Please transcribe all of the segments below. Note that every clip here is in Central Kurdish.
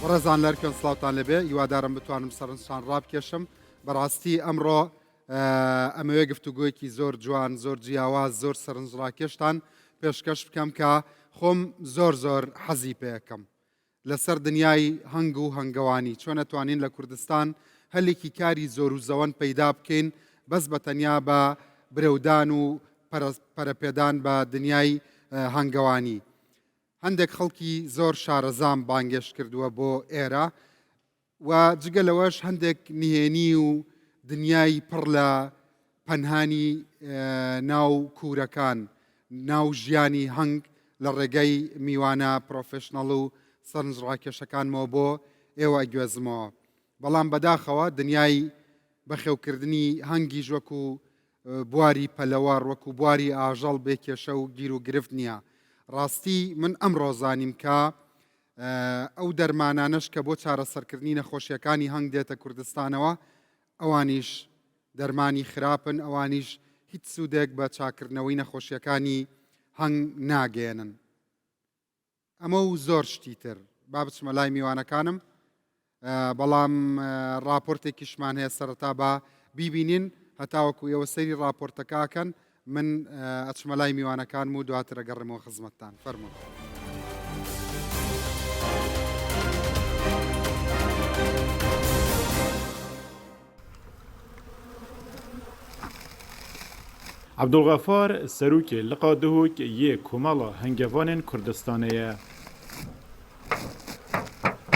وەڕێزان لەرکن سلااوان لەبێ هیوادارم بتوانم سەرنجشان ڕابکێشم بەڕاستی ئەمڕۆ ئەمەوێ گفتوگویەکی زۆر جوان زۆر جیاواز زۆر سەرنجڕاکێشتان پێشکەش بکەم کە خۆم زۆر حەزی پێەکەم لەسەر دنیای هەنگ و هەنگەوانی چۆن نەتوانین لە کوردستان هەلێکی کاری زۆر و زەوەن پەیدا بکەین بەس بە تەنیا بە برەودان و پەرەپێدان بە دنیای هەنگەوانی. هەندێک خەڵکی زۆر شارەزام بانگێش کردووە بۆ ئێرە و جگە لەوەش هەندێک نهێنی و دنیای پڕ لە پەنهانی ناو کوورەکان ناو ژیانی هەنگ لە ڕێگەی میوانە پرۆفشنەڵ و سەرنجڕاکێشەکانمەوە بۆ ئێوە ئەگوێزمەوە بەڵام بەداخەوە دنیای بەخێوکردنی هەنگی ژوەکو بواری پەلەوار وەکو بواری ئاژەڵ بێکێشە و گیر و گرفت نییە. ڕاستی من ئەمڕۆ زانیم کە ئەو دەرمانانش کە بۆ چارەسەرکردنی نەخۆشیەکانی هەنگ دێتە کوردستانەوە ئەوانیش دەرمانی خراپن ئەوانیش هیچ سوودێک بە چاکردنەوەی نەخۆشیەکانی هەنگ ناگەێنن. ئەمە و زۆر شتی تر با بچمە لای میوانەکانم بەڵام راپۆرتێکیشمان هەیە سەرەتا بە بیبینین هەتاوەکو ئێوە سەیری راپۆرتەکەکەن من ئەچمە لای میوانەکانم و دواتر ئەگەڕێمەوە خزمەتتان فەرموون. عبدالغفار سەرۆکی لقا دهۆک یە کۆمەڵە هەنگەوانên Kurdistanê ye.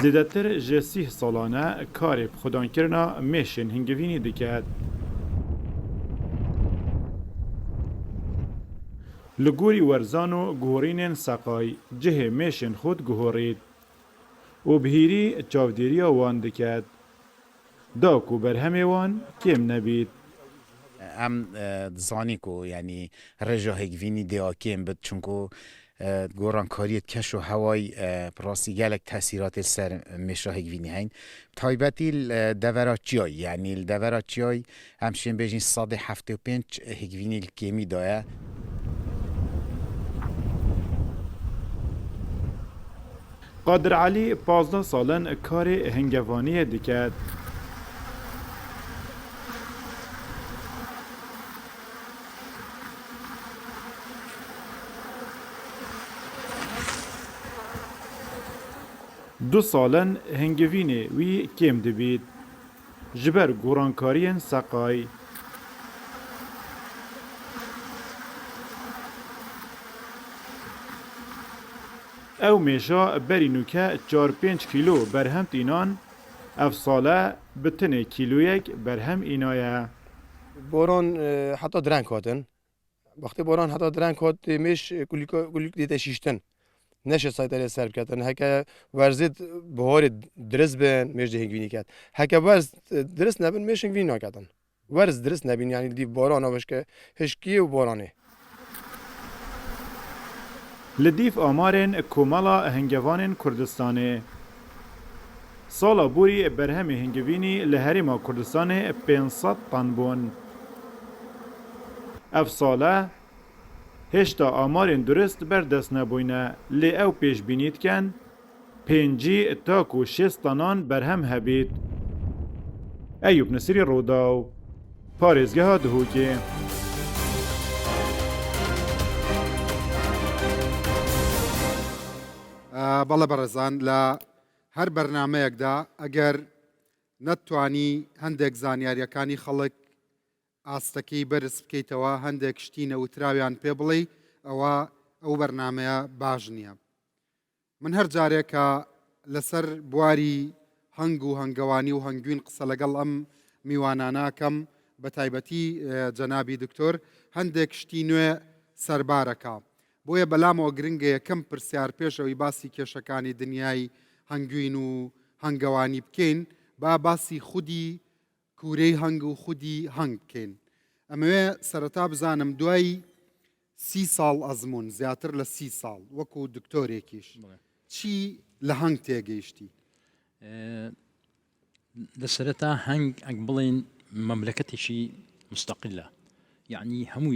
Zêdetir ji 30 salane karê xwedankirina mêşên hingevînî dike. Li gorî werzan û guhorînên seqay cihê mêşên xwe diguhorît û bihîrî çavdêriya wan diket. Da ku berhemê wan kêm nebît. ام زانی کو یعنی رجا هگوینی دیاکیم بد چونکو گورانکاریت کش و هوای پراسی گلک تاثیرات سر مشا هگوینی هین تایبتی دوراتچیای یعنی دوراتچیای همشین بیشین 175 هگوینی الکیمی دایه. قادر علی 15 سالن کار هنگوانی دکت. دو سالن هنگوینی وی کم دبید جبر گورانکارین سقای او میشا برینوکه 4-5 کیلو برهم تینان اف ساله بتنه کیلویک برهم اینایه باران حتی درنگ هاتن وقتی باران حتی درنگ هات میش کلیک دیده شیشتن نشه سایتاری سرب کردن هکه ورزید بهار درست بین میشه هنگوینی کرد هکه ورز درست نبین میشه هنگوینی نکردن ورز درست نبین یعنی دی باران آبش که هشکی و بارانه لدیف آمارن کومالا هنگوانن کردستانه سالا بوری برهم هنگوینی لهرما کردستانه 500 طن بون اف ساله هشتا آمارین درست بردست نبوینه لی او پیش بینید کن 5 تا 6 تنان برهم هبید. ایوب نصیری روداو پارێزگەها دهۆکێ. بەڵێ بەڕێزان لە هەر بەرنامەیەکدا ئەگەر نەتوانی هەندێک زانیاریەکانی خەڵک ئاستەکەی بەرز بکەیتەوە هەندێک شتینە وتراویان پێ بڵێ ئەو بەرنامەیە باش نییە. من هەر جارێکە لەسەر بواری هەنگ و هەنگەوانی و هەنگوین قسە لەگەڵ ئەم میواناناکەم بە تایبەتی جەنابی دکتۆر هەندێک شتی نوێ سەربارەکە بۆیە بەلامەوە گرنگە یەکەم پرسیار پێشەوەی باسی کێشەکانی دنیای هەنگوین و هەنگەوانی بکەین با باسی خودی کوورەی هەنگ و خودی هەنگ بکەین. ئەمەوێ سەرەتا بزانم دوای 30 ساڵ ئەزمون زیاتر لە 30 ساڵ وەکو دکتۆرێکیش چی لە هەنگ تێگەیشتی؟ لەسەرەتا هەنگ ئەک بڵێن مەملەکەتێکی مستەقلە یعنی هەموو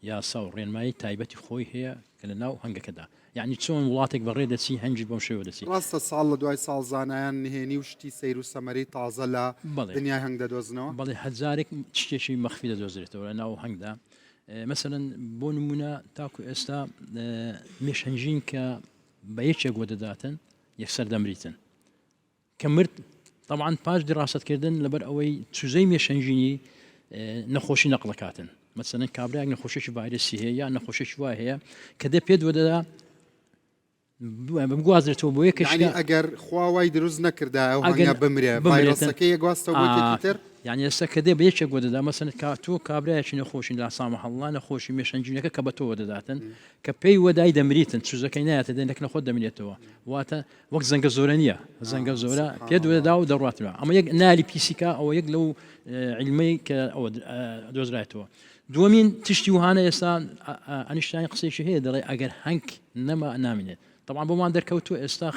یاسا و ڕێنمایی تایبەتی خۆی هەیە کە لە ناو هەنگەکەدا يعني چۆن وڵاتێک بەڕێ دەچی هەنگی بەم شێوە دەچی ڕاستە ساڵ لە دوای ساڵ زانایان نهێنی و شتی سەیر و سەمەری تازە لە بەڵێ. دنیای هەنگ دەدۆزنەوە بەڵێ هەزارێک شتێکی مەخفی دەدۆزرێتەوە لە ناو هەنگدا مەسەرەن بۆ نمونە تاکو ئێستا مێشەنجین کە بە یەکێک وە دەداتن یەکسەر دەمریتن کە مرد طبعا پاش دراستکردن لەبەر ئەوەی چوزەی مێشەنجینی نەخۆشی نەقڵەکاتن مەسەرەن کابراایك نەخۆشێکی ڤایرسی هەیە یا نەخۆشێکی وای هەیە کە دە پێت وەدەدا بگوازرێتەوە بۆ یەکەش یعنی ئەگەر خواوای دروست نەکردا ئەو هەنگە بمرێ ڤایرۆسەکەی یەگواستەوە بۆ یەکێکی تر یعنی ئێستا کە دێ بە یەکێک بۆ دەدا مەسەن تۆ کابراایکی نەخۆشی لا سامەحەڵڵا نەخۆشی مێشەنجینەکە کە بە تۆ دەداتن کە پێی وەدای دەمریتن چوزەکەی نایەتە دێنێک نەخۆت دەمرێتەوە واتە وەک زەنگە زۆرە نییە زەنگە زۆرە پێ وەدا و دەڕاتەوە ئەمە یەک نالی پیسیکا ئەوە یەک لەو علمەی کە ئەوە دۆزرایەتەوە دووەمین تشتی وهانە ئێستا ئەنیشتانی قسەیشی هەیە دەڵێ ئەگەر هەنگ نەما نامێنێت طبعا بۆمان دەرکەوتو ئێستا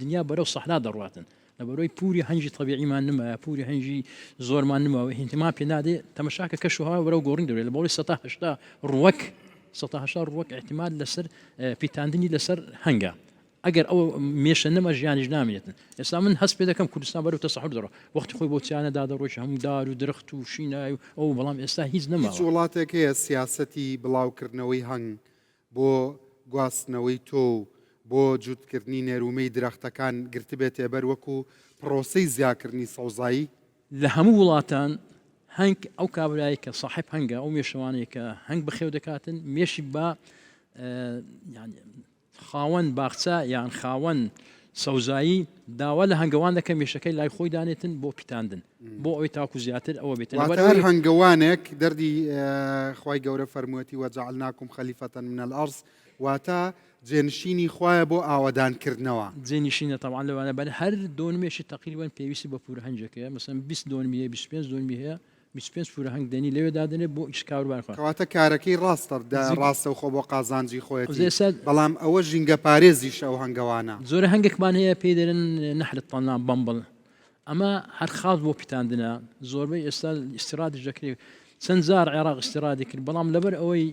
دنیا بەرەو سەحرا دەڕاتن لەبەرەوەی پوری هەنجی طبیعیمان نمایە پوری هەنجی زۆرمان نماوە هینتیمان پێ نادێ تەمەشاکە کەشوها بەرەو گۆڕین دەوێت لە بەڵی 1970 ڕوەک احتیمال لەسەر پیتاندنی لەسەر هەنگە ئەگەر ئەو مێشە نەمە ژیانیش نامێتن ئێستا من هەست پێ دەکەم کوردستان بەرەو تەسەحر دەڕۆ وەختی خۆی بۆ چیانەدا دەڕۆژ هەموو دار و درخت و شینای و ئەو بەڵام ئێستا هیچ نەما هیچ وڵاتێک هەیە سیاسەتی بڵاوکردنەوەی هەنگ بۆ گواستنەوەی تۆ بۆ جووتکردنی نێرومەی درەختەکان گرتبێت ێبەر وەکو پرۆسەی زیاکردنی سەوزایی لە هەموو وڵاتان هەنگ ئەو کابرایی کە صاحب هەنگە ئەو مێشەوانەیە کە هەنگ بەخێو دەکاتن مێشی بە خاوەن باخچە یان خاوەن سەوزایی داوا لە هەنگەوان دەکە مێشەکەی لای خۆی دانێتن بۆ پیتاندن بۆ ئەوەی تاکو زیاتر ئەوە بێتن هەر هەنگەوانێک دەردی خی گەورە فەرمووەتی وەجعلناکم خەلیفەتەن من الأرض واتە جێنشینی خوایە بۆ ئاوەدانکردنەوە جێنشینە تەواان لەوانە بەر هەر دۆنمێشی تەقریبان پێویستی بە پورە هەنجەکەیە مەسەن 20 دۆنمیە 25 دۆنمی هەیە 25 پورە هەنگ دێنی لەوێ دادنێت بۆ ئیش کاروبارخوا کەواتە کارەکەی ڕاستە ڕاستە و خۆ بۆ قازانجی خۆیەتی بەڵام ئەوە ژینگە پارێزیش ئەو هەنگەوانە زۆر هەنگێکمان هەیە پێی دەرن نەحرت تەنان بەمبڵ ئەمە هەر خاڵ بۆ پیتاندنە زۆربەی ئێستا ئیستیرادش دەکرێت چەند جار عێراق ئیستیرادی کرد بەڵام لەبەر ئەوەی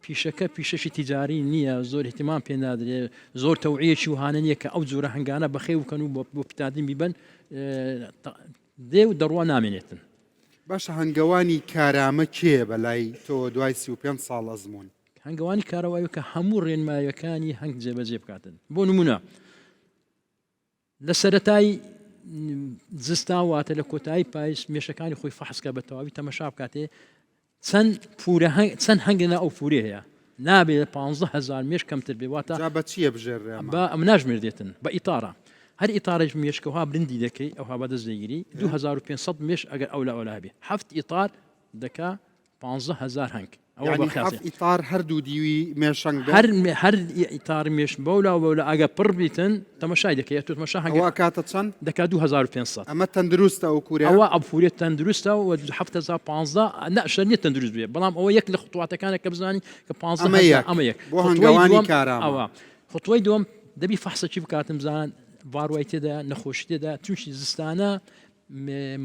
پیشەکە پیشەشی تیجاری نییە زۆر احتیمام پێ نادرێت زۆر تەوعیەکی وهانە نییە کە ئەو جۆرە هەنگانە بەخێ بکەن و بۆ پیتاندن بیبن دێ و دەڕوا نامێنێتن باشە هەنگەوانی کارامە کێ بەلای تۆ دوای 35 ساڵ ئەزمون هەنگەوانی کارەوایە کە هەموو ڕێنمایەکانی هەنگ جێبەجێ بکاتن بۆ نمونە لە سەرەتای زستا واتە لە کۆتایی پاییز مێشەکانی خۆی فەحسکە بە تەواوی تەمەشا بکاتێ چەند هەنگنا ئەو پورێ هەیە نابێت 15,000 مێش کەمتر بێ واتە بە چییە بژێڕێ بە ئەم ناژمێردێتن بە ئیتارە هەر ئیتارێک مێشکەوها برندی دەکەی ئەوها بەدەست دەگیری 2500 مێش ئەگەر ئەو لە ئەولا بێ هەفت ئیتار دەکا 15,000 هەنگ ئەوە ئیتار هەردوو دیوی مێشنگ هەر ئیتار مێش بەولا بەولا ئەگە پڕ بیتن تەمەشای دەکەیت تو تەمەشا هەنگەوە کاتە چەند دەکا 2500 ئەمە تەندروستە ئەو کوورە ئەوە ئەفورێت تەندروستە و 1515 نەشەر نیە تەندروست بێ بەڵام ئەوە یەک لە خوتواتەکانە کە بزانانی کە 15 ئەمە یەک بۆ هەنگەوانی کارامە ئەوە خوتوەی دووەم دەبی فەحسەکی بکاتم زان باڕوای تێدا نەخۆشی تێدا تووشی زستانە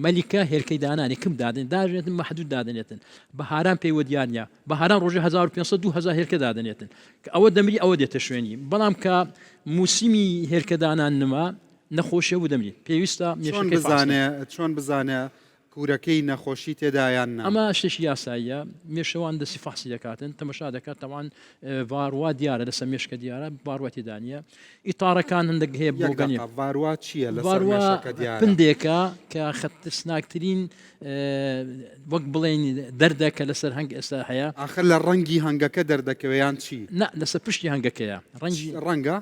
مەلیکە هێرکەی دانانی کم دادن داژێتن مەحدود دادنێتن بەهاران پێی وە دیارنیە بەهاران ڕۆژە 1500 2000 هێرکە دادنێتن کە ئەوە دەمری ئەوە دێتە شوێنی بەڵام کە موسیمی هێرکەدانان نما نەخۆشیە و دەمری پێویستە چۆن بزانێ کوورەکەی نەخۆشی تێدایان ئەمە شتێکی یاساییە مێشەوان دەستی فەحسی دەکاتن تەمەشا دەکات تەوان ڤاروا دیارە لەسەر مێشکە دیارە باڕوا تێدانە ئیتارەکان هەندێک هەیە بۆگەنی ڤاروا چییە پندێکە کە خەتسناکترین وەک بڵێن دەردەکە لەسەر هەنگ ئێستا هەیە ئاخر لە ڕەنگی هەنگەکە دەردەکەوەیان چی لەسەر پشتی هەنگەکەیە ڕەنگە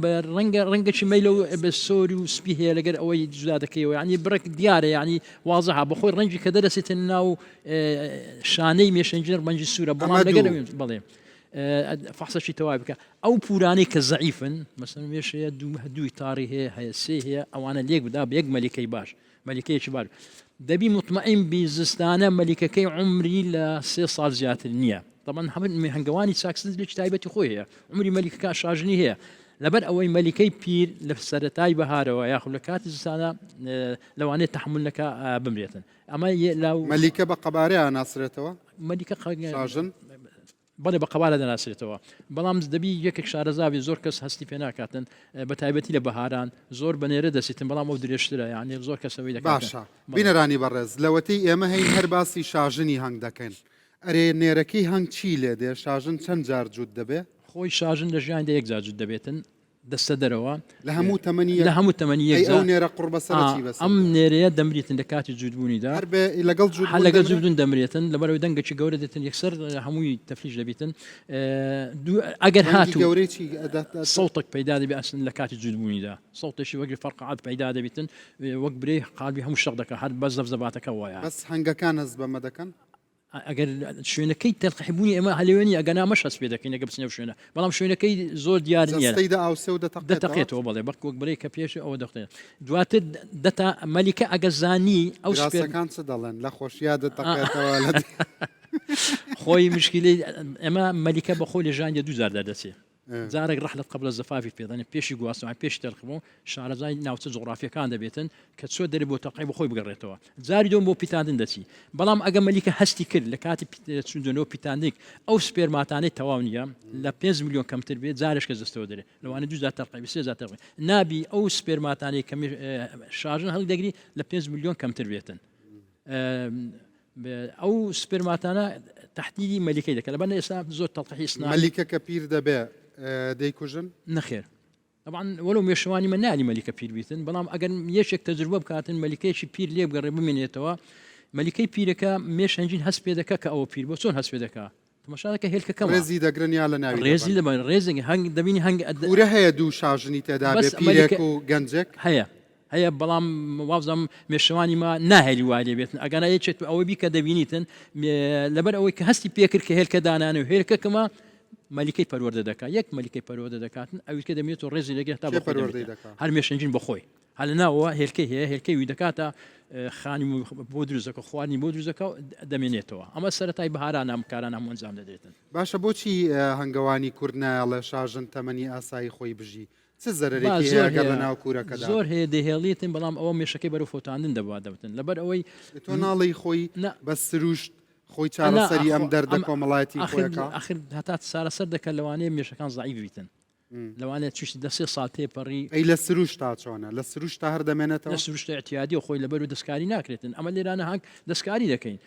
بە ڕەنگەی مەیلە بە سۆری و سپی هەیە لەگەر ئەوەی جودا دەکەیەوە ینی بڕێک دیارە ینی وازەها بەخۆی ڕەنجی کە دەرەسێتن ناو شانەی مێشەنجەر ڕەنجی سوورە بەڵام لەگەر بڵێ فەحسەشی تەواوی بکە ئەو پورانەی کە زەعیفن مەسەن مێشەیە دووی تاڕی هەیە هەیە سێ هەیە ئەوانە لێک بدا بە یەک مەلیکەی باش مەلیکەیەکی باش دەبی مطمئین بیزستانە مەلیکەکەی عمری لە 3 ساڵ زیاتر نییە طبعا هەنگەوانی چاکسن لێکی تایبەتی خۆی هەیە عمری مەلیکەکە شاژنی هەیە لەبەر ئەوەی مەلیکەی پیر لە سەرەتای بەهارەوە یاخو لە کاتی زستانە لەوانێت تەحملەکە بمرێتن ئەمە مەلیکە بە قەبارەیە ناسرێتەوە مەلیکە شاژن بەڵێ بە قەبارە دەناسرێتەوە بەڵام دەبی یەکێک شارەزاوی زۆر کەس هەستی پێ ناکاتن بە تایبەتی لە بەهاران زۆر بەنێرە دەسیتن بەڵام ئەو درێژترە یعنی زۆر کەسەوەی دەکات باشە بینەرانی بەڕێز لەوەتەی ئێمە هەین هەر باسی شاژنی هەنگ دەکەین ئەرێ نێرەکەی هەنگ چی لێ دێ شاژن چەند جار جوود دەبێ خۆی شاژن لە ژیاندا یەک جاجود دەبێتن دەستە دەرەوە لە هەموو تەمەنی لە هەموو تەمەنی ئەو نێرە قوربەسەرەی بەس ئەم نێرەیە دەمریتن لە کاتی جوودبوونیدا هەر بێ لەگەڵ جوود لەگەڵ جوودون دەمرێتن لەبەرەوەی دەنگێکی گەورە دێتن یەکسەر هەمووی تەفلیش دەبیتن ئەگەر هاتوو گەورەی صوتك پیدا دەبێ ئەسن لە کاتی جوودبوونیدا صوتێکی وەگری فەرقعات پیدا دەبیتن وەک برێ قالبی هەموو شەق دەکە هەر بەس زەبزەباتەکە وایە بەس هەنگەکان هەز بەمە دەکەن ئەگەر شوێنەکەی تەلقیبوونی ئەمە هەلێوێنی ئەگەنامەش هەست پێ دەکەین ئەگە بچنە شوێنە بەڵام شوێنەکەی زۆر دیار نییە دەستەیدا ئاوسێ و دەتەقێتەوە بەڵێ بەک وەک بڵێ کە پێش ئەوە دەختێت دواتر دەتا مەلیکە ئەگە زانی ئەو سپێرەکان چ دەڵێن لە خۆشییا دەتەقێتەوە لە خۆی مشکلی ئەمە مەلیکە بە خۆی لە ژانگە 2000 دەدەچێت جارێک ڕحلت قبل الزفافی پێدانێت پێشی گواستنەوە پێش تەرخبوو شارەزای ناوچە جغرافیەکان دەبێتن کە چۆ دەری بۆ تەقی بە خۆی بگەڕێتەوە جاری دۆم بۆ پیتاندن دەچی بەڵام ئەگە مەلیکە هەستی کرد لە کاتی چوندنەوە پیتاندێک ئەو سپێرماتانەی تەواو نیە لە 5 میلیۆن کەمتر بێت جارش کە دەستەوە دەرێت لەوانە 2000 تەقی 3000 تەقی نابی ئەو سپێرماتانەی کە شارژن هەڵ دەگری لە 5 میلیۆن کەمتر بێتن ئەو سپێرماتانە تحتیری مەلیکەی دەکەن لەبەر ئێستا زۆر تەڵقیحی سنا مەلیکە کە پیر دەبێ دەیکوژن نەخێر طبعا وەلو مێشوانی من نالی مەلیکە پیر بیتن بەڵام ئەگەر یەشێک تەجربە بکاتن مەلیکەیەکی پیر لێ بگەڕێ بمێنێتەوە مەلیکەی پیرەکە مێش هەنجین هەست پێ دەکە کە ئەوە پیر بۆ چۆن هەست پێ دەکا تەماشاکە هێلکەکەم ڕێزی دەگرن یا لە ناوی ڕێزی لە ڕێزێک هەنگ دەبینی هەنگ ورە هەیە دوو شاژنی تێدا بێ پیرێک و گەنجێک هەیە بەڵام وازم مێشوانی ما ناهێلی وایێ بێتن ئەگەنا یەکێت ئەوە بی کە دەبینیتن لەبەر ئەوەی کە هەستی پێکرد کە هێلکە دانانە و هێلکەکەمە مەلیکەی پەروەردە دەکات یەک مەلیکەی پەروەردە دەکاتن ئەوی کە دەمێت و ڕێزی لەگە تا هەر مێشنجین بەخۆی هەل ناوە هێلکەی هەیە هێلکەی وی دەکاتە خانی بۆ دروزەکە خوانی بۆ دروزەکە دەمێنێتەوە ئەمە سەرەتای بەهاران ئەمکاران هەموو ئەنجام دەدرێتن باشە بۆچی هەنگەوانی کورد نایڵێ شاژن تەمەنی ئاسایی خۆی بژی چ زەرێکی هەیە لە ناو کوورەکەدا زۆر هەیە دەهێڵیتن بەڵام ئەوە مێشەکەی بەرەو فۆتاندن دەبات دەبتن لەبەر ئەوەی تۆ ناڵی خۆی بە سروشت خۆی چارەسەری ئەم دەردە کۆمەڵایەتی خۆیەکە آخر هەتا چارەسەر دەکەن لەوانەیە مێشەکان زعیف بیتن لەوانێت چشتی دە سێ ساڵ تێپەڕی ئەی لە سروش تا چۆنە لە سروش تا هەر دەمێنێتەوە لە سروشتە احتیادی و خۆی لەبەر و دەستکاری ناکرێتن ئەمە لێرانە هەنگ دەستکاری دەکەین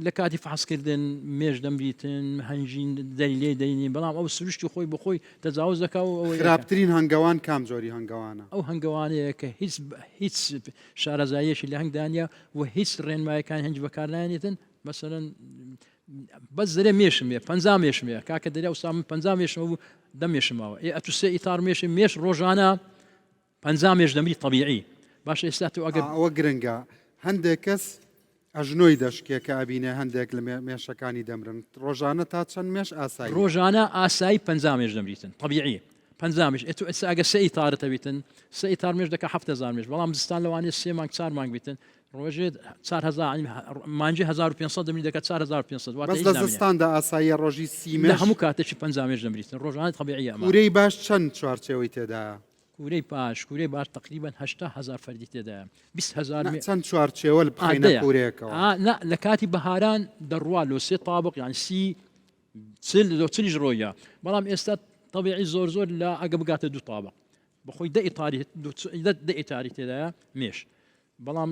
لە کاتی فحسکردن مێژ دەمریتن هەنجین دەری لێ دەینی بەڵام ئەو سروشتی خۆی بخۆی تەجاوز دەکا و خراپترین هەنگەوان کام جۆری هەنگەوانە ئەو هەنگەوانەیە کە هیچ شارەزاییەشی لە هەنگدانیا و هیچ ڕێنمایەکان هەنج بەکارلایەنێتن مەسەرەن بەس زرێ مێشمێ 50 مێشمێ کاکە دەریا و سام 50 مێشمە بوو دەمێشمەوە ئەتوسێ ئیتار مێش مێش ڕۆژانە 50 مێش دەمری طبیعی باشە ئێستا تو ئەگەر ئەوە گرنگە هەندێک کەس ئەژنۆی دەشکێکە ئەبینێ هەندێک لە مێشەکانی دەمرن ڕۆژانە تا چەند مێش ئاسایی ڕۆژانە ئاسایی 50 مێش دەمریتن طبیعی 50 مێش ئەگە سە ئیتارەتە بیتن سە ئیتار مێش دەکە 7000 مێش بەڵام زستان لەوانێت 3 مانگ 4 مانگ بیتن ڕۆژێت 4000 مانجی 1500 دەمری دەکات 4500 بەس لە زستاندا ئاسایی ڕۆژی سی مێش هەموو کاتێکی 50 مێش دەمریتن ڕۆژانە طبیعی ئەمە کورەی باش چەند چوارچێوەی تێدایە کوورەی باش تقریبا 80000 فەردی تێدایە 20000 چەند چوارچێوە بخینە کوورەیەکەوە لە کاتی بەهاران دەڕوا لۆ سێ طابق یان سی چلیش ڕۆیە بەڵام ئێستا طبیعی زۆر لە ئەگە بگاتە دوو طابق بەخۆی دە ئیتاری تێدایە مێش بەڵام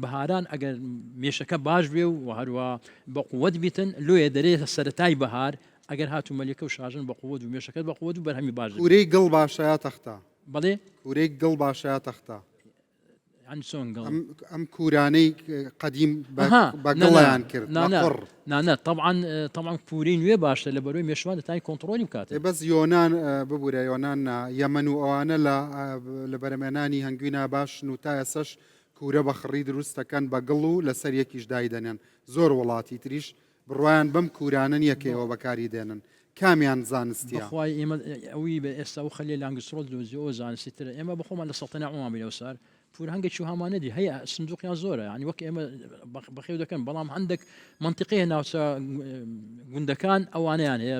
بەهاران ئەگەر مێشەکە باش بێ و هەروە بە قووەت بیتن لۆیە دەرێت سەرەتای بەهار ئەگەر هاتو مەلیکە و شاژن بە قووەت و مێشەکەت بە قووەت و بەرهەمی باش کوورەی گڵ باشەیە تەختە بەڵێ کوورەی گڵ باشەیە تەختە ئەم کورانەی قەدیم بەگڵیان کرد نانە طبعا کوورەی نوێ باشە لە بەرۆی مێشوان دەتانی کۆنتترۆلی بکات بەس یۆنان ببوورە یۆنان یەمەن و ئەوانە لە بەرەمێنانی هەنگوینە باش و تا ئێسەش کوورە بە خڕی دروستەکەن بە گڵ و لەسەر یەکیش دای دەنێن زۆر وڵاتی تریش بڕوایان بەم کورانن یەکەوە بەکاری دێنن کامیان زانستیە خی ئێمە ئەوی بە ئێستا و خەلی لانگسرۆل دۆزیەوە زانستی ترە ئێمە بەخۆمان لە سەڵتەنە عوامی لەوسار پور هەنگێکی هەمانەدی هەیە سندوقیان زۆرە ینی وەک ئێمە بەخێو دەکەن بەڵام هەندێک منطقی ناوچە گوندەکان ئەوانیان هەیە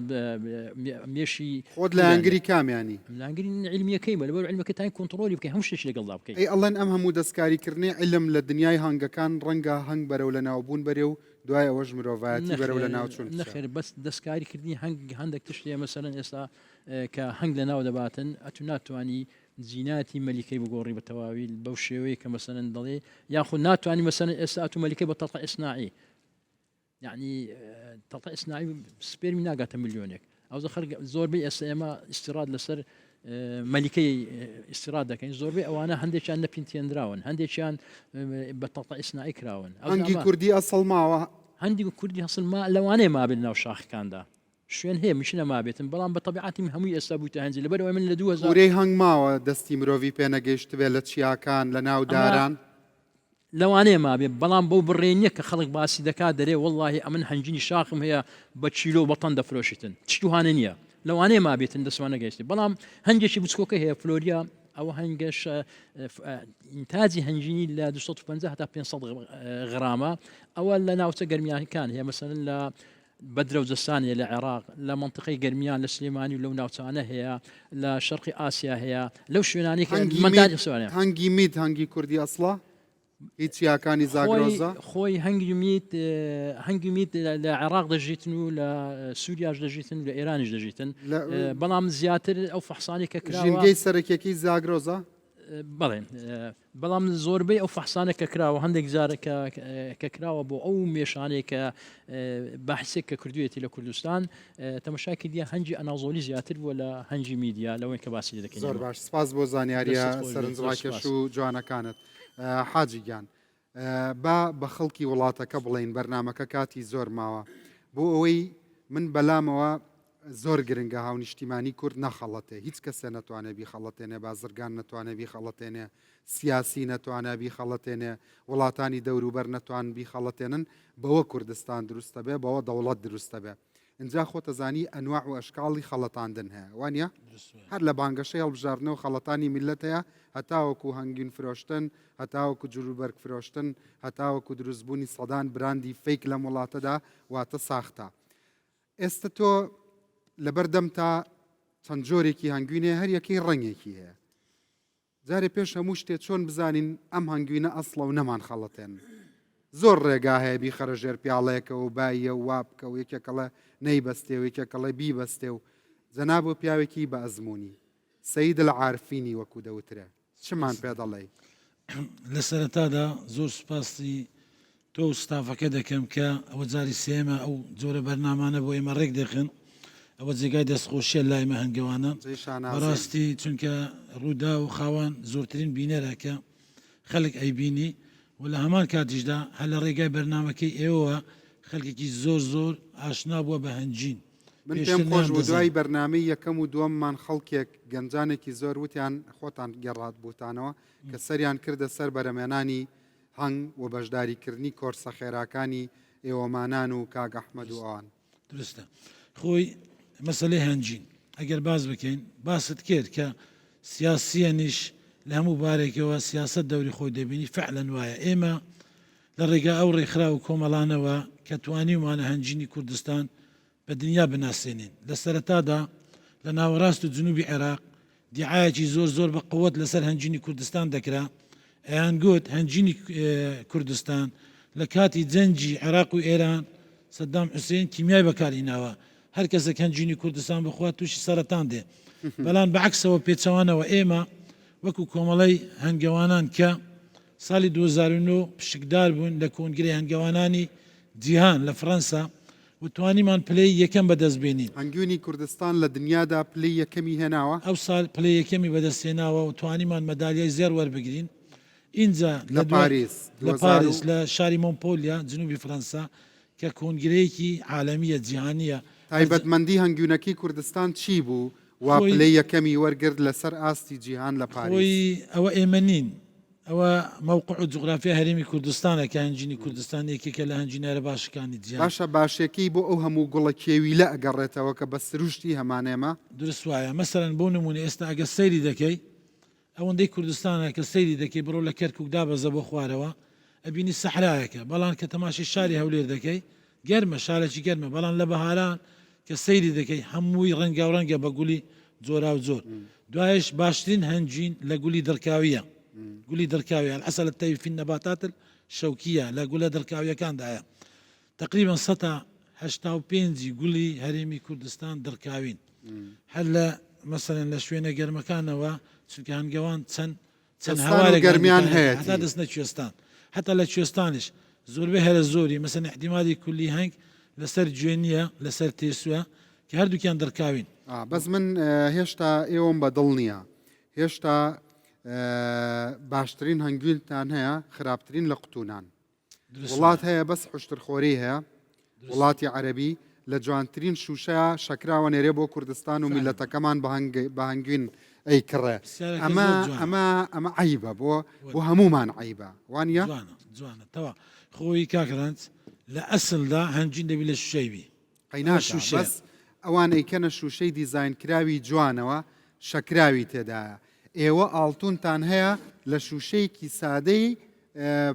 مێشی خۆت لە ئەنگری کامیانی لانگری علمیەکەی بە لەبەر علمەکەتانی کۆنتترۆلی بکەی هەموو شتێکی لەگەڵدا بکەیت ئەڵەن ئەم هەموو دەستکاریکردنی علم لە دنیای هەنگەکان ڕەنگە هەنگ بەرەو لە ناوبوون بەرێ و دوای ئەوەش مرۆڤایەتی بەرەو لە ناو چوون نەخێر بەس دەستکاریکردنی هەندێک تشتێ مەسەرەن ئێستا کە هەنگ لە ناو دەباتن ئەتو ناتوانانی جیناتی مەلیکەی بگۆڕی بە تەواوی بەو شێوەیە کە مەسەرەن دەڵێ یاخود ناتوانانی مەسەرەن ئێستا ئەتو مەلیکەی بە تەڵقە ئیسناعی یعنی تەڵقە ئیسناعی سپێرمی ناگاتە ملیۆنێک ئەو خەرگ زۆربەی ئێستا ئێمە ئیستیراد لەسەر مەلیکەی ئیستیراد دەکەین زۆربەی ئەوانە هەندێکیان نەپینتێنراون هەندێکیان بە تەڵقە ئیسناعی کراون هەنگی کوردی ئەسڵ ماوە هەندی کوردی هەسڵ ما لەوانەیە مابێت ناو شاخەکاندا شوێن هەیە میشنە مابێتن بەڵام بە تەبیعەتی هەمووی ئێستا بوویتە هەنجی لەبەرەوەی من لە 2000 ورەی هەنگ ماوە دەستی مرۆڤی پێنەگەیشت بێت لە چیاکان لە ناو داران لەوانەیە مابێت بەڵام بەو بڕێنیە کە خەڵک باسی دەکات دەرێ واللهی ئەمن هەنجینی شاخم هەیە بە چیلۆ بەتەن دەفرۆشتن چتوانە نییە لەوانەیە مابێتن دەسوانە گەیشتی بەڵام هەنگێکی بچکۆکە هەیە فلۆریا ئەوە هەنگەش ئینتاجی هەنجینی لە 250 هەتا 500 غرامە ئەوە لە ناوچە گەرمیانەکان هەیە مەسەرەن لە بەدرە و جەستانیە لە عێراق لە منطقەی گەرمیان لە سلێمانی و لەو ناوچانە هەیە لە شەرقی ئاسیا هەیە لەو شوێنانی کە مندانی سوانە هەنگی میت هەنگی کوردی ئەسڵە هیچ چیاکانی زاگرۆزە خۆی هەنگی میت لە عێراق دەژیتن و لە سووریاش دەژیتن و لە ئێرانیش دەژیتن بەڵام زیاتر ئەو فەحسانی کە کراوە ژینگەی سەرەکیەکەی زاگرۆزە بەڵێن بەڵام زۆربەی ئەو فەحسانە کە کراوە هەندێک جارە کە کراوە بۆ ئەو مێشانەیە کە باحسێک کە کردوێتی لە کوردستان تەماشاکی دیە هەنجی ئەنازۆلی زیاتر بووە لە هەنجی میدیا لەوەی کە باسی دەکەین زۆر باش سپاس بۆ زانیاریە سەرنجڕاکێش و جوانەکانت حاجی گیان بە خەڵکی وڵاتەکە بڵێن بەرنمەکە کاتی زۆر ماوە بۆ ئەوەی من بەلامەوە زۆر گرنگە هاونیشتیمانی کورد نەخەڵەتێ هیچ کەسە نەتوانێت بیخەڵەتێنێ بازرگان نەتوانێت بیخەڵەتێنێ سیاسی نەتوانێت بیخەڵەتێنێ وڵاتانی دەوروبەر نەتوان بیخەڵەتێنن بەوە کوردستان دروستە بێ بەوە دەوڵەت دروستە بێ اینجا خۆتەزانی ئەنواع و ئەشکاڵی خەڵەتاندن هەیە وانە هەر لە بانگەشەی هەڵبژاردنەوە خەڵەتانی میلەت هەیە هەتاوەکو هەنگین فرۆشتن هەتاوەکو جلوبەرگ فرۆشتن هەتاوەکو دروستبوونی سەدان براندی فیک لەم وڵاتەدا واتە ساختە ئێستا تۆ لەبەردەم تا چەند جۆرێکی هەنگوینێ هەر یەکەی ڕەنگێکی هەیە جارێ پێش هەموو شتێ چۆن بزانین ئەم هەنگوینە ئەسڵە و نەمان خەڵەتێن زۆر ڕێگا هەیە بیخەرە ژێر پیاڵەیەکە و بایە و وابکە و یەکێکەڵە نەیبەستێ و یەکێکەڵە بیبەستێ و جەناب بۆ پیاوێکی بە ئەزمموی سەید العارفینی وەکو دەوترێ چمان پێ دەڵێ لە سەرەتادا زۆر سوپاسی تۆ و ستافەکە دەکەم کە ئەوە جاری سێمە ئەو جۆرە بەرنامانە بۆ ئێمە ڕێک دەخن ئەوە جێگای دەستخۆشیە لایمە هەنگەوانە بەڕاستی چونکە ڕوودا و خاوان زۆرترین بینەرەکە خەڵک ئەیبینی و لە هەمان کاتیشدا هە لە ڕێگای بەرنمەکەی ئێوە خەڵکێکی زۆر ئاشنا بووە بە هەنجین من پێم خۆش بۆ دوای بەرنامەی یەکەم و دووەممان خەڵکێک گەنجانێکی زۆر وتیان خۆتان گەڕات بوتانەوە کە سەریان کردە سەر بەرەمێنانی هەنگ و بەشداریکردنی کۆرسە خێراکانی ئێوەمانان و کاگ ئەحمەد و ئەوان درستە خۆی مەسەلەی هەنجین ئەگەر باز بکەین باست کرد کە سیاسیەنیش لە هەموو بارێکەوە سیاست دەوری خۆی دەبینی فعلەن وایە ئێمە لە ڕێگا ئەو ڕێکخرا و کۆمەڵانەوە کە توانیمانە هەنجینی کوردستان بە دنیا بناسێنین لە سەرەتادا لە ناوەڕاست و جنوبی عێراق دیعایەکی زۆر بە قووەت لەسەر هەنجینی کوردستان دەکرا ئەیان گوت هەنجینی کوردستان لە کاتی جەنجی عێراق و ئێران سەدام حوسێن کیمیای بەکارهێناوە هەر کەسێک هەنجینی کوردستان بخوات تووشی سەرەتان دێ بەڵام بەعکسەوە پێچەوانەوە ئێمە وەکو کۆمەڵی هەنگەوانان کە ساڵی 2009 پشکدار بوون لە کۆنگرەی هەنگەوانانی جیهان لە فەڕەنسا و توانیمان پلەی یەکەم بەدەستبێنین هەنگوینی کوردستان لە دنیادا پلەی یەکەمی هێناوە ئەو ساڵ پلەی یەکەمی بەدەستێناوە و توانیمان مەدالیای زێر وەربگرین اینجا لە پاریس لە شاری مۆمپۆلیا جنوبی فەڕەنسا کە کۆنگرەیەکی عالەمیە جیهانیە تایبەتمەندی هەنگوینەکەی کوردستان چی بوو وا پلەی یەکەمی وەرگرت لەسەر ئاستی جیهان لە پاریس ئەوە ئێمە نین ئەوە مووقع و جوغرافیا هەرێمی کوردستانە کە هەنجینی کوردستان یەکێکە لە هەنجینارە باشەکانی جیهان باشە باشێکی بۆ ئەو هەموو گوڵە کێوی لە ئەگەڕێتەوە کە بە سروشتی هەمانێمە درست وایە مەسەرەن بۆ نمونە ئێستا ئەگە سەیری دەکەی ئەوەندەی کوردستانە کە سەیری دەکەی بڕۆ لە کەرکک دابەزە بۆ خوارەوە ئەبینی سەحرایەکە بەڵام کە تەماشی شاری هەولێر دەکەی گەرمە شارێکی گەرمە بەڵام لە بەهاران کە سەیری دەکەی هەمووی ڕەنگا و ڕەنگە بە گولی جۆرا و زۆر دوایش باشترین هەنجین لە گولی دەرکاویە گولی دەرکاوی العسل الطيب في النباتات الشوكية لا گولە دەرکاویەکاندایە تقریبا 185 گوڵی هەرێمی کوردستان دڕکاوین هەر لە مەسەرەن لە شوێنە گەرمەکانەوە چونکە هەنگەوان چەند دەستان و هەوارێک گەرمیان هەیە هەتا دەست نە کوێستان هەتا لە کوێستانش زۆربەی هەرە زۆری مەسەن احتیمالی کولی هەنگ لەسەر گوێنیە لەسەر تێسووە کە هەردووکیان دەرکاوین بەس من هێشتا ئێوەم بە دڵ نییە هێشتا باشترین هەنگوینتان هەیە خراپترین لە قوتونان وڵات هەیە بەس حشترخۆری هەیە وڵاتی عەربی لە جوانترین شوشەیە شەکراوە نێرێ بۆ کوردستان و میلەتەکەمان بە هەنگوین ئەی کڕێ ئەمە عیبە بۆ هەمومان عیبە وانە جوانە تەوا خۆی کاکرانت لە ئەسلدا هەنجین دەبی لە شوشەیبی قەیناکە بەس ئەوانەی کەنە شوشەی دیزاین کراوی جوانەوە شەکراوی تێدایە ئێوە ئاڵتونتان هەیە لە شوشەیەکی سادەی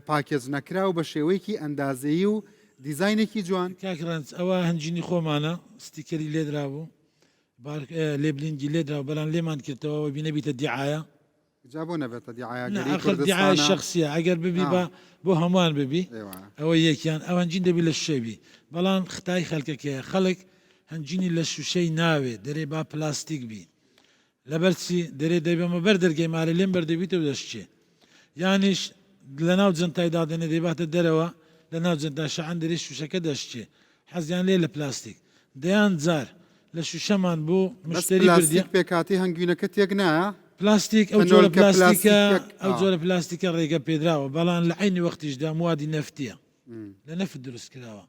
پاکێز نەکراو بە شێوەیەکی ئەندازەیی و دیزینێکی جوان کاکرانت ئەوە هەنجینی خۆمانە ستیکەری لێدرا بوو لێبلینگی لێدرا بەڵام لێمان کردەوە بینەبیتە دیعاە جا بۆ نەبێتە دیعای شخصیە ئەگەر ببی بۆ هەمووان ببی ئەوە یەکیان ئەو هەنجین دەبی لە شوشەیبی بەڵام خەتای خەڵکەکەیە خەڵک هەنجینی لە شوشەی ناوێ دەرێ با پلاستیک بی لەبەرچی دەرێ دەبێمە بەر دەرگەی مارە لێم بەردەبیتەوە دەشتێ یانیش لە ناو جنتای دادێنێ دەیباتە دەرەوە لە ناو جنتا شەعەن دەرێ شوشەکە دەشتێ حەزیان لێ لە پلاستیک دەیان جار لە شوشەمان بۆ مشتری بردی پێکاتی هەنگوینەکە تێک نایە پلاستیک ئەو جۆرە پلاستیکە ئەو جۆرە پلاستیکە ڕێگە پێدراوە بەڵام لە عینی وەختیشدا موادی نەفتیە لە نەفت دروست کراوە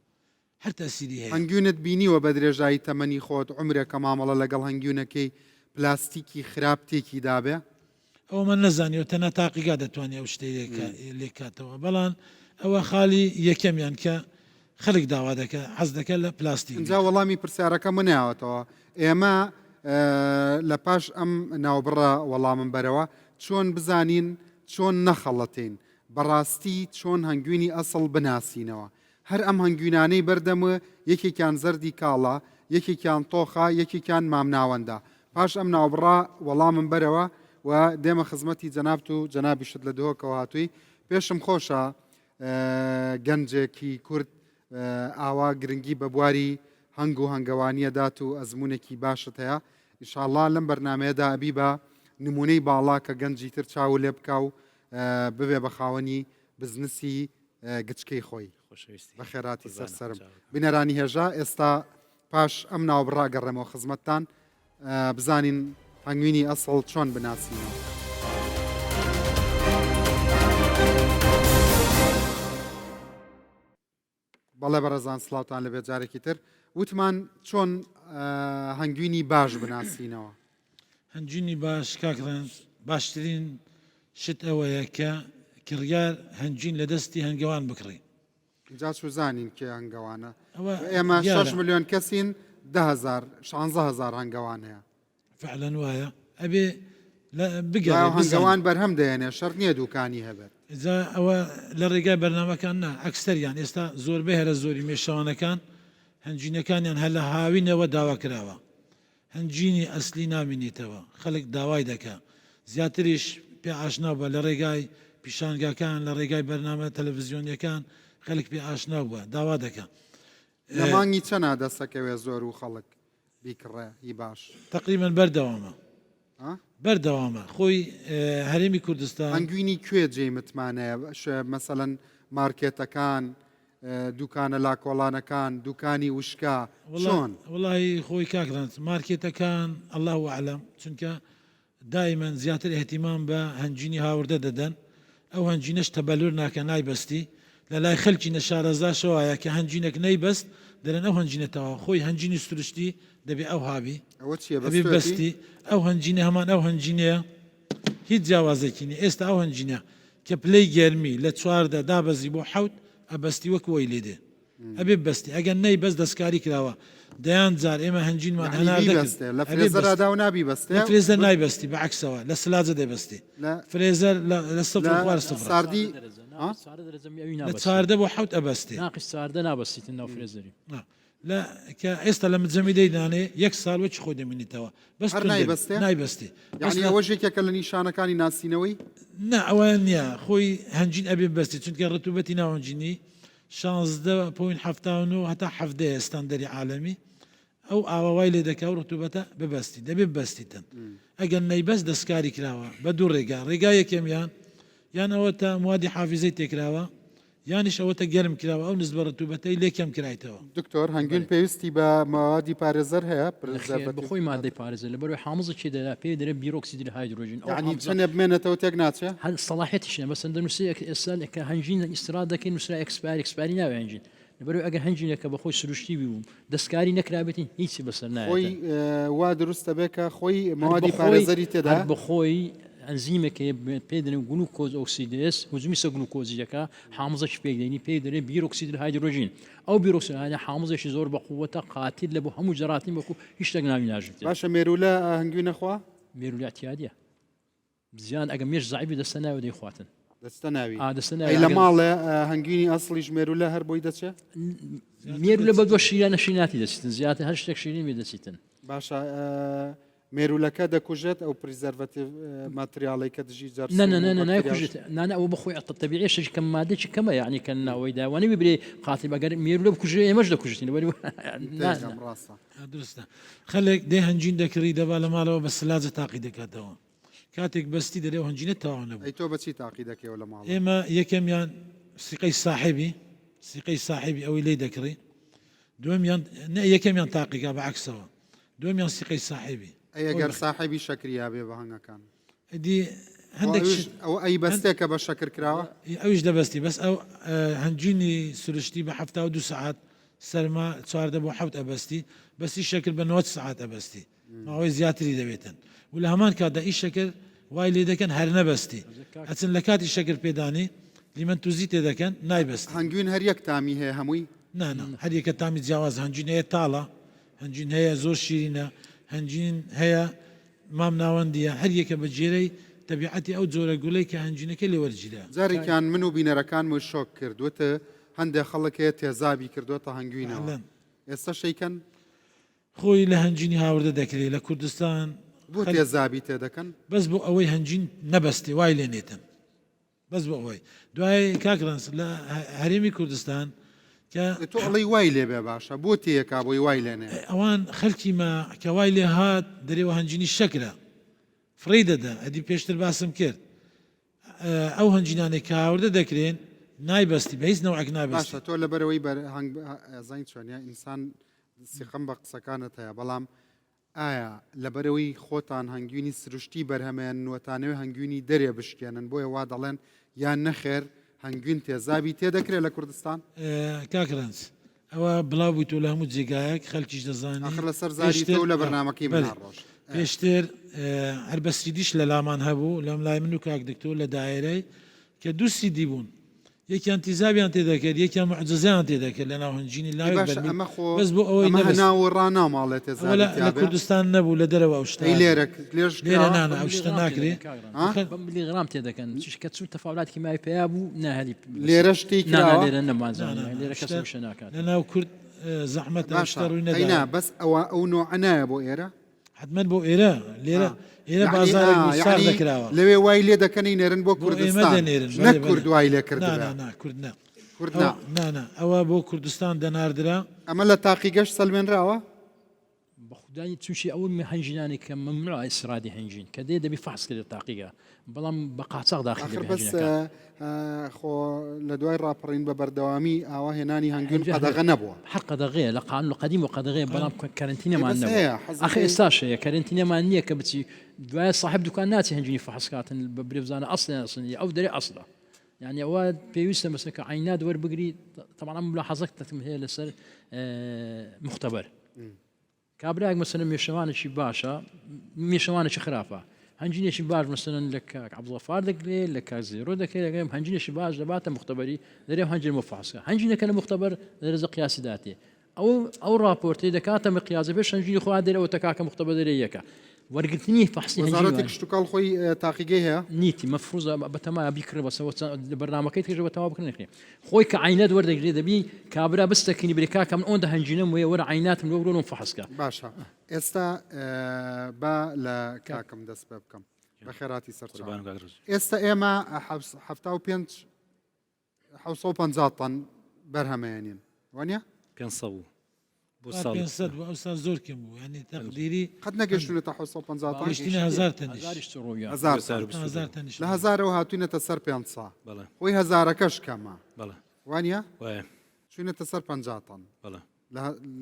هەر تەسیری هەیە هەنگوینت بینیوە بە درێژایی تەمەنی خۆت عمرێکە مامەڵە لەگەڵ هەنگوینەکەی پلاستیکی خراپ تێکی دابێ ئەوە من نەزانیەوە تەنە تاقیگا دەتوانێت ئەو شتەی لێکاتەوە بەڵام ئەوە خاڵی یەکەمیان کە خەڵک داوا دەکە حەز دەکە لە پلاستیک جا وەڵامی پرسیارەکە منیاوەتەوە ئێمە لە پاش ئەم ناوبڕە وەڵامم بەرەوە چۆن بزانین چۆن نەخەڵەتین بەڕاستی چۆن هەنگوینی ئەسڵ بناسینەوە هەر ئەم هەنگوینانەی بەردەمە یەکێکیان زەردی کاڵە یەکێکیان تۆخە یەکێکیان مامناوەندە پاش ئەم ناوبڕا وەڵامم بەرەوە و دێمە خزمەتی جەنابت و جەنابیشت لە دۆکەوە هاتووی پێشم خۆشە گەنجێکی کورد ئاوا گرنگی بە بواری هەنگ و هەنگەوانیە دات و ئەزمونێکی باشت هەیە ئیشاءالله لەم بەرنمەیەدا ئەبی بە نمونەی باڵا کە گەنجی تر چاو لێ بکە و ببێ بە خاوەنی بزنسی گچکەی خۆی بە خێراتی سەرسەرم بنەرانی هێژا ئێستا پاش ئەم ناوبڕا گەڕێمەوە خزمەتتان بزانین هەنگوینی ئەسڵ چۆن بناسیینەوە بەڵێ بەڕێزان سلااوان لە بێجارێکی تر وتمان چۆن هەنگوینی باش بناسیینەوە هەنجینی باش کاکران باشترین شت ئەوەیە کە کڕیار هەنجین لە دەستی هەنگەوان بکڕی جا زانین کێ هەنگەوانە ئێمە 6 ملیۆن کەسین 16,000 هەنگەوان هەیە فعلەن وایە ئەبێ هەنگەوان بەرهەم دێنێ شەر نییە دوکانی هەبێت ئەوە لە ڕێگای بەرنمەکان نا ئەکسەریان ئێستا زۆربەی هەرە زۆری مێشەوانەکان هەنجینەکانیان هەر لە هاوینەوە داوا کراوە هەنجینی ئەسلی نامینێتەوە خەڵک داوای دەکە زیاتریش پێ ئاشنا بە لە ڕێگای پیشانگاکان لە ڕێگای بەرنامە تەلەڤیزیۆنیەکان خەڵک پێ ئاشنا بووە داوا دەکە لە مانگی چەنا دەستەکەوێ زۆر و خەڵک بیکڕێ هی باش تقریبا بەردەوامە خۆی هەرێمی کوردستان هەنگوینی کوێ جێ متمانەیە مەسەلەن مارکێتەکان دوکانە لاکۆڵانەکان دوکانی وشکا چۆن وڵی خۆی کاکرانت مارکێتەکان ئەلله عەلەم چونکە دایمەن زیاتر احتیمام بە هەنجینی هاوردە دەدەن ئەو هەنجینەش تەبەلور ناکە نایبەستی لە لای خەلکی نەشارەزاشەوەیە کە هەنجینێک نەیبەست دەرەن ئەو هەنجینێتەوە خۆی هەنجینی سروشتی دەبێ ئەو هاوی بەستی ئەو هەنجینە هەمان ئەو هەنجینەیە هیچ جیاوازێکینی ئێستا ئەو هەنجینە کە پلەی گەرمی لە چواردە دابەزی بۆ حوت ئەبەستی وەکوەی لێدێ ئەبێ بەستی ئەگەن نەی بەست دەستکاری کراوە دەیان جار ئێمە هەنجینمان لە فرێزەردا و نابی بەستێ فرێزەر نایبەستی بەعکسەوە لە سلاجە دەبەستی فرێزەر لە ساردی لە چواردە بۆ حوت ئەبەستی ناقی ساردە نابەستیتن ناو فرێزەری کە ئێستا لە مجەمی دەیدانێ یەک ساڵ وەچ خۆ دەمێنیتەوە بەس نایبەستی ئەوەژێکێکە لە نیشانەکانی ناسینەوەی نه ئەوە نییە خۆی هەنجین ئەبێ بەستی چونکە ڕتوبەتی ناوەنجینی 16.79 هەتا هەفتەیە ستاندەری عالەمی ئەو ئاوەوای لێ دەکا و ڕتوبەتە ببەستی دەبێ ببەستیتن ئەگەر نەیبەست دەستکاری کراوە بە دوو ڕێگا یەکەمیان یان ئەوە تا موادی حافیزەی تێکراوە یانیش ئەوەتە گەرم کراوە ئەو نسبە ڕتوبەتەی لێکەم کرایتەوە دکتۆر هەنگوین پێویستی بە ماوادی پارێزەر هەیە بخۆی مادەی پارێزە لە بەروی حامزە چی دەلا پێ دەرێ بیرۆکسیدی هایدروژین یعنی چەندە بمێنێتەوە تێک ناچێت هەر سەڵاحێتیشە بەسەر دەنووسی ئێستا کە هەنجین ئیسرا دەکەین نووسرا ئەکسپاری ناوێ هەنجین لەبەروی ئەگە هەنجینەکە بەخۆی سروشتی بوو دەستکاری نەکرابێتی هیچی بەسەر خۆی نایە وا دروستە بێ کە خۆی ماوادی پارێزەری تێدا بخۆی ئەنزیمێکە پێ دەنێ گلوکۆز ئۆکسیدس هجومی سە گلوکۆزیەکە حامزەش پێدەنی پێ دەرێ بیرۆکسید هایدروژین ئەو بیرۆکسیدە حامزێکی زۆر بە قووەتە قاتیل لە بۆ هەموو جەراتی وەکو هیچ شتێک ناوی ناژێت باشە مێرولە هەنگوی نەخوا مێرولی احتیادیە زیان ئەگە مێش زعیبی دەستە ناوە دەیخواتن دەستە ناوی دەستە لە ماڵێ هەنگوینی ئەسڵیش مێرولە هەر بۆی دەچێت مێرولە بە دۆ شیرانە شیناتی دەچیتن زیاتر هەر شتێک شیرین بێ دەچیتن باشە مێرولەکە دەکوژێت ئەو پریزەرڤەتیڤ ماتریاڵی کە دژی جەرس نایکوژێت نانە ئەوە بخۆی تەبیعیشش کەم مادەی کەمە یعنی کە ناوەی داوانەوی برێ قاتی بەگەر مێرولە بکوژێ ئێمەش دەکوژێتین ڕاستە درستە خەلێک دێ هەنجین دەکڕی دەبا لە ماڵەوە بە سلاجە تاقی دەکاتەوە کاتێک بەستی دەرێ هەنجینە تاوا نەبوو ئەی تۆ بەچی تاقی دەکەوە لە ماڵ ئێمە یەکەمیان سیقەی ساحبی ئەوەی لی دەکڕی دومیان یەکەمیان تاقیگا بەعکسەوە دومیان سیقەی ساحبی ئەگەر ساحبی شەکریا بێ بە هەنگەکان دی هەندێک ئەو ئەی بەستێکە بە شەکر کراوە ئەوش دەبستی بەس ئەو هەنجینی سروشتی بە 72 سعات سەرما 4 بۆ 7 ئەبستی بەسی شکل بە 90 سعات ئەبستی ماوەی زیاتری دەبێتن و لە هەمان کاتدا ئی شکر وای لێ دەکەن هەر نەبستی ئەچن لە کاتی شکر پێدانی لیمەن توزی تێ دەکەن نایبست هەنگوین هەر یەک تامی هەیە هەمووی نانە هەر یەکە تامی جیاواز هەنجین هەیە تاڵە هەنجین هەیە زۆر شیرینە هەنجین هەیە مام ناوەندیە هەر یەکە بە جێرەی تەبیعەتی ئەو جۆرە گوڵەی کە هەنجینەکە لێوەرجیدا جارێکیان من و بینەرەکان و شۆک کردوتە هەندێک خەڵکەیە تێزابی کردوتە هەنگوینەوە ئێستا شەیکەن خۆی لە هەنجینی هاوردە دەکرێت لە کوردستان بۆ تێزابی تێدەکەن بەس بۆ ئەوەی هەنجین نەبەستی وای لێنێتن بەس بۆ ئەوەی دوای کاکرانس لە هەرێمی کوردستان کە تۆ ئەڵی وای لێ بێ باشە بۆ تێیەکا بۆی وای لێنێ ئەوان خەلکی ما کە وای لێ هات دەرێەوە هەنجینی شەکرە فڕی دەدا ئەدی پێشتر باسم کرد ئەو هەنجینانێک کە هاوردە دەکرێن نایبستی بە هیچ نەوەک نابستی باشە تۆ لەبەرەوەی زین چۆنیا ئینسان سیخەم بە قسەکانت هەیە بەڵام ئایا لەبەرەوەی خۆتان هەنگوینی سروشتی بەرهەمەیان نوەتانەوە هەنگوینی دەرێ بشکێنن بۆیە وا دەڵێن یان نەخێر هەنگوین تێزابی تێدەکرێت لە کوردستان کاکرانس ئەوە بڵاو بوویت لە هەموو جێگایەک خەلکیش دەزانانی آخر لەسەر زاری تۆ لە بەرنامەکەی من ڕۆژ پێشتر هەر بە سیدیش لە لامان هەبوو لەم لای من و کاک دکتۆر لە دایرەی کە دوو سیدی بوون یەکیان تیزابیان تێدەکرد یەکیان معجززیان تێدەکرد لە ناو هەنجینی لاوی بەس بۆ ئەوەی ناوە ڕناماڵێت لە کوردستان نەبوو لە دەرەوە ئەو شتە لێرە نانە ئەو شتە ناکرێت بلی غرام تێدەکەن کە چون تەفاولاتی مای پێیا بوو نهلی لێرە شتی لێرە نەمازان لێرە کەسش ناکات لە ناو کورد زەحمەت شتە ڕووی نەدا بەس ئەوە ئەو نوعەنایە بۆ ئێرە حتمما بۆ ئێرە ئێرە بازارێکی سار دەکراوە لەوێ وای لێ دەکەنی نێرن بۆ کوردستان نەک کورد وای لێ کرد کورد نانە ئەوە بۆ کوردستان دەناردرا ئەمە لە تاقیگەشت سەلمێنراوە بە خوددانی تووشی ئەو هەنجینانی کە ممنوع ئیسرادی هەنجین کە دێ دەبی فحص کرد تاقیگە بەڵام بە قاچاق داخل بەس خۆ لە دوای ڕاپەڕین بە بەردەوامی ئاوا هێنانی هەنگوین قەدەغە نەبووە حق قەدەغێ لە قانون قەدیم و قەدەغێ بەڵام کارنتینەمان نەبووە ئەخە ئێستاشەیە کارنتینەمان نییە کە بچی دوای صاحب دوکان ناچی هەنجینی فحصکاتن بە برێوزانە ئەسڵی ئەو دەرێ ئەسڵە يعني ئەوە پێویستە مەسەکە عینات وەربگری طبعا ملاحظەتم هەیە لەسەر مختبەر کابراک مەسەن مێشەوانێکی باشە مێشەوانێکی خراپە هەنجینێکی باش مەسەن لە کاک عەبدوڵغەفار دەکرێت لە کاک زێرۆ دەکرێت هەنجینێکی باش دەباتە مختبەری دەرێ هەنجین مفحصکە هەنجینەکە لە مختبەر دەرەجە قیاسی داتێ ئەو راپۆرتی دەکاتە مقیازە پێش هەنجینی خوا دەرەوە تەکاکە مختبەر دەرێ یەکە وەرگرتنی فحصی وەزارەتی کشتوکاڵ خۆی تاقیگەی هەیە نیتی مەفروزە بەتەمایە بیکڕ بەسەوە بەرنامەکەی تێژە بەتەوا بکردنێ خۆی کە عینەت وەردەگرێت دەبی کابرا بستەکەنی برێکاکە من ئەوەندە هەنجینەم وێ وەرە عیناتم لۆ بڕۆن فحصکە باشە ئێستا با لە کاکەم دەست پێ بکەم بە خێراتی سەر ئێستا ئێمە 75 تەن بەرهەمەیانین وانە 500 بۆ پێ ساڵ ئەوستا زۆر کەم بوو ینی تەقدیری قەت نەگەشتونێتە 1950 گەشتینە هزار تەنیش هزاریش ڕۆیا هزار هزار تەنیش لە هزارەوە هاتوونەتە سەر 500 بەڵێ خۆی هزارەکەش کەمە بەڵێ وانە وایە چوونەتە سەر 50 تن بەڵێ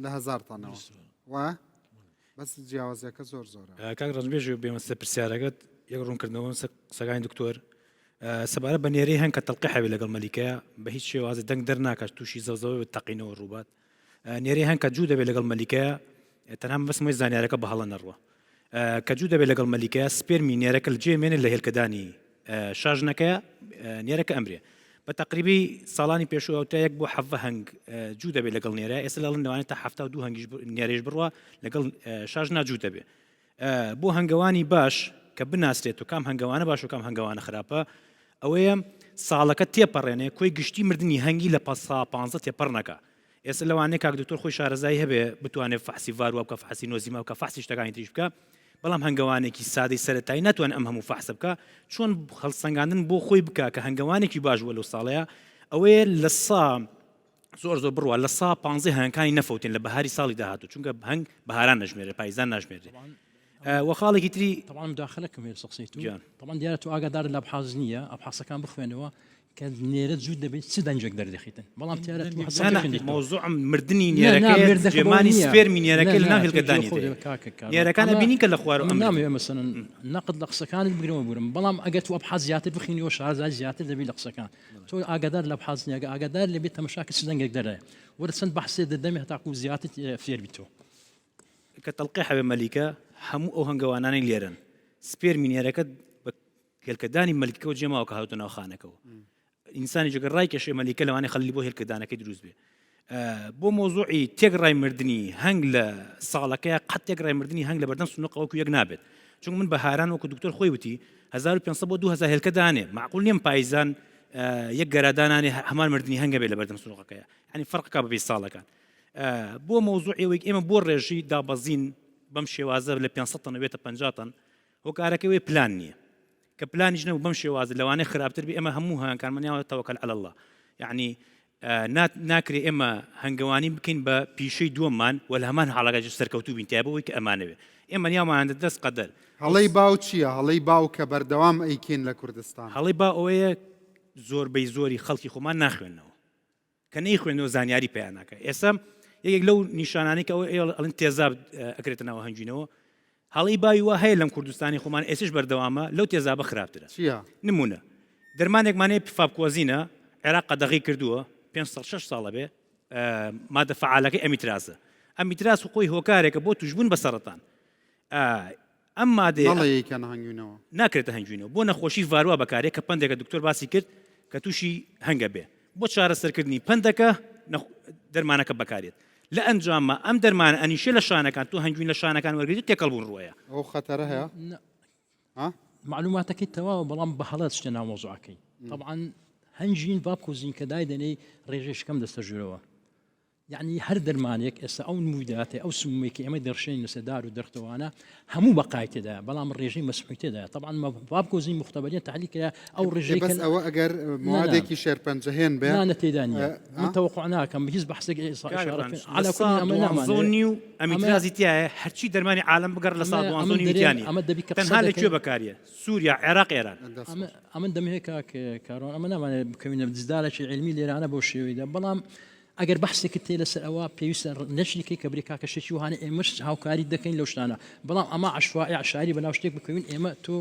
لە هزار تنەوە وە بەس جیاوازەکە زۆر زۆرە کاک ڕژبێژ بێمەستە پرسیارەکەت یەک ڕوونکردنەوە سەگای دکتۆر سەبارە بە نێرەی هەن کە تەڵقی حەوی لەگەڵ مەلیکەیە بە هیچ شێوازە دەنگ دەرناکات تووشی زەوزەوەی تەقینەوە ڕووبات نێرەی هەن کە جوو دەبێت لەگەڵ مەلیکەیە تەنها بەسمەوەی زانیارەکە بە هەڵە نەڕوە کە جوو دەبێت لەگەڵ مەلیکەیە سپێرمی نێرەکە لە جێمێنێت لە هێلکەدانی شاژنەکەیە نێرەکە ئەمرێ بە تقریبی ساڵانی پێشوە تا یەک بۆ حەڤە هەنگ جوو دەبێت لەگەڵ نێرە ئێستا لەڵن دەوانێت تا هەفتا و دوو هەنگیش نێرەش بڕوە لەگەڵ شاژنا جوو دەبێت بۆ هەنگەوانی باش کە بناسرێت و کام هەنگەوانە باش و کام هەنگەوانە خراپە ئەوەیە ساڵەکە تێپەڕێنێ کۆی گشتی مردنی هەنگی لە پاسا 15 تێپەڕ نەکە ئێستا لەوانەیە کاک دکتۆر خۆی شارەزایی هەبێ بتوانێت فحسی ڤاروە بکە فحسی نۆزیما بکە فحسی شتەکانی تریش بکە بەڵام هەنگەوانێکی سادەی سەرەتایی ناتوان ئەم هەموو فحسە بکە چۆن هەڵسەنگاندن بۆ خۆی بکە کە هەنگەوانێکی باش بووە لەو ساڵەیە ئەوەیە لە سا زۆر بڕوە لە سا 15 هەنگەکانی نەفەوتێن لە بەهاری ساڵی داهاتوو چونکە هەنگ بەهاران نەژمێرە پاییزان ناژمێرێ وەخاڵێکی تری طبعا مداخلەکەم هێ سەقسیت جان. طبعا دیارە تو ئاگادار لە ئەبحاز نییە ئەبحاسەکان بخوێنەوە کە نێرە جوود دەبێت چ دەنجێک دەردەخیتن بەڵام تیارە مۆزوع مردنی نێرەکە جێمانی سپێرمی نێرەکەی لە ناهێلکەدانی نێرەکان ئەبینی کە لە خوار نامەوێ مەسەن نەقد لە قسەکانت بگرەوە بورم بەڵام ئەگەر تو ئەبحاز زیاتر بخینیەوە شارزای زیاتر دەبی لە قسەکان تۆ ئاگادار لە ئەبحاز نییە ئاگادار لەبێت تەمەشاکە چ دەنگێک دەرەیە وەرە چەند بەحسێ دەدەمێ هەتاکو زیاتر فێر بیتەوە کە تەڵقی حەوێ مەلیکە هەموو ئەو هەنگەوانانەی لێرن سپێرمی نێرەکە بە هێلکەدانی مەلیکەوە جێماوە کە هاتوونە ناو خانەکەەوە ئینسانی جگە ڕای کێشێ مەلیکە لەوانەیە خەلی بۆ هێلکەدانەکەی دروست بێ بۆ مۆزوعی تێگڕای مردنی هەنگ لە ساڵەکەی قەت تێگڕای مردنی هەنگ لە بەردەم سنووقەوەکو یەک نابێت چون من بە هاران وەکو دکتۆر خۆی وتی 1500 بۆ 2000 هێلکەدانێ معقول نییە پاییزان یەک گەرادانانی هەمان مردنی هەنگە بێت لە بەردەم سنووقەکەیە ینی فەرقەکە بەبێ ساڵەکان بۆ مۆزوعەوەی ئێمە بۆ ڕێژی دابەزین بەم شێوازە لە 500 تەنەوێتە 50 تن هۆکارەکەوەی پلان نییە کە پلانیش نەبوو بەم شێوازە لەوانەیە خراپتر بێ ئەمە هەموو هەنگکارمانیاوە تەوەکەل عەلە الله یعنی ناکرێ ئێمە هەنگەوانی بکەین بە پیشەی دووەممان و لە هەمان حاڵەکەش سەرکەوتوو بین تیابەوەی کە ئەمانەوێ ئێمە نیاومانە دەست قەدەر هەڵەی باو چییە هەڵەی باو کە بەردەوام ئەیکین لە کوردستان هەڵەی با ئەوەیە زۆربەی زۆری خەڵکی خۆمان ناخوێنەوە کە نەیخوێنەوە زانیاری پێیان ناکە ئێستا یەکێک لەو نیشانانی کە ئەڵێن تێزاب ئەکرێتە ناوە هەنگینەوە هەڵی باوی وا هەیە لەم کوردستانی خۆمان ئێسش بەردەوامە لەو تێزابە خراپترە چییە نمونە دەرمانێکمانەیە فابکۆزینە عێراق قەدەغی کردووە 5 ساڵە بێ مادە فعالەکەی ئەمیتراسە ئەمیتراس و خۆی هۆکارێکە بۆ توشبوون بە سەرەتان ئەم مادەیە هەڵەیەکە نەهەنگوینەوە ناکرێتە هەنگوینەوە بۆ نەخۆشی ڤاروە بەکارێک کە پندێکە دکتۆر باسی کرد کە تووشی هەنگە بێ بۆ چارەسەرکردنی پندەکە دەرمانەکە بەکارێت لە ئەنجامە ئەم دەرمان ئەنیشە لە شانەکان تو هەنگوین لە شانەکان وەرگیت تێکەڵبوون ڕوەیە ئەو خەتەرە هەیە معلوماتەکەی تەواوە بەڵام بە هەڵات شتە ناو مۆزوعەکەی طبعا هەنجین ڤابکۆزین کە دایدەنەی ڕێژەشکەم دەستە ژوورەوە یعنی هەر دەرمانێک ئێستا ئەو نموداتێ ئەو سمومێکی ئەمە دەرشێن لەسەر دار و دەرتەوانە هەموو بەقای تێدا بەڵام ڕێژەی مەسموحی تێدا طبعا ڤابکۆزین مختبەریە تحلیل کرا ئەو ڕێژەی بەس ئەوە ئەگەر موادێکی شێرپەنجەهێن بێ نانە تێدانە من تەوقع ناکەم هیچ بەحسێک على كل زۆنی و ئەمیترازی تایە هەرچی دەرمانی عالم بگەڕ لە ساڵ دوانزۆنی ویتیانی ئەمە دەبی کە تەنها لەکوێ بەکاریە سووریا عێراق ئێران ئەمە دەمەیە کارۆن ئەمە نامانێت بکەوینە دزدارێکی علمی لێرانە بۆ شێوەیدا بەڵام ئەگەر بەحسێکت تێ لەسەر ئەوە پێویستە نەشریکەی کە بریکا کەشێکی وهانە ئێمەش هاوکاری دەکەین لەو شتانە بەڵام ئەمە عشوائي عشاری بەناو شتێک بکەوین ئێمە تۆ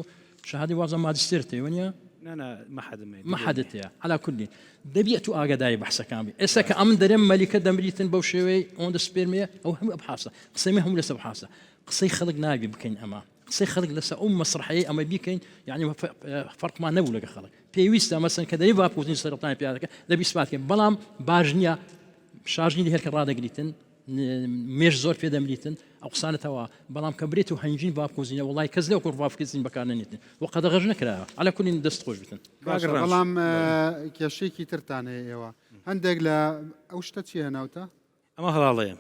شهادی وازە ماجستێر تێوەنیە ما حدتەیە على كل دەبێت تو ئاگاداری بەحسەکان بێ ئێستا کە ئەم دەرێم مەلیکە دەمریتن بەو شێوەی ئەوەندە سپێرمەیە ئەو هەموو ئەبحاسە قسەمی هەموو لەسەر بحاسە قسەی خەڵک ناگی بکەین ئەمە قسەی خەڵک لەسەر ئەو مەسرحەیە ئەمە بیکەین یعنی فەرقمان نەبوو لەگە خەڵک پێویستە مەسەن کە دەری ڤابکۆزین سەرەتانی پیادەکە دەبی سپاتکەین بەڵام باش نییە شارژنی هێرکە ڕادەگریتن مێش زۆر پێ دەمریتن ئەو قسانەتەوە بەڵام کە برێت و هەنجین ڤابکۆزینە وڵای کەس لەو کوڕ ڤابکۆزین بەکارنێتن و قەدەغەژ نەکراوە على كل دەست خۆش بتن بەڵام کێشەیەکی ترتانەیە ئێوە هەندێک لە ئەو شتە چی هەناوتە ئەمە هەڵاڵەیە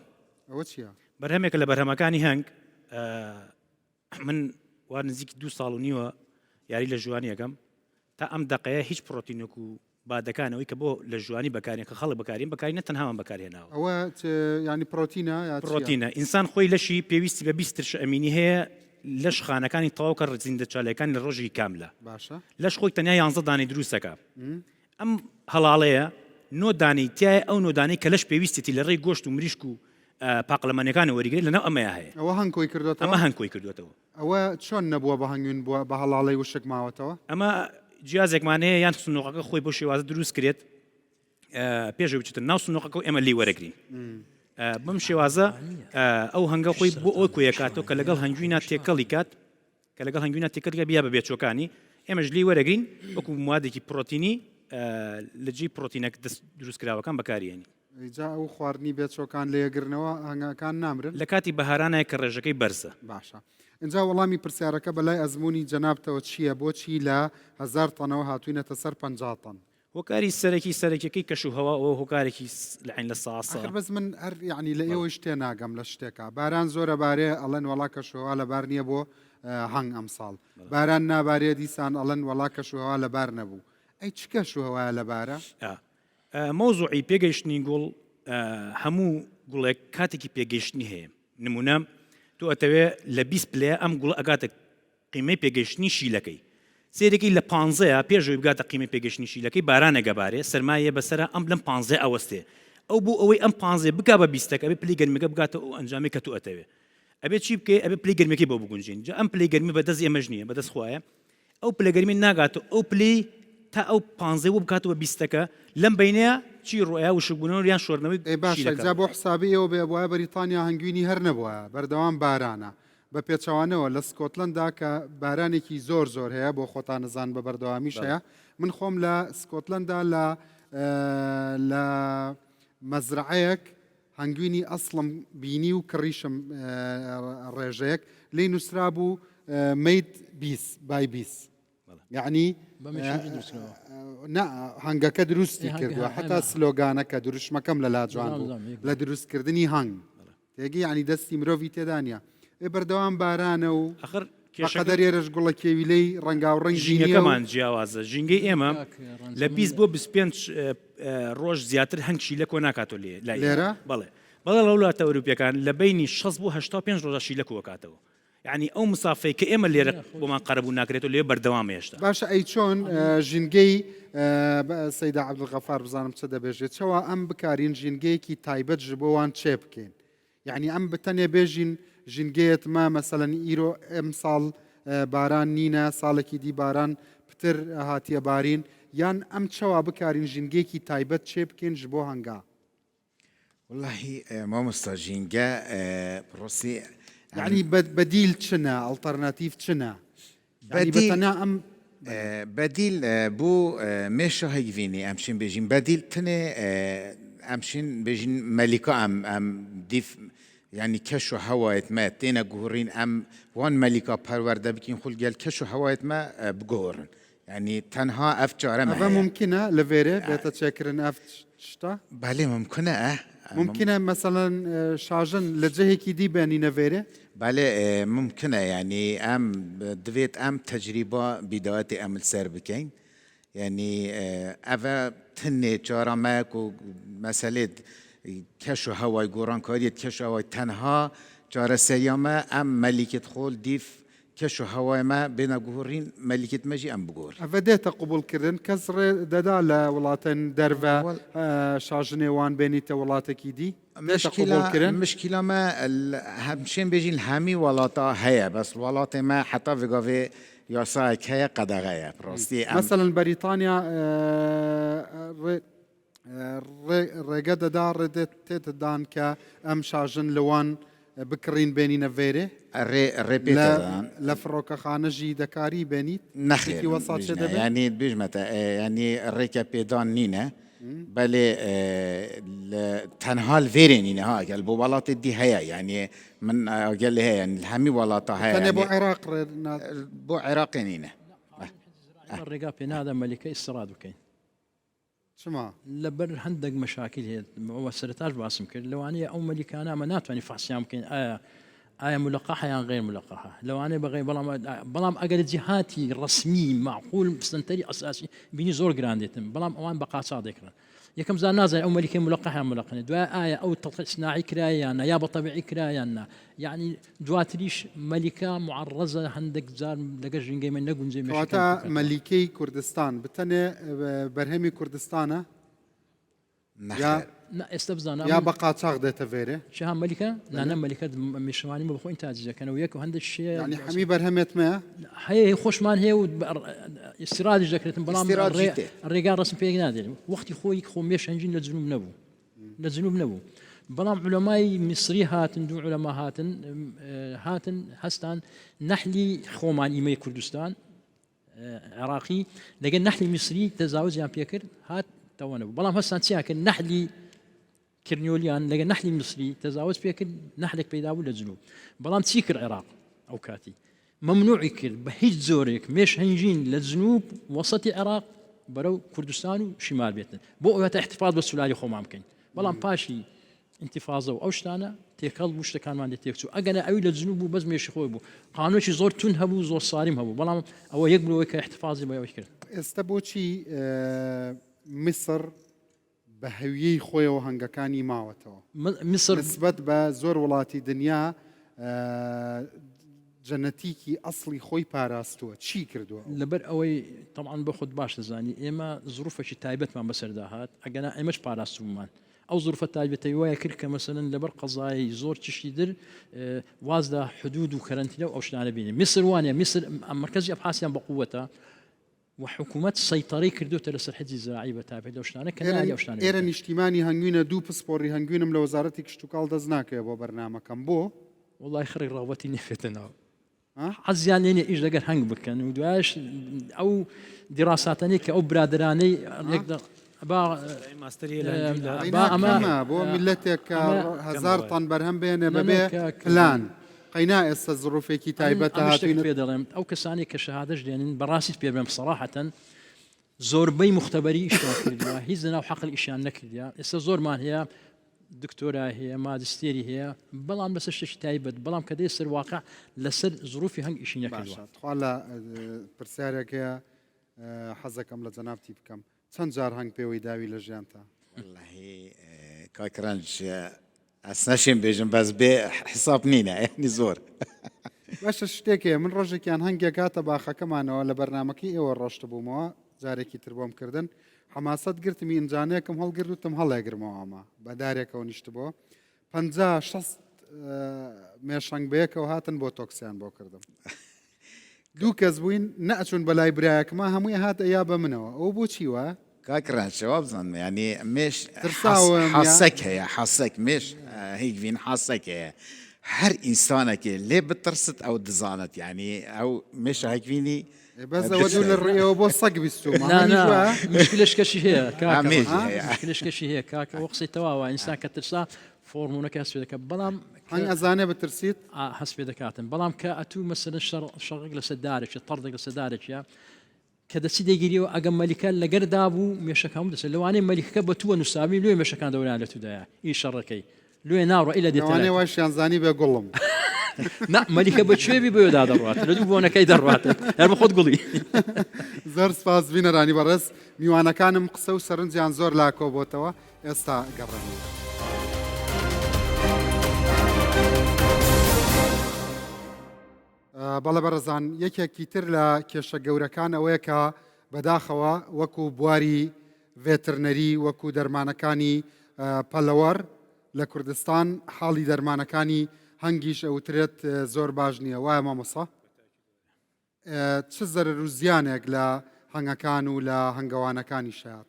ئەوە چییە بەرهەمێکە لە بەرهەمەکانی هەنگ من وا نزیکی 2 ساڵ و نیوە یاری لە ژوانیەکەم تا ئەم دقەیە هیچ پرۆتینێک و بادەکانەوەی کە بۆ لە ژوانی بەکارین کە خەڵک بەکارین تەنهاوان بەکارهێناوە ئەوە ینی پرۆتینە یا چییە؟ پرۆتینە ئینسان خۆی لەشی پێویستی بە 20 ترش ئەمینی هەیە لەش خانەکانی تەواو کە ڕزیندە چالەکان لە ڕۆژی کاملە باشە لەش خۆی تەنیا 11 دانی دروستەکە ئەم هەڵاڵەیە نۆدانی تایە ئەو نۆدانی کە لەش پێویستێتی لە ڕێی گۆشت و مریشک و پاقلەمانەکانی وەریگرێت لەناو ئەمەیە هەیە ئەوە هەنگۆی کردوێتەوە ئەمە هەنگۆی کردوێتەوە ئەوە چۆن نەبووە بە هەنگوین بووە بە هەڵاڵی وشک ماوەتەوە ئەمە جیازێکمانەیە یان سنووقەکە خۆی بۆ شێوازە دروست کرێت پێشەوە بچێتن ناو سنووقەکە و ئێمە لی وەرەگرین بەم شێوازە ئەو هەنگە خۆی بۆ ئەوی کۆیەکاتەوە کە لەگەڵ هەنگوینە تێکەڵی کات کە لەگەڵ هەنگوینە تێکەڵی بیا بە بێچۆکانی ئێمەش لی وەرەگرین وەکو موادێکی پرۆتینی لە جێی پرۆتینەک دروستکراوەکان بەکارێنی جا ئەو خواردنی بێچۆکان لێگرنەوە هەنگەکان نامرن لە کاتی بەهارانایە کە ڕێژەکەی بەرزە باشە اینجا وەڵامی پرسیارەکە بەلای ئەزمموی جەنابتەوە چییە بۆچی لە 1000 تەنەوە هاتوینەتە سەر 50 تەن هۆکاری سەرەکیەکەی کەش و هەوا ئەوە هۆکارێکی لەعین لە ساسە بەس من هەر یعنی لە ئێوە شتێ ناگەم لە شتێکە باران زۆرە بارێ ئەڵەن وڵا کەشوهوا لە بار نییە بۆ هەنگ ئەمساڵ باران نابارێ دیسان ئەڵەن وڵا کەشوهوا لە بار نەبوو ئەی چ کەشوهەوایە لە بارە مۆزوعی پێگەیشتنی گوڵ هەموو گوڵێک کاتێکی پێگەیشتنی هەیە نمونە تۆ ئەتەوێ لە 20 پلێ ئەم گوڵ ئەگاتە قیمەی پێگەیشتنی شیلەکەی سێرەکەی لە 15 پێشەوەی بگاتە قیمەی پێگەشتنی شیلەکەی بارانەگەبارێ سەرمایە بەسرە ئەم لەم 15 ئەوەستێ ئەو بوو ئەوەی ئەم 15 بک بە 20ەکە ئەبێ پلی گەرمیەکە بگاتە ئەو ئەنجامی کە تو ئەتەوێ ئەبێت چی بکەی ئەبێ پلی گەرمیەکەی بۆ بگونجین جا ئەم پلی گەرمی بەدەست ئێمەش نییە بەدەست خوایە ئەو پلە گەرمی ناگاتە ئەو پلی تا ئەو 15 بۆ بکاتەوە 20ەکە لەم بینەیە چی ڕۆیا وشبوونەوە یان شۆرنەوەی باشە بۆ حسابی ئەوە بێ وایە بەریتانیا هەنگوینی هەر نەبووە بەردەوام بارانە بە پێچەوانەوە لە سکۆتلندا کە بارانێکی زۆر هەیە بۆ خۆتان نزان بە بەردەوامیش هەیە من خۆم لە سکۆتلندا لە مەزرعەیەک هەنگوینی ئەسڵم بینی و کڕیشم ڕێژەیەک لی نووسرا بوو مەید 20 بای 20 یعنی هەنگەکە دروستی کردووە حتا سلۆگانەکە دروشمەکەم لە لاجوان بوو لە دروستکردنی هەنگ تێگی ینی دەستی مرۆڤی تێدانە بەردەوام بارانە و قەدەر ێرەش گوڵە کێویلەی ڕەنگا و ڕەنگ ژینگەکەمان جیاوازە ژینگەی ئێمە لە 20 بۆ 25 ڕۆژ زیاتر هەنگشی لە کۆ ناکاتۆ لێرە بەڵێ بەڵێ لە وڵاتە ئەوروپیەکان لە بینی 6 بۆ 85 ڕۆژەشی لە کۆکاتەوە یعنی ئەو مسافەی کە ئێمە لێرە بۆمان قەرەبوو ناکرێتەوە لێ بەردەوام هێشتا باشە ئەی چۆن ژینگەی سەیدا عەبدولغەفار بزانم چە دەبێژێت چەوە ئەم بکارین ژینگەیەکی تایبەت ji بۆوان چێ بکەین یعنی ئەم بتەنێ بێژین ژینگەیەتمە مەسەلەن ئیرۆ ئەم ساڵ باران نینە ساڵێکی دی باران پتر هاتیە بارین یان ئەم چەوا بکارین ژینگەیەکی تایبەت چێ بکەین ji بۆ هەنگا والله مامۆستا ژینگە پرۆسی یعنی بەدیل چنە ئەڵتەرناتیڤ چنە بەتەنیا ئەم بدیل بۆ مێشە هەیڤینی ئەمشین بێژین بەدیل تنێ ئەمشین بێژین مەلیکا ئەم دیف يعني كشو هوايت ما تينا جورين أم وان ملكة پرورده بكين خل جل كشو هوايت ما بجورن يعني تنها أفجار ما هذا ممكنة لفيري بيتشكرن أفتشتا بله ممكنة ممكنة مثلا شاجن لجهة كدي باني نفيري بله ممكنة يعني أم دويت أم تجربة بداية أم السر بكين يعني أفا تني جارا ماك ومسألة کشو هوای گوران کاریت کشو هوای تنها جار سیامه ام ملکت خول دیف کشو هوای ما بین گورین ملکت مجی ام بگور. افدیت قبول کردن کسر دادال ولاتن دروا شاجنه وان بینی تولات کیدی. مشكلة ما همشين بيجين الهامي ولاتا هيا بس ولاتا ما حتى في قافي ياساك هيا قدغايا براستي مثلا بريطانيا ڕێگە ڕێدێت تێتدان کە ئەم شاژن لەوان بکڕین بێنینە vêrê لە فڕۆکەخانەژی دەکاری بێنیت نەخێکی وەسات ینی بژمەتە ینی ڕێکە پێدان نینە بەلێ تەنها vêrê نینە هاگەل بۆ وڵاتی دی هەیە ینی من گەل هەیە هەمی وڵاتە هەیە بۆ عێراق بۆ عێراقی نینە ڕێگا پێ نادا مەلیکە ئیسراد بکەین چما لەبەر هەندێک مەشاکل هەیە ئەوە سەرتاش باسم کرد لەوانەیە ئەو مەلیکانە ئەمە ناتوانانی فاسییان بکەین ئایا آية ملقحة يعني غير ملقحة لو أنا بغي بلام أجر جهاتي رسمي معقول مستنتري أساسي بيني زور جرانديتم بلام أوان بقى صادق يكم زار نازل أو ملكي ملقحة يعني ملقحة دواء آية أو تلقي صناعي كرايانا يا بطبيعي كرايانا يعني دواتريش ملكة معرضة عندك زار لقاش جنجي من نقول زي ما کەواتە مەلیکەی کوردستان بتەنێ بەرهەمی کوردستانە نخير لا استبزانا یا بە قاچاق دێتە فێرێ شها ملكة لا ملكة مشواني مبخو انتاج كانوا وياك وهند الشيء يعني حەمی بەرهەمێت مەیە هي خوش مان هي استراد ذكرت بلام استيراد جيتة. الرجال رسم في نادي وقت خوي خو مش هنجين للجنوب نبو للجنوب نبو بلام علماء مصري هاتن دو علماء هاتن هستان نحلي خومان إيمي كردستان عراقي لكن نحلي مصري تزاوز يعني بيكر هات تونا بلام هستان سياكن نحلي كرنيوليان لكن نحلي مصري تزاوز بيكر نحلك بيداو للجنوب بلام تسيكر العراق أو كاتي ممنوع يكر بهيج زورك مش هنجين للجنوب وسط العراق برو كردستان وشمال بيتنا بو احتفاظ بالسلالي خو ممكن بلام باشي انتفاضه او شتانا تيكل بوش كان ما عندي تيكسو اجنا اوي للجنوب بس مش خوي بو قانون شي زور تنهبو زور صارم هبو بلام او يقبلوا ويك احتفاظي بو يكر ئێستا بۆچی میسر بە هەویەی خۆیەوە هەنگەکانی ماوەتەوە مصر نسبەت بە زۆر وڵاتی دنیا جەنەتیکی ئەسڵی خۆی پاراستووە چی کردووە لبر اوي طبعا باخذ باش زاني اما ظروف شي تايبت ما بسر داهات اجنا ايمش باراستومان او ظروف تايبت ويا كركه مثلا لبر قضايا زور تشيدر وازدا حدود وكرنتينا او شنو بيني مصر وانيا مصر مركز ابحاثيا بقوتها وحكومات السيطرة كردو تلسر حزي الزراعي بتابع لو شنو كنا يا شنو ئێرە نیشتیمانی هەنگوینە دوو پسپۆڕی هەنگوینم لە وەزارەتی کشتتوکاڵ دەست ناکەوێت بۆ بەرنامەکەم بۆ والله يخرج رغبتي نفتنا ها؟ عزيان لين ايش دقر هنگ بكن ودواش او دراساتني او برادراني يقدر با ماستري قەینا بۆ میلەتێک هزار تن بەرهەم بێنێ بەبێ پلان قەینا ئێستا زڕوفێکی تایبەتە هاتوینە هاتوين او كساني كشهادة لان براسي بيرم بصراحة زوربي مختبري شلون كردوا هيزنا وحق الاشياء نكرديا اسا زور مان هي دكتورة هي ماجستيري هي بلام بس الشيء تايبت بلام كده يصير واقع لسر ظروفي هنگ إشي نكردوا باشە تخوا لە پرسیارێکەیە حەزەکەم لە جەنابتی بکەم چەند جار هەنگ پێوەی داوی لە ژیانتا والله كاكرانج اسناشين بيجن بس بي حساب نينا يعني زور باشە شتێکەیە من ڕۆژێکیان هەنگێک هاتە باخەکەمانەوە لە بەرنمەکەی ئێوە ڕۆشت بوومەوە جارێکی تر بۆم کردن حماست گرتمی ئینجانەیەکم هەڵگرتم هەڵێگرمەوە ئەمە بەدارێکەوە نیشت بۆ 50-60 مێشەنگ بەیەکەوە هاتن بۆ تۆکسیان بۆ کردم دوو کەس بووین نەچوون بەلای برایەکمە هەمووی هاتە یا بە منەوە ئەو بۆچی وە كاكران شباب ظن يعني مش ترساوم حاسك هي حاسك مش هيك فين حاسك هي هر انسانك ليه بترست او دزانت يعني او مش هيك فيني بەس ئەوە دوو لە ڕێەوە بۆ سەگ بیستومە لا لا مشكلة كشي هي عميل. كاكا مشكلة كشي هي كاكا وقصي تواوا إنسان كترسا فورمونا هسبي ذكاء بلام هەنگ ئەزانێ بترسیت هسبي ذكاتن بلام كأتو مثلا شرق لسدارك طردق لسدارك يا كذا سيدي يجريو أجمع ملكا لجر دابو مشكام دس لو أنا ملكا بتوه نسامي لو مشكان دوري على تدايا إيه شركي لو نار إلى دي ئەوانەی واشیان زانی بێ گوڵم لا ملكا بتشوي بيبيو دا دروات لو بونا كي دروات أنا بخد قولي زۆر سپاس بینەرانی بەڕێز میوانەکانم قسە و سەرنجیان زۆر لاکۆ بۆتەوە ئێستا گەڕێنەوە بەڵە بەڕێزان یەکێکی تر لە کێشە گەورەکان ئەوەیە کە بەداخەوە وەکو بواری ڤێترنەری وەکو دەرمانەکانی پەلەوەر لە کوردستان حاڵی دەرمانەکانی هەنگیش ئەوترێت زۆر باش نییە وایە مامۆسا چ زەرر و زیانێک لە هەنگەکان و لە هەنگەوانەکانی شار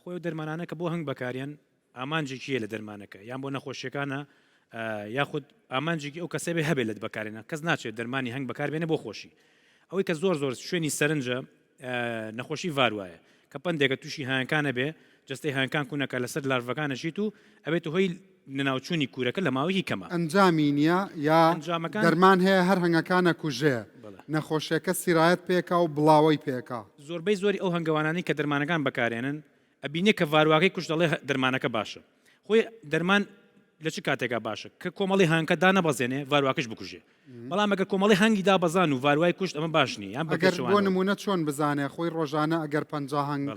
خۆی و دەرمانانەکە بۆ هەنگ بەکاریان ئامانجێکیە لە دەرمانەکە یان بۆ نەخۆشیەکانە یاخود ئامانجێکی ئەو کەسێ بێ هەبێت لە بەکارێنە کەس ناچێت دەرمانی هەنگ بەکاربێنە بۆ خۆشی ئەوەی کە زۆر زۆر شوێنی سەرنجە نەخۆشی ڤاروایە کە پندێکە تووشی هایەکانە بێ جستەی هایەکان کوونەکە لەسەر لاڤەکانەشیت و ئەبێت هۆی نەناوچوونی کوورەکە لە ماوەی کەمە ئەنجامی نییە یا دەرمان هەیە هەر هەنگەکانە کوژێ نەخۆشیەکە سیرایەت پێکا و بڵاوی پێکا زۆربەی زۆری ئەو هەنگەوانانی کە دەرمانەکان بەکارێنن ئەبینێ کە ڤاروواکەی کوش دەڵێ دەرمانەکە باشە خۆی دەرمان لە چ کاتێکا باشە کە کۆمەڵی هەنگکە دانەبەزێنێ ڤاروواکەش بکوژێ بەڵام ئەگەر کۆمەڵی هەنگی دابەزان و ڤاروای کوشت ئەمە باش نیە یان ئەگەر بۆ نمونە چۆن بزانێ خۆی ڕۆژانە ئەگەر 50 هەنگ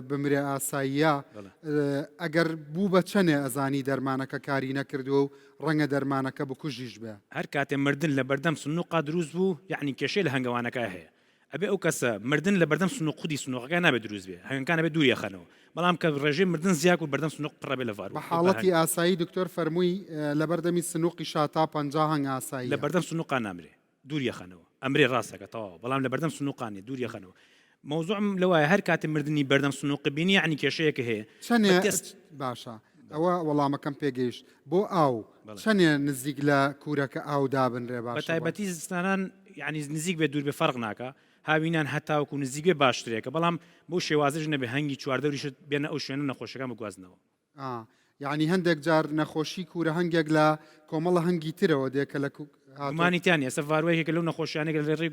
بمرێ ئاساییە ئەگەر بوو بە چەنێ ئەزانی دەرمانەکە کاری نەکردو و ڕەنگە دەرمانەکە بکوژیش بێ هەر کاتێ مردن لە بەردەم سنووقا دروست بوو یعنی کێشەی لە هەنگەوانەکە هەیە ئەبێ ئەو کەسە مردن لە بەردەم سنووق خودی سنووقەکە نابێت دروست بێ هەنگەکانە بێت دووریە خەنەوە بەڵام کە ڕێژەی مردن زیاد و بەردەم سنووق پڕەبێ لە ڤارو بە حاڵەتی ئاسایی دکتۆر فەرمووی لە بەردەمی سنووقی شاتا 50 هەنگ ئاسایی لە بەردەم سنووقا نامرێ دووریە خەنەوە ئەمرێ ڕاستەکە تەواو بەڵام لە بەردەم سنووقانێ دووریە خەنەوە موضوعم لەوایە هەر کاتێ مردنی بەردەم سنووق بینی یعنی کێشەیەکە هەیە چەنێ باشە ئەوە وەڵامەکەم پێگەیشت بۆ ئاو چەنێ نزیک لە کوورەکە ئاو دابنرێ بە باش تایبەتی زستانان یعنی نزیک بێ دوور بێ فەرق ناکە هاوینان هەتاوەکو نزیک بێ باشترێکە بەڵام بۆ شێوازش نەبێ هەنگی چواردەوریش بێنە ئەو شوێنە نەخۆشەکان بگوازنەوە یعنی هەندێک جار نەخۆشی کوورە هەنگێک لە کۆمەڵە هەنگی ترەوە دێکە لە مانیتیانی ئەسە ڤاروەیەکە لەو نەخۆشیانێک لە ڕێ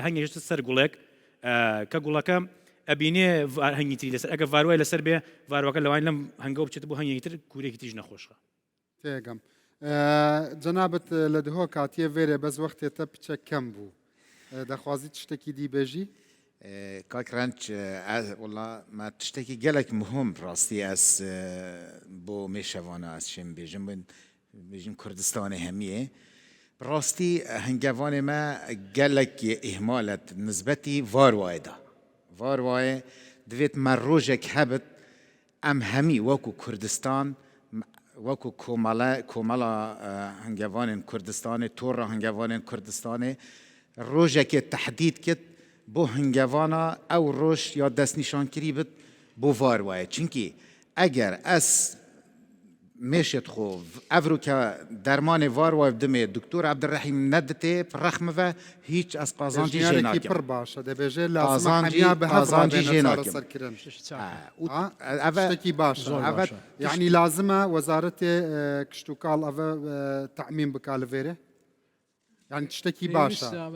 هەنگێشت سەر گوڵێک کە گوڵەکە ئەبینێ هەنگی تری لەسەر ئەگە ڤاروای لەسەر بێ ڤاروەکە لەوان لەم هەنگە بچێت بۆ هەنگێکی تر کوورێکی تیژ نەخۆشە تێگەم جەنابەت لە دهۆ کاتیە وێرێ بەس وەختێتە پچە کەم بوو دەخوازیت شتێکی دیبێژی کاکرانچ وڵا ما تشتێکی gelek مهم ڕاستی ئەس بۆ mêşevana ez şêm bêjim bêjim Kurdistanê hemiyê ڕاستی هەنگاوانê me gelek îhmalet nisbetî var wayê da var wayê divêt me rojek hebit em hemî wekû Kurdistan wekû komela hengevanên Kurdistanê tora hengevanên Kurdistanê rojekê tehdîd kit بۆ هەنگاوانە ئەو ڕۆژ یا دەستنیشانکری بت بۆ ڤاروایە چونکی ئەگەر ئەس مێشت خۆ ئەڤروکە دەرمانێ ڤاروای بدمێ دکتۆر عەبدڕەحیم نەدتێ پڕەخمەڤە هیچ ئەس قازانجی ژێنێکی پڕ باشە دەبێژێ لازانجی قازانجی ژێناکەم شتێکی باشە یعنی لازمە وەزارەتێ کشت و کاڵ ئەvە تەعمیم بکا لەوێرە يعني تشتكي باشا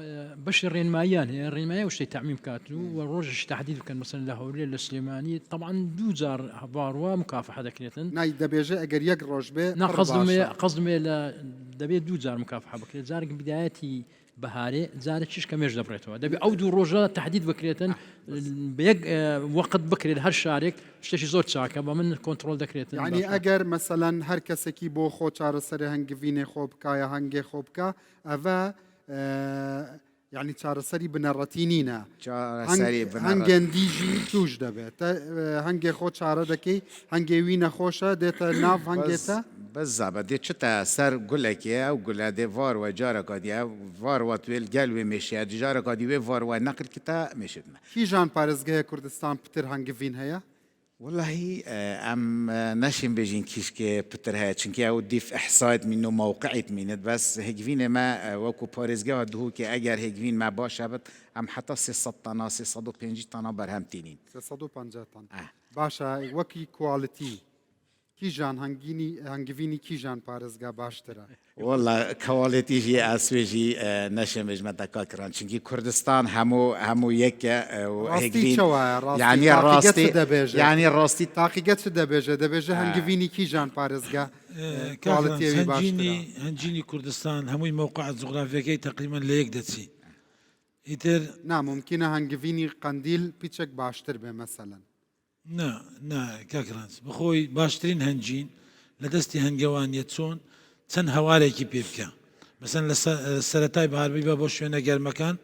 باش الرينمايان هي الرينمايان وش تعميم كاتلو والروج تحديد كان مثلا لاهوري السليماني طبعا دوزار باروا مكافحه ذكريتن ناي دبيجه اگر يك روج به نا قصدم لا دبي دوزار مكافحه بكري زارك بداياتي بهاري زارك شيش كميش دبريتو دبي او دو روجا تحديد بكريتن بيق وقت بكري لهر شارك شتي زوت شاكا من كنترول دكريتن يعني اگر مثلا هر کسکی بو خو چار سر هنگوینه خوب کا یا هنگ خوب کا اوا يعني چار سری بنرتینینا هنگن دیجی توش دبه هنگ خو چار دکی هنگوینه خوشه دیتا ناف هنگتا بالضبط دي شتا سر قولك يا وقول دي فار وجارة قد يا فار وتويل قلبي مشي جارة قد يوي فار ونقل كتا مشيتنا كي جان بارزجه كردستان بتر هنگوین هيا والله ام نشين بيجين كيشكي بتر هاي چنكي او ديف احصائيات منه موقعيت منت بس هجوين ما وكو بارزجه دهو كي اگر هجوين ما باشبت ام حتى 300 طن 350 طن برهم تينين 350 طن باشا وكي كواليتي كي جان هنگوینی کی جان پارزگاه باشتره والله كواليتي جي اسويجي نشم مجمتا كاكران چونكي كردستان همو يك راستي يعني راستي يعني راستي تحقيقات دبيجه هنگوینی کی جان پارزگاه كواليتي باشتره هنجيني كردستان همو موقع جغرافيكي تقريبا ليك دتسي إتر نعم ممكنه هنگوینی قنديل بيچك باشتر به مثلا نا كاكرانس بخوي باشترين هنجين لدستي هنجوان يتسون تن هواريكي بيبكا مثلا السرطاي بهاربي بابوش وين اجر مكان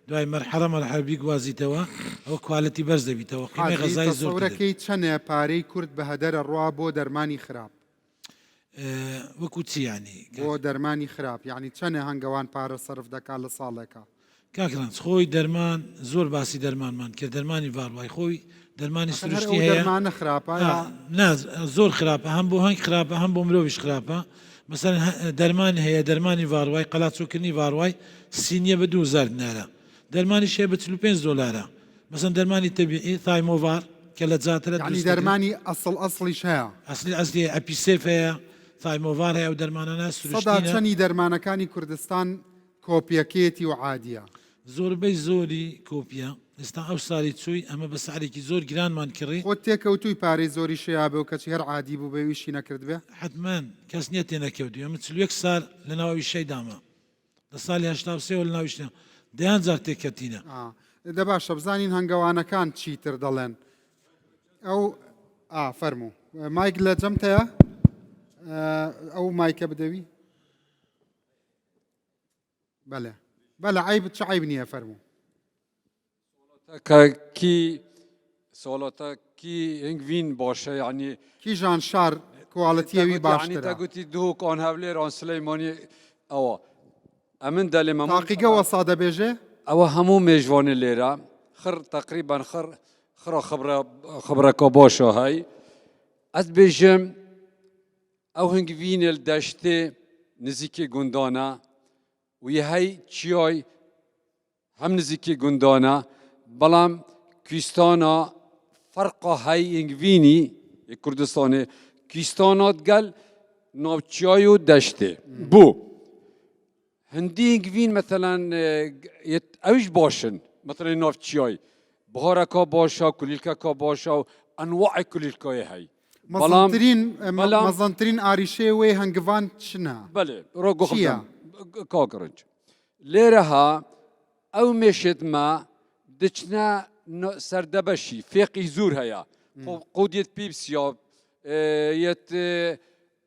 دواي مرحله بيقوازي توا او كواليتي برز دبي توا قيمه غذائي زور تصوركي تشنه باري كرد بهدر الروا بو درماني خراب وكوتي يعني بو درماني خراب يعني تشنه هنجوان بار صرف دكا لصالكا كاكرانس خوي درمان زور باسي درمان من كدرماني فارواي خوي درمانی سروشتی هەیە دەرمانە خراپە زۆر خراپە هەم بۆ هەنگ خراپە هەم بۆ مرۆڤیش خراپە مەسەڵەن دەرمانی هەیە دەرمانی ڤاڕوای قەلاچووکردنی ڤاڕوای سینیە بە 2000 دینارە دەرمانیش هەیە بە 45 دۆلارە مەسەڵەن دەرمانی تەبیعی تایمۆڤار کە لە جاترە یعنی دەرمانی ئەسڵیش هەیە ئەسلی ئەپیسێف هەیە تایمۆڤار هەیە و دەرمانانە سروشتینە چەندی دەرمانەکانی کوردستان کۆپیەکێتی و عادیە زۆربەی زۆری کۆپیە ئێستا ئەو ساڵی چووی ئەمە بە سعرێکی زۆر گرانمان کڕی خۆت تێکەوتوی پارەی زۆری شەیابێ و کەچی هەر عادی بوو بەویشی نەکرد بێ حتمما کەس نییە تێ نەکەوتی ئەمە 41 سال لە ناوی شەیدامە لە ساڵی هشتا سێ لە ناویشتە دەیان جار تێکەتینە دە باشە بزانین هەنگەوانەکان چیتر دەڵێن ئەو فەرموو مایک لە جەمتەیە ئەو مایکە بدەوی بەڵێ بەڵە عیب چ عیب نییە فەرموو کی سوالاتکی هنگوین باشه یعنی کیژان شار کوالەتیەوی یعنی باشترە تگوتی دو کان هولیر آن سلیمانی اوا امن دل ممون تاقیگەوە سادە بێژێ اوا همو میجوانی لیرا خر تقریبا خر خبره که باشه های از بیجم او هنگوین الدشته نزیکی گندانه و یه های چیای هم نزیکی گندانه بلام کویستانا فرق های انگوینی کردستانی کویستانات گل ناوچیای و دشته بو هندی انگوین مثلا اوش باشن مثلا ناوچیای بهارکا باشا کلیلکا باشا انواع کلیلکای های مەزەنترین ئاریشەیە وێ هەنگڤان چنە بله رو گفتم کاکرنج لیرها او مشت ما دچنا سردبشي فيقي زور هيا قودية بيبسيا يت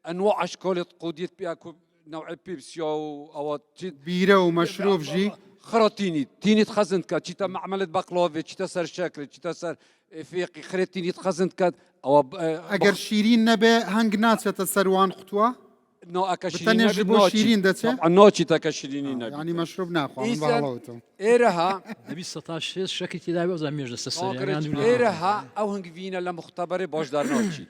انواع اشكال قودية بياكو نوع بيبسيا او بیرە و مەشروف ژی خرطيني تيني تخزنت كات شيتا معملة بقلاوة شيتا سر شاكر شيتا سر فيقي خرطيني تخزنت كات او ئەگەر شیرین نەبێ هەنگ ناچێتە سەروان خوتووە نو بتنێژ بۆ شیرین دەچێت ناچي تاكشيريني نبي ینی مەشروب ناخواڵم باڵەوتم ايرها نبی 16 شەکی تێدا بێ زە مێژ دەستە سەریان ايرها او هنگوينا لمختبر باش دار ناچي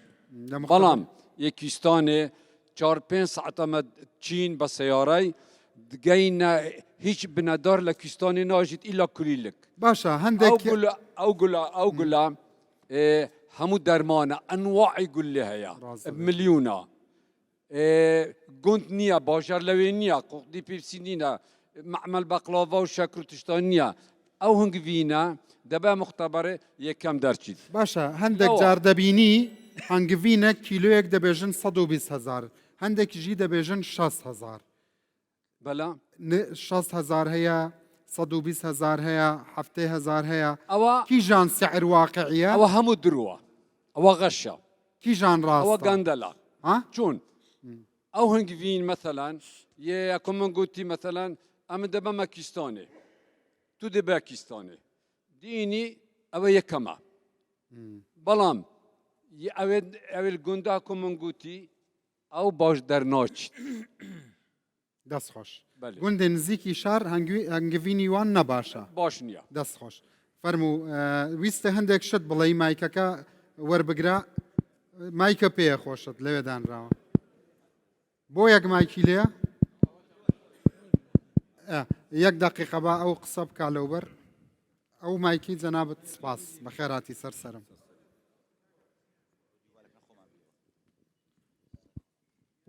بەڵام یەکیستانێ 4-5 ساعتەمە چین بە سەیارەی دگەینە هیچ بنەدار لە کویستانی ناژیت ئیلا کولیلک باشە هەندێک ئەو گولا هەموو دەرمانە ئەنواعی گولی هەیە ملیونە گوند نییە باژار لەوێ نییە قوقدی پێپسی نینە معمل بەقلاڤە و شەکر و تشتان نییە ئەو هەنگڤینە دەبێ مختبەرێ یەکەم دەرچیت باشە هەندێک جار دەبینی هەنگڤینە کیلۆیەک دەبێژن 120,000 هەندێکیژی دەبێژن 60,000 بەلا 60,000 هەیە 120,000 هەیە 70,000 هەیە ئەوە کیژان سعر واقعیە ئەوە هەموو درووە ئەوە غەشە کیژان ئەوە ڕاستە گەندەلا ها چون ئەو هەنگڤین مثلەن یەکم من گوتی مثلەن ئەمە دەبە مەکیستانێ تو دەبە کیستانێ دینی ئەوە یەکەمە بەڵام ئەوێ گوندا کو من گوتی ئەو باش دەرناچیت دەستخۆش بەێ گوندێ نزیکی شار هەنگڤینی وان نەباشە باش نییە دەستخۆش فەرموو ویستە هەندێک شت بڵێ مایکەکە وەربگرا مایکە پێیە خۆشت لەوێ دانراوە بۆ یەک مایکی لێە یەک دقیقە بە ئەو قسە بکا لەوبەر ئەو مایکی جەنابەت سپاس بە خێراتی سەرسەرم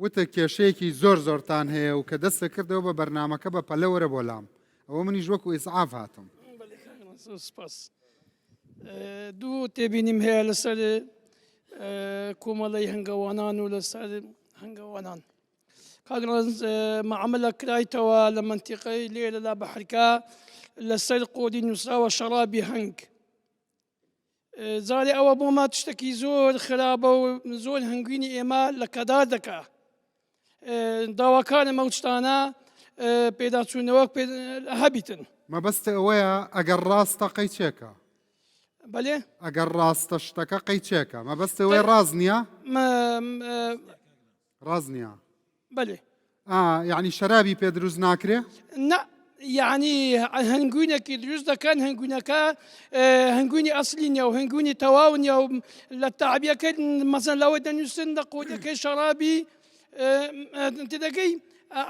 وتە کێشەیەکی زۆر زۆرتان هەیە و کە دەستە کردەوە بە بەرنمەکە بە پەلەوەرە بۆلام ئەوە منیش وەکو ئیسعاف هاتم سپاس دوو تێبینیم هەیە لەسەر کۆمەڵی هەنگەوانان و لەسەر هەنگەوانان کاگرانز معاملە کرایتەوە لە منتیقەی لێرە لا بەحرکە لەسەر قۆدی نووسراوە شەڕابی هەنگ زارێ ئەوە بۆما تشتێکی زۆر خراپە و زۆر هەنگوینی ئێمە لە کەدار دەکا داواکارە مەوچتانە پێداچوونەوە هەبیتن مەبەستە ئەوەیە ئەگەر ڕاستە قەیچێکە بەلێ ئەگەر ڕاستە شتەکە قەیچێکە مەبەستە ئەوەی ڕاز نییە ڕاز نییە بەلێ یعنی شەرابی پێ دروست ناکرێ یعنی هەنگوینێکی دروست دەکەن هەنگوینەکە هەنگوینی ئەسلی نیە و هەنگوینی تەواو نیە و لە تابیەکە مەسەن لەوەی دەنووسن لە قۆدەکەی شەرابی تێدەکەی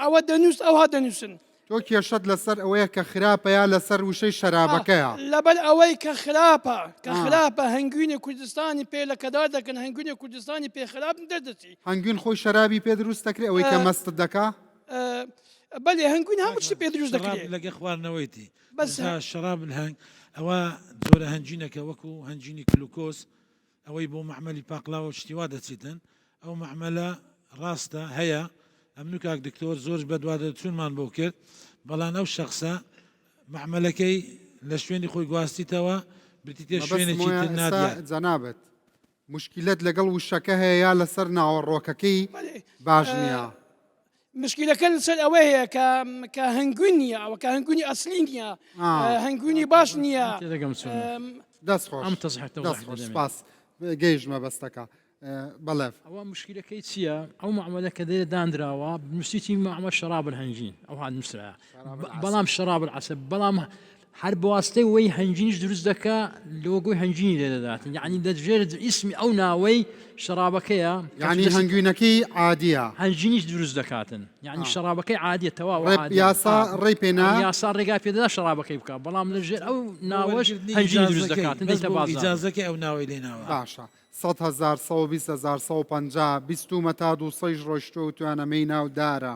ئەوە دەنووس ئەوها دەنووسن تۆ کێشت لەسەر ئەوەیە کە خراپەیە لەسەر وشەی شەرابەکەیە لەبەر ئەوەی کە خراپە هەنگوینی کوردستانی پێ لە کەدار دەکەن هەنگوینی کوردستانی پێ خراپ دەردەچی هەنگوین خۆی شەرابی پێ دروست دەکرێت ئەوەی کە مەستت دەکا بەێ هەنگوین هەموو شت پێ دروست شراب دەکرێت لەگە خواردنەوەیتی بەس شراب الهەنگ ئەوە زۆرە هەنجینەکە وەکو هەنجینی کلوکۆس ئەوەی بۆ محمەلی پاقلاوە شتیوا دەچیتن ئەو محمەلە ڕاستە هەیە ئەمن و کاک دکتۆر زۆر بەدوا دەچوونمان بۆ کرد بەڵام ئەو شخصە محمەلەکەی لە شوێنی خۆی گواستیتەوە بریتە شوێنێکی تر نادیات جەنابەت مشکلت لەگەڵ وشەکە هەیە یا لەسەر ناوەڕۆکەکەی باش نییە مشکلەکە لەسەر ئەوە هەیە کە هەنگوین نییە ئەوە کە هەنگوونی ئەسلی نییە هەنگوونی باش نییە تێدەگەم دەست خۆش ئەم تەزحێت دەست خۆش سپاس گەیژمە بەستەکە بەڵێف ئەوە مشکلەکەی چییە؟ ئەو معمەلە کە دەیە دانراوە نووسیتی معمە شراب هەنجین ئەو هاات نووسرا بەڵام شراب العسب بەڵام هەر بواستەی وەی هەنجینیش دروست دەکە لۆگۆی هەنجینی لێ دەداتن یعنی دەجێت ئیسمی ئەو ناوەی شرابەکەیە یعنی هەنگوینەکەی عادیە هەنجینیش دروست دەکاتن یعنی شرابەکەی عادیە تەواو یاسا ڕێی پێنا یاسا ڕێگا پێدەدا شرابەکەی بکە بەڵام لەژێر ئەو ناوەش هەنجینی دروست دەکاتن دەیتە بازار ئیجازەکەی ئەو ناوەی لێناوە باشە 100,000 120,000 150 بیستومە تا 200 ڕۆیشتۆ و توانەمەی ناودارە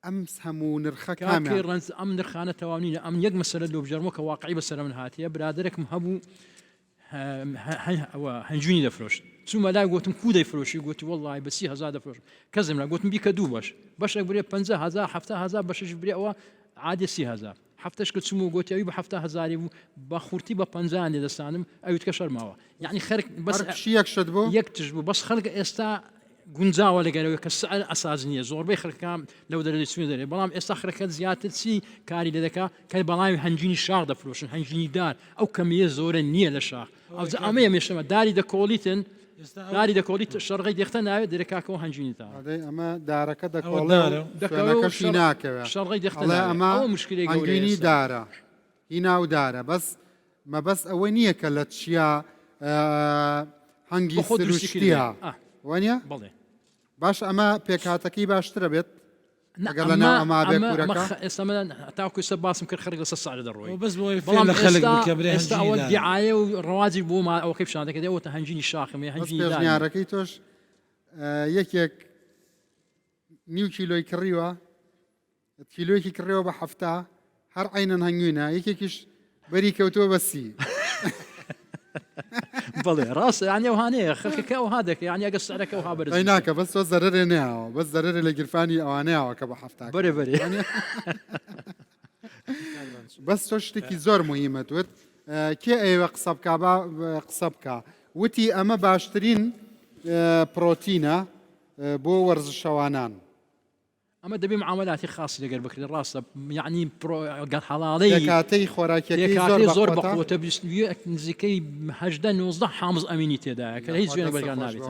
ئەمس هەموو نرخە کاکەی کامیان ڕەنج ئەم نرخانە تەواونینە ئەم یەک مەسەلە لۆ بژەرمەوە کە واقعی بەسەر من هاتیە برادێکم هەبوو هەنجوینی دەفرۆشت چوومە لای گوتم کو دەیفرۆشی گوتی وەڵڵی بە 30,000 دەفرۆش کەسم لا گوتم بیکە دوو بەشێک برێ 50,000 70,000 بەشش برێەوە عادی 30,000 هەفتەش کە چوم و گوتیەوی بە 70,000 بوو بە خورتی بە 50 لێ دەستانم ئەویت کە شەرماوە یعنی خەرک بەس یەکشت بوو یەک تش بوو بەس خەڵک ئێستا گونجاوە لەگەرەوەی کە سعر ئەساز نییە زۆربەی خەرکام لەو دەرەی سوێ دەرێ بەڵام ئێستا خەرەکەت زیاتر چی کاری لێ دەکا کە بەڵامی هەنجینی شاخ دەفرۆشن هەنجینی دار ئەو کەمیە زۆرە نییە لە شاخ ئەو ئەمەیە مێشەمە داری دەکۆڵیتن داری دەکۆڵیت شەڕغی دێختە ناوێت دەرەکاکەەوە هەنجینی تا ئەمە دارەکە دەکۆڵەکەشی ناکەوێت شەڕغی دەختە ئەمە مشکلی هەنگوینی دارە هی ناو دارە بەس مەبەست ئەوە نییە کە لە چیا هەنگی سروشتیە وانە بڵێ باش ئەمە پێکاتەکەی باشترە بێت ئەگەر لە ناو ئەما بێکورەکە ئێستا تاکو سە باسم کرد خەرگ لەسەر سعر دەڕۆی بەس بۆ خەڵک ئێستا ئەوە دیعاە و ڕواجی بۆ ما ئەوەکەی پیشانەکە دەوەتە هەنجینی شاخمێ هەنجینیارەکەی تۆش یەکێک نیو کیلۆی کڕیوە کیلۆیەکی کڕیەوە بە هەفتا هەر عینەن هەنگوینە یەکێکیش بەری کەوتووە بەسی بەڵێ ڕاست یانە وهانەیە خەکە ئەوها دەکە یان ئەگە سەرەکە و هابەر ناکە بەس تۆ زەرێ نێەوە بەس زەرێ لە گرفانی ئەوانەیەوە کە بە هەفتا بەرێ بەرێ بەس تۆ شتێکی زۆر مهمە توت کێ ئێوە قسە بکە قسە بکە وتی ئەمە باشترین پرۆتینە بۆ وەرزشەوانان ئەمە دەبێ معاملاتی خاصی لەگەر بکرێت ڕاستە یعنی گەڵ حەڵاڵەی کاتەی خۆراکیەکەی زۆر بەقوتە نزیکەی 19 حامز ئەمینی تێدایە کە هیچ جوێنە بەرگان نابێت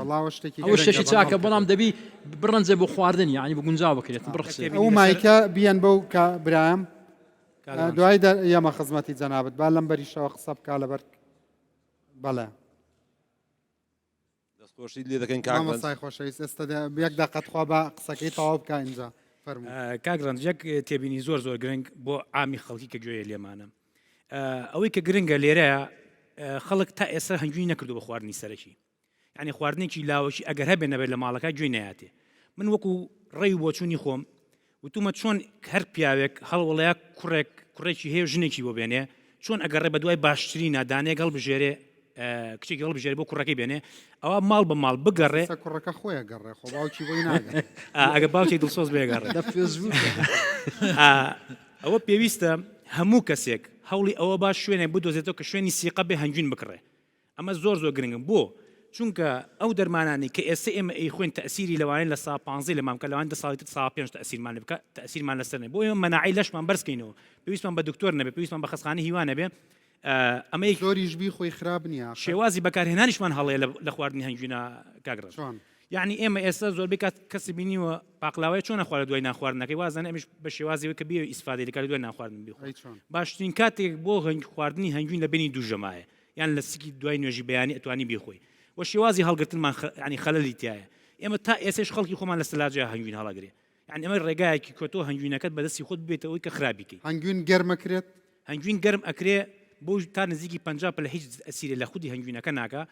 ئەو شتێکی چاکە بەڵام دەبی بڕەنجە بۆ خواردن یعنی بە گونجاو بکرێت بڕخسێ ئەو مایکە بیان بەو کە برام دوای ئێمە خزمەتی جەنابەت با لەم بەریشەوە قسە بکە لەبەر بەڵێ دەستخۆشی لێ دەکەین کاکمەسای خۆشەویست ئێستا یەک داقەتخوا بە قسەکەی تەواو بکە اینجا کاگرند یەک تێبینی زۆر زۆر گرنگ بۆ ئامی خەڵکی کە گوێیە لێمانە ئەوەی کە گرنگە لێرەیە خەڵک تا ئێستا هەنگووی نەکردو بە خواردنی سەرەکی یعنی خواردنێکی لاوەشی ئەگەر هەبێ نەبێت لە ماڵەکە گوێی نایاتێ من وەکو ڕێی بۆچوونی خۆم وتومە چۆن هەر پیاوێک هەڵوەڵەیە کوڕێکی هەیە ژنێکی بۆ بێنێ چۆن ئەگەڕێ بە دوای باشترین نادانەیە هەڵبژێرێ کچێکی هەڵبژێرێ بۆ کوڕەکەی بێنێ ئەوە ماڵ بە ماڵ بگەڕێ کوڕەکە خۆیە گەڕێ خۆ باوکی بۆی ناگەڕێ ئەگە باوکی دڵسۆز بێگەڕێ ئەوە پێویستە هەموو کەسێک هەوڵی ئەوە باش شوێنێ بدۆزێتەوە کە شوێنی سیقە بێ هەنجوین بکڕێ ئەمە زۆر زۆر گرنگم بۆ چونکە ئەو دەرمانانی کە ئێستا ئێمە ئەی خوێن تەسیری لەوانەیە لە سا 15 لە مامکە لەوان 10 ساڵی سا 5 تەسیرمان بکە تەسیرمان لەسەر نێ بۆ ئێمە مەناعی لەشمان بەرزکەینەوە پێویستمان بە دکتۆر نەبێ پێویستمان بە خەسخانەی هیوان نەبێ ئەمە زۆریش بی خۆی خراپ نییە شێوازی بەکارهێنانیشمان هەڵەیە لە خواردنی هەنجوینە کاگڕ یعنی ئێمە ئێستا زۆربەی کەسی بینیوە پاقلاوای چۆن نەخوارە دوای ناخواردنەکەی وازانە ئەمیش بە شێوازیەوە کە بێ ئیسفادەی لەکار دوای ناخواردن بیخۆ باشترین کاتێک بۆ خواردنی هەنجوین لە بینی دوو ژەمایە یان لە سکی دوای نوێژی بەیانی ئەتوانی بیخۆی وە شێوازی هەڵگرتنمان ینی خەلەلی تایە ئێمە تا ئێسش خەڵکی خۆمان لە سەلاجە هەنجوین هەڵەگرێ یعنی ئەمە ڕێگایەکی کۆتۆ هەنجوینەکەت بەدەستی خۆت بێتەوەی کە خراپیکەی هەنجوین گەرمەکرێت هەنجوین گەرم ئەکرێ بۆ تا نزیکی 50 لە هیچ ئەسیرە لە خودی هەنجوینەکە ناکە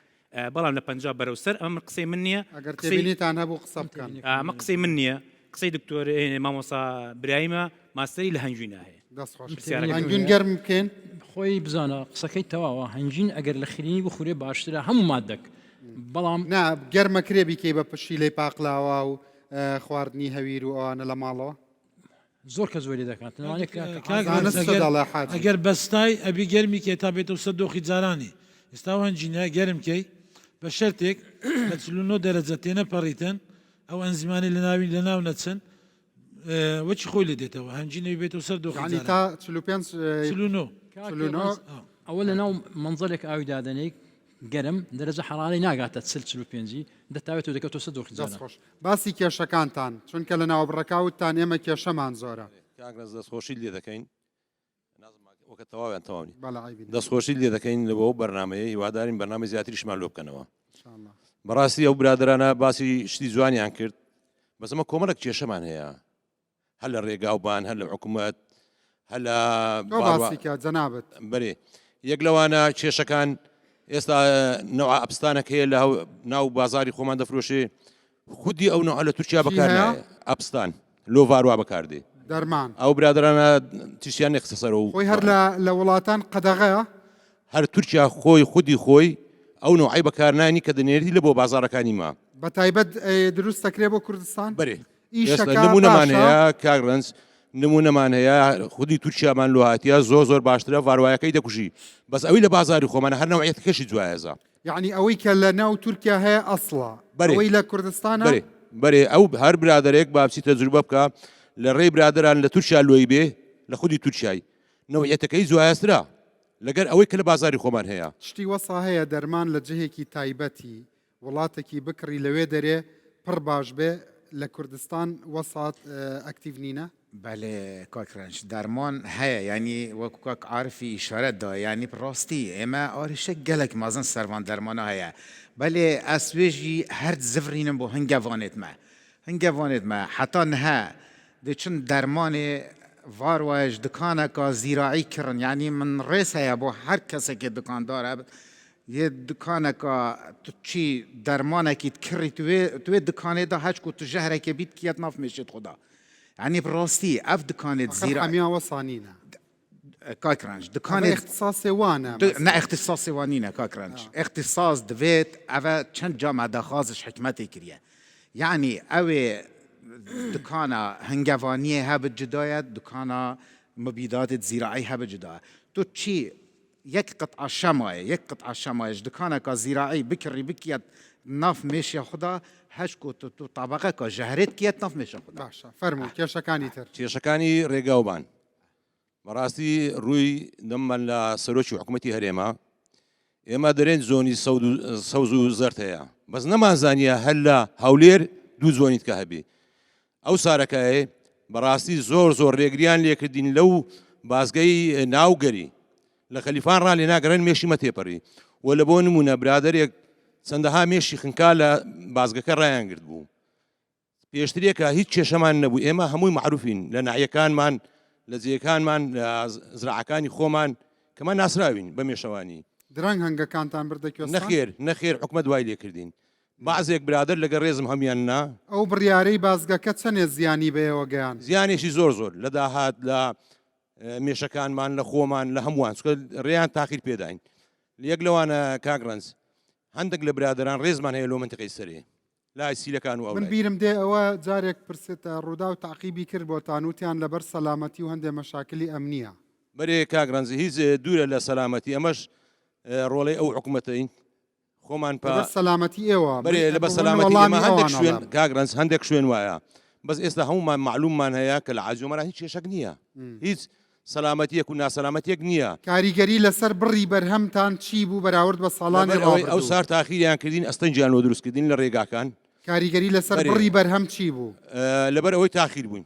بەڵام لە 50 بەرەوسەر ئەمە قسەی من نییە ئەگەر تێبینیتان هەبوو قسە بکەن ئەمە قسەی من نییە قسەی دکتۆر مامۆسا برایمە ماستەری لە هەنجوینە هەیە دەستخۆش پرسیارەکە هەنگوین گەرم بکەین خۆی بزانە قسەکەی تەواوە هەنجین ئەگەر لە خرینی بخورێ باشترە هەموو مادەک بەڵام نا گەرمە کرێبیکەی بە پشیلەی پاقلاوە و خواردنی هەویر و ئەوانە لە ماڵەوە زۆر کە زۆری دەکات ئەگەر بەستای ئەبی گەرمی کێ تا بێتەوە سەر دۆخی جارانی ئێستا هەنجینە گەرمکەی بە شەرتێک لە 49 دەرەجە تێنە پەڕیتن ئەو ئەنزیمانی لە ناوی لە ناو نەچن وەچی خۆی لە دێتەوە هەنجینەوی بێتەوە سەر دۆخی تا 45 ئەوە لە ناو منزلێک ئاوی دادنەی گەرم دەرەجە حەراری ناگاتە 45 دەتاوێت و دەکەوتەوە سەر دۆخی جاران دەستخۆش باسی کێشەکانتان چونکە لە ناوبڕەکەوتتان ئێمە کێشەمان زۆرە کاگرز دەستخۆشی لێ دەکەین وەکە تەواویان تەواوی بەڵی دەستخۆشی لێ دەکەین لەوە بەرنمەیە هیوادارین بەرنامە زیاتریشمان لۆ بکەنەوە بەڕاستی ئەو برادرانە باسی شتی جوانیان کرد بەس ئەمە کۆمەڵک کێشەمان هەیە هەر لە ڕێگاوبان هەر لە حکوومەت هەر لە باسیکە جەنابەت بەرێ یەک لەوانە کێشەکان ئێستا نەوە ئەپستانێک هەیە لە ناو بازاری خۆمان دەفرۆشێ خودی ئەو نەوە لە تورکیا بەکارنایە ئەپستان لۆڤاروا بەکاردێ دەرمان ئەو برادرانە تیشیان نەخستە سەرەوە خۆی هەر لە وڵاتان قەدەغەیە هەر تورکیا خۆی خودی خۆی ئەو نوعی بەکارنانی کە دەنێری لە بۆ بازارەکانی ما بە تایبەت دروست دەکرێت بۆ کوردستان بەرێ نمونەمان هەیە کاگرنس نمونەمان هەیە خودی تورکیامان لۆ هاتیە زۆر باشترە ڤاروایەکەی دەکوژی بەس ئەوی لە بازاری خۆمانە هەر نەوعیەت کەشی جوایەزە یعنی ئەوەی کە لە ناو تورکیا هەیە ئەسڵە ئەوەی لە کوردستانە بەرێ ئەو هەر برادێک باپسی تەجروبە بکە لە ڕێی برادران لە تورکیا لۆی بێ لە خودی تورکیای نەوعیەتەکەی جوایەسترا لەگەر ئەوەی کە لە بازاری خۆمان هەیە شتی وەسا هەیە دەرمان لە جهێکی تایبەتی وڵاتێکی بکڕی لەوێ دەرێ پڕ باش بێ لە کوردستان وەسات ئەکتیڤ نینە بله کاکرانش درمان هەیە ینی وەکو کاک عارفی ئیشارەت دا ینی ڕاستی ئێمە ئاریشە gelek مازن سەروان دەرمانە هەیە بەلێ ئەسوێژی هەر زڤرینم بۆ هەنگەوانێتمە حتا نەها دەچن دەرمانێ ڤاروایش دکانێکە زیراعی کردن یعنی من ڕێز هەیە بۆ هەر کەسێکی دکاندارە یه دکانێکە چی دەرمانێکی کڕی توێ دکانێدا هەچ و تو ژەهرێکی بیت کیەت ناف مێشێت خۆدا يعني براستي اف دكانت زيرا حميا وصانينا كاكرانش دكانت اختصاصي وانا نا اختصاصي وانينا كاكرانش اختصاص دفيت افا چند جامعة دخازش حكمتي كريا يعني اوي دكانا هنگوانية هاب جداية دكانا مبيدات زراعي هاب جداية تو چي يك قطعة شمايش دكانا كزراعي بكري بكيت ناف ماشي خدا هشكو تو طبقه که جهرت کیت ناف میشه خدا باشه فرمو کێشەکانی تر کێشەکانی ڕێگاوبان بەڕاستی ڕووی دەممان لە سەرۆکی حکوومەتی هەرێما ئێمە دەرێن زۆنی سەوز و زەرد هەیە بەس نەمانزانیە هەر لە هەولێر دوو زۆنیت کە هەبێ ئەو سارەکایە بەڕاستی زۆر ڕێگریان لێکردین لەو بازگەی ناوگەری لە خەلیفان ڕا لێ ناگەڕێن مێشیمە تێپەڕی و لە بۆ نمونە برادەرێک چەندەها مێشی خنکا لە بازگەکە ڕایان گرت بوو پێشترێکە هیچ کێشەمان نەبوو ئێمە هەمووی معروفین لە ناحیەکانمان لە جێیەکانمان لە زراعەکانی خۆمان کەمان ناسراوین بە مێشەوانی درەنگ هەنگەکانتان بردەکوێ نەخێر حکومەت دوای لێکردین بەعزێک برادر لەگە ڕێزم هەمیان نا ئەو بڕیارەی بازگەکە چەندێ زیانی بەیەوە گەیان زیانێکی زۆر لە داهات لە مێشەکانمان لە خۆمان لە هەمووان چکە ڕێیان تاخیر پێداین یەک لەوانە کاگرنس هەندێک لە برادران ڕێزمان هەیە لۆ منتقەی سەرێ لای سیلەکان و ئەو من بیرم دێ ئەوە جارێک پرسێتە ڕوودا و تاقیبی کرد بۆ تانوتیان لەبەر سەلامەتی و هەندێک مەشاکلی ئەمنیە بەرێ کاگرنز هیچ دوورە لە سەلامەتی ئەمەش ڕۆڵەی ئەو حکوومەتەین خۆمان سەلامەتی ئێوە بەرێ لە بە سەلامەتی ئێمە هەندێک شوێن کاگرنز هەندێک شوێن وایە بەس ئێستا هەمومان معلوممان هەیە کە لە عاجۆمەرە هیچ کێشەک نییە هیچ سەلامەتیەک و ناسەلامەتیەک نییە کاریگەری لەسەر بڕی بەرهەمتان چی بوو بەراورد بە ساڵانی ئەو سار تاخیریان کردین ئەستەنجیان و دروستکردین لە ڕێگاکان کاریگەری لەسەر بڕی بەرهەم چی بوو لەبەر ئەوەی تاخیر بووین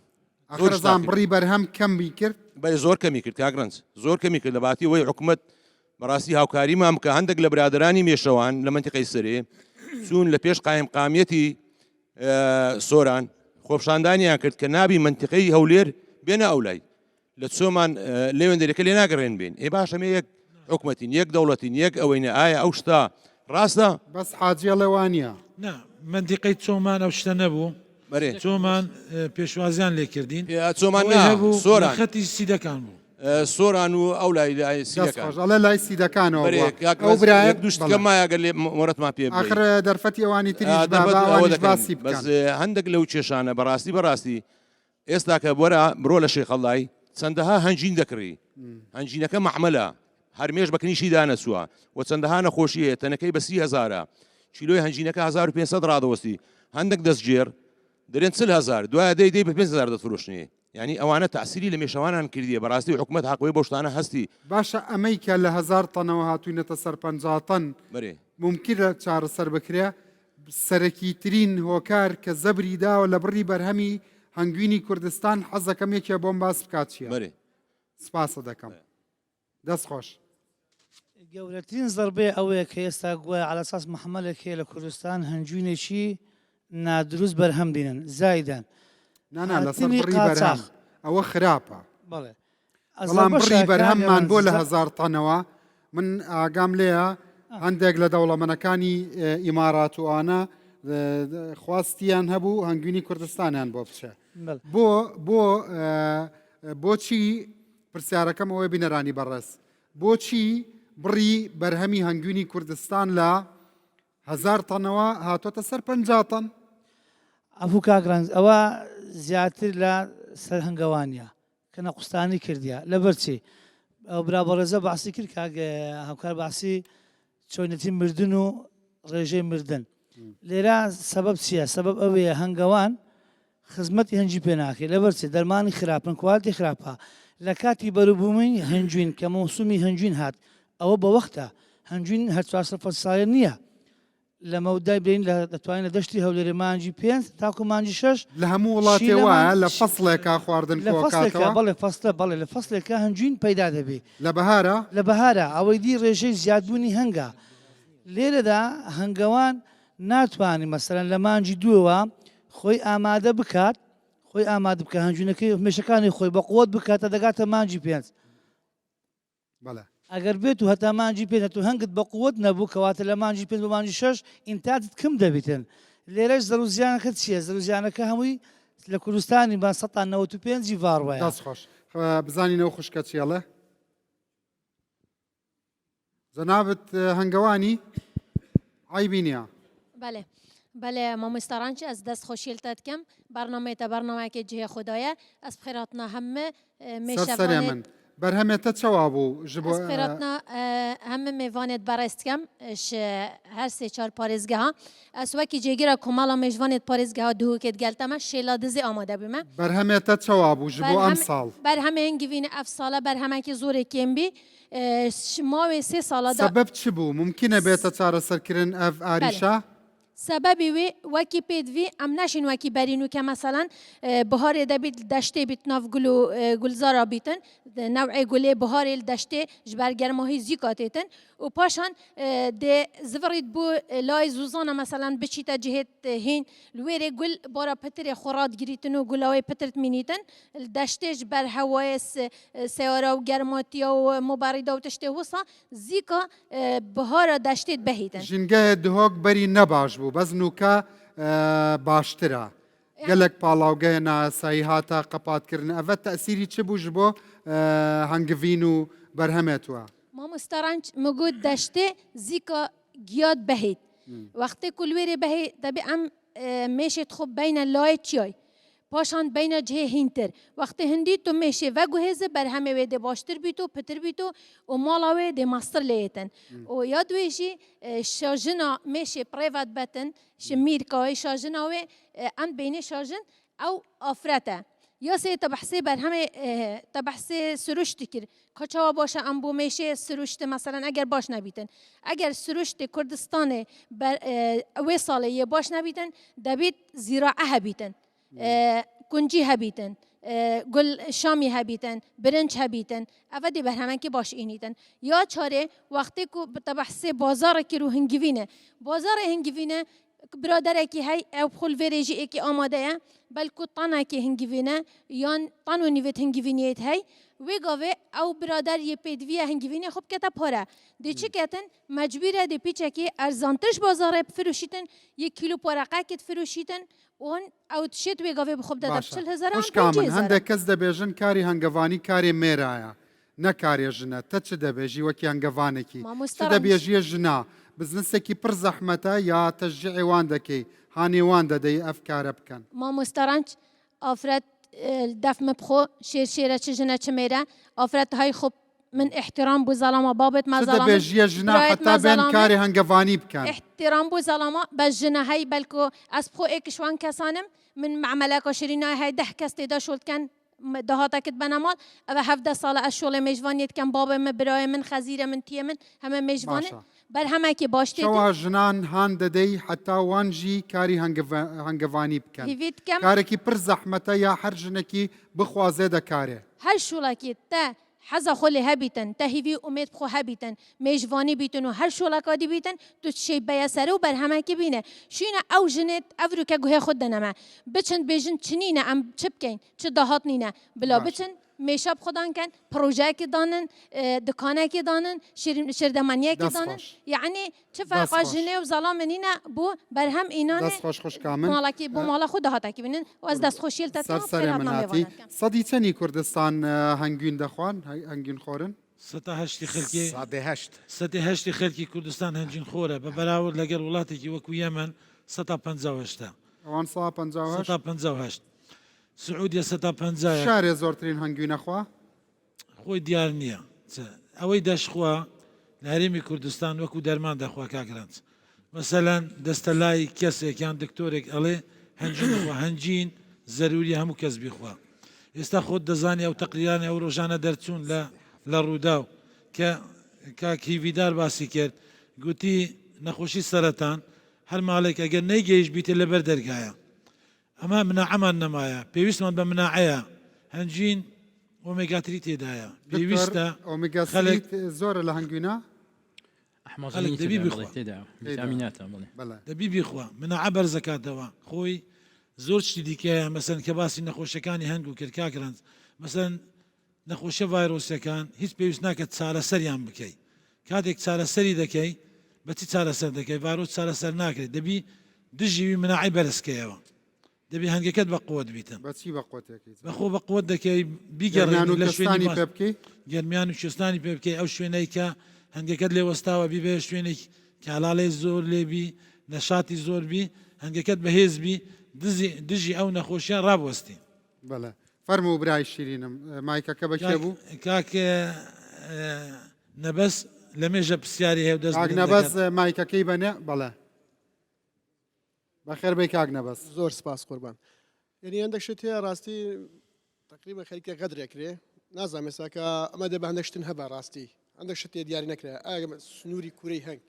ئەخرزان بڕی بەرهەم کەمی کرد بەێ زۆر کەمی کرد کاگرنج زۆر کەمی کرد لە باتی ئەوەی حکوومەت بەڕاستی هاوکاریمان بکە هەندێک لە برادرانی مێشەوان لە منتقەی سەرێ چوون لە پێش قایم قامیەتی سۆران خۆپشاندانیان کرد کە نابی منتقەی هەولێر بێنە ئەولای لە چۆمان لێوێن دەرەکە لێ ناگەڕێن بێن ئێ باشەمە یەک حکوومەتین یەک دەوڵەتین یەک ئەوەینە ئایا ئەو شتا ڕاستە بەس حاجیە لەوانە نا منتیقەی چۆمان ئەو شتە نەبوو بەێ چۆمان پێشوازیان لێکردین چۆمان سۆران خەتی سیدەکان بوو سۆران و ئەو لای دەستخۆش ئەڵێ لای سیدەکانەوە ئەو برای دوشتکە مایەگەر لێ مۆرەتمان پێ آخر دەرفەتی ئەوانی تریش باسی بەس هەندێک لەو کێشانە بەڕاستی ئێستا کە بۆرە بڕۆ لە شێخەڵای چەندەها هەنجین دەکڕی هەنجینەکە مەحمەلە هەرمێش بەکنیشی دانەسووە و چەندەها نەخۆشی هەیە تەنەکەی بە 30,000 کیلۆی هەنجینەکە 1500 ڕادەوەستی هەندێک دەستگێر دەرێن 40,000 دوایە دەی بە 5,000 دەفرۆشنی ینی ئەوانە تەسیری لە مێشەوانان کردیە بەڕاستی حکوومەت حقوی بۆ شتانە هەستی باشە ئەمەی کە لە 1000 تەنەوە هاتوونەتە سەر 50 تەن بەێ ممکنە چارەسەر بکرێ سەرەکی ترین هۆکار کە زەبری داوە لە بڕی بەرهەمی هەنگوینی کوردستان حەزەکەم یەکێ بۆم باس بکات چیە بەێ سپاسە دەکەم دەستخۆش گەورەترین زەربەیە ئەوەیە کە ئێستا گوایە على ئەساس محەمەلێک هەیە لە کوردستان هەنجوینێکی نادروست بەرهەم دێنن زایدان نانا لەسەر بڕی بەرهەم ئەوە خراپە بەڵێ بەڵام بڕی بەرهەممان بۆ لە 1000 تەنەوە من ئاگام لێە هەندێک لە دەوڵەمەنەکانی ئیمارات و ئانە خواستیان هەبوو هەنگوینی کوردستانیان بۆ بچێ بۆچی پرسیارەکەم ئەوەی بینەرانی بەڕێز بۆچی بڕی بەرهەمی هەنگوینی کوردستان لە 1000 تەنەوە هاتۆتە سەر 50 تەن ئەفو کاگرانز ئەوە زیاتر لە سەر هەنگەوانیە کە نەقوستانی کردیە لەبەرچی ئەو برابەڕێزە باسی کرد کاگە هاوکار باسی چۆنەتی مردن و ڕێژەی مردن لێرە سەبەب چییە سەبەب ئەوەیە هەنگەوان خزمەتی هەنجی پێ ناکرێت لەبەرچێ دەرمانی خراپن کوالتی خراپە لە کاتی بەروبوومی هەنجوین کە مەوسومی هەنجوین هات ئەوە بە وەختە هەنجوین هەر 400 ساڵێ نییە لە مەودای برین دەتوانین لە دەشتی هەولێری مانجی 5 تاکو مانجی 6 لە هەموو وڵاتی وایە لە فەسڵێکا خواردن بەڵێ فەسلە بەڵێ لە فەسلێکە هەنجوین پەیدا دەبێت لە بەهارە لە بەهارە ئەوەی دی ڕێژەی زیادبوونی هەنگە لێرەدا هەنگەوان ناتوانانی مەسەرەن لە مانجی دووەوە خۆی ئامادە بکات خۆی ئامادە بکە هەنجوونەکەی مێشەکانی خۆی بە قوت بکاتە دەگاتە مانجی 5 بەڵێ ئەگەر بێت و هەتا مانجی پێ تو هەنگت بە قوت نەبوو کەواتە لە مانجی 5 بە مانجی 6 ئینتاجت کەم دەبێتن لێرەش زەروزیانەکە چییە زەروزیانەکە هەمووی لە کوردستانی با 95 ڤاڕوایە دەستخۆش بزانینەوە خوشکە چیەڵێ جەنابەت هەنگەوانی ئایبی نییە بله بله مامۆستاڕانچی ئەس دەست خۆشیلتە دکەم بەرنامەیەتە بەرنامەیەکی جهێ خدایە ئەس بخێراتنا هەممە سەرسەرێ من بەرهەمێتە چاوا بوو ji bo خێراتنا هەممە mêvanێت بەڕێستکەم هەر سێ چار پارێزگەها ئەس وەکی جێگیرە کۆماڵە mêژوانێت پارێزگەها دووکێت گەلتەمە شێلا دزێ ئامادە بمە بەرهەمێتە چاوا بوو ji bo ئەم ساڵ بەرهەمە هەنگیڤینە ئەف ساڵە بەرهەمێکی زۆرێکێم بی ماوێ سێ ساڵەدا سەبەب چ بوو ممکنە بێتە چارەسەرکردن ئەف ئاریشە سببی وی وکی پیدوی ام نشین وکی برینو که مثلا بهار دبید دشته بیت ناف گلو گلزارا بیتن نوع گله بهار دشته جبر گرماهی زیکاتیتن و پاشان ده زورید بو لای زوزانا مثلا بچیتا جهت هین لویر گل بارا پتر خوراد گریتن و گلاوی پترت مینیتن دشته جبر هوای سیارا و گرماتی و مباردا و تشته وسا زیکا بهار دشته بهیتن ژنگە دهۆک بەری نەباش بوو بەس نوکە باشترە gelek palavgehê nasayî hata qepatkirin ev tesîrî çi bû ji bo hengivîn û berhemê we مامۆستاڕانچ مگوت دەشتێ زیکا گیاد بهید وقتی ku li wêrê behê debê em mêşê xwe beyne layê çiyayê paşan beyne cihê hîntir wextê hindî tu mêşê veguhêze berhemê wê dê baştir bît û pitir bît û û mala wê dê mastir lê yetin û ya wê jî şajina mêşê prêvet betin ji mîrkayê şajina wê em bêhnê şajin ew afret e ya sê te behsê berhemê te behsê siruştî kir ka çawa baş e em bû mêşê siruştê meselan eger baş nebîtin eger siruştê Kurdistanê wê salê yê baş nebîtin debît zîrae hebîtin kuncî hebîtin gul şamî hebîtin birinc hebîtin ev dê berhemekî baş înîtin ya çarê wextê ku te behsê bazarekî rû hingivîne bazarê hingivîne براderekî hey ew xul vêrê jî êkî amade ye belku tanekî hingivîne yan tan û nîvê hingivîniyê hey وی گاوه او برادر یه پیدوی هنگیوینی خوب کتا پاره دی چی کتن مجبوره دی پیچه که ارزانتش بازاره بفروشیتن 1 کیلو پارقه کت فروشیتن اون او تشت وی گاوه بخوب داده 40,000 خوش کامن هەندێک کەس دەبێژن کاری هەنگەوانی کاری مێرایە نەکارێ ژنە تە چ دەبێژی وەکی هەنگەوانێکی چ دەبێژیە ژنا بزنسێکی پڕ زەحمەتە یا تەشجیعی وان دەکەی هانێوان دەدەی ئەف کارە بکەن ما مسترانج آفرد دف مبخو شيرة چجنة چميرة آفرد هاي خب من احترام بو ظلامة بابت ما چ ظلامة دەبێژیە ژنا حتا بێن کاری هەنگەوانی بکەن احترام بو ظلامة بس جنة هاي بلكو أسبخو إكشوان كسانم من معاملة شيرينا هاي 10 كاس تدا شولت كان دهاتك بنامال أو 17 سالة الشغل مجوانيت كان بابا من براي من خزيرة من تيه من هم مجوانه بل همه که باشتی شوا ژنان هان دەدەی حتا وانجی کاری هەنگەوانی بکەن کارێکی پڕ زەحمەتە یا هەر ژنێکی بخوازێ دەکارێ هر شولاکی تا حزا خلی هبیتن تا هیوی امید بخو هبیتن میجوانی بیتن و هر شولاکا دی بیتن تو شی بیا سره و بر همه کی بینه شینه او جنت افرو که گوه خود دنما بچن بیجن چنینه ام چپکین چه دهات نینه بلا بچن میشاب خودان کن پروژه کی دانن دکانه کی دانن شردمانیه کی دانن یعنی چه فرق جنه و ظلام نینه بو بر هم اینانه دست خوش کامن مالکی بو مالا خود دهات کی بینن و از دست خوشیل تا سر مناتی صدی چنی کردستان هنگوین دخوان هنگوین خورن 108 خلکی 108 108 خلکی کوردستان هەنجین خۆرە بە بەراورد لەگەڵ وڵاتێکی وەکو یەمەن 158 ئەوان 158 سعودیە 150 شارێ زۆرترین هەنگوی نەخوا خۆی دیار نییە ئەوەی دەشخوا لە هەرێمی کوردستان وەکو دەرمان دەخوا کاگرانج مەسەلەن دەستە لای کەسێکیان دکتۆرێک ئەڵێ هەنجین هەنجین زەروری هەموو کەس بیخوا ئێستا خۆت دەزانی ئەو تەقریرانە ئەو ڕۆژانە دەرچوون لە ڕووداو کە کاکیڤیدار باسی کرد گوتی نەخۆشی سەرەتان هەر ماڵێک ئەگەر نەیگەیش بیتە لەبەر دەرگایە ئەمە مناعەمان نەمایە پێویستمان بە مناعەیە هەنجین ئۆمێگاتری تێدایە پێویستە خەڵک زۆرە لە هەنگوینە خەڵک دەبی بخوا دەبی بیخوا مناعە بەرزەکاتەوە خۆی زۆر شتی دیکەیە مەسەن کە باسی نەخۆشەکانی هەنگ و کرد کاکرانج مەسەن نەخۆشە ڤایرۆسەکان هیچ پێویست ناکات چارەسەریان بکەیت کاتێک چارەسەری دەکەی بەچی چارەسەر دەکەی ڤایرۆس چارەسەر ناکرێت دەبی دژیوی مناعی بەرزکەیەوە دەبی هەنگەکەت بە قوت بیتن بەچی بە قوتێکی بەخۆ بە قوت دەکەی بیگەڕێن لە شوێنی پێ بکەی گەرمیان و شێستانی پێ بکەی ئەو شوێنەی کە هەنگەکەت لێ وەستاوە بیبێ شوێنێک کالاڵێ زۆر لێبی نەشاتی زۆر بی هەنگەکەت بەهێز بی دژی ئەو نەخۆشیان ڕابوەستی بەڵێ فەرموو برای شیرینم مایکەکە بەکێ بوو کاکە نەبەس لە مێژە پرسیاری هەیە دەست نەبەس مایکەکەی بەنێ بەڵێ بەخێر بێ کاک نەبەس زۆر سپاس قوربان یعنی هەندێک شت هەیە ڕاستی تقریبا خەریکە قەدرێکرێ نازانم ئێستاکە ئەمە دەبە هەندێک شتن هەبە ڕاستی هەندێک شت دیاری نەکرێ ئاگە سنووری کوورەی هەنگ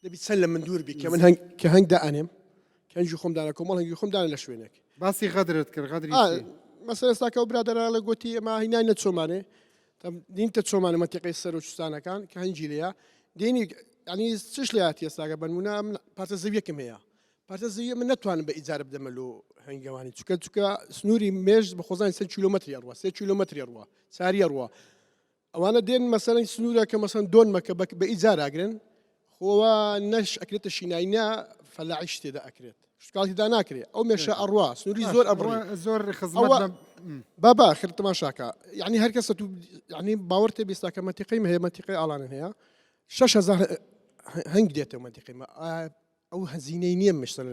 دەبی چەند لە من دوور بی کە من کە هەنگ دائەنێم کەنجی خۆمدانە کۆمەڵ هەنگی خۆمدانە لە شوێنێک باسی غەدرت کرد غەدری مەسەر ئێستاکە و برادەرە لە گوتی ئەمە هینای نەچۆمانێ دینتە چۆمانە مەتیقی سەر و چستانەکان کە هەنجی لەیە دینی ینی چش لە هاتی ئێستاکە بنمونە پارتە زەویەکم هەیە پارتە زەویە من ناتوانم بە ئیجارە بدەمە و هەنگەوانی چکە سنووری مێژ بە خۆزانی 100 کیلۆمەتری ڕوە 3 کیلۆمەتری ڕوە چاری ڕوە ئەوانە دێن مەسەرەی سنوورە کە مەسەن دۆنمەکە بە ئیجاراگرن خۆوە نەش ئەکرێتە شیناینە فەلاعیش تێدا ئەکرێت شکاتیدا ناکرێت ئەو مێشە ئەڕوا سنووری زۆر ئەبڕ زۆر خزمەت بابا خرتماشاکە یعنی هەر کەسە تو یعنی باوەڕ تێ بیستاکە مەتیقی هەیە مەتیقی ئاڵانن هەیە 6,000 هەنگ دێتەوە مەتیقی ئەو هەزینەی نییە مشتەن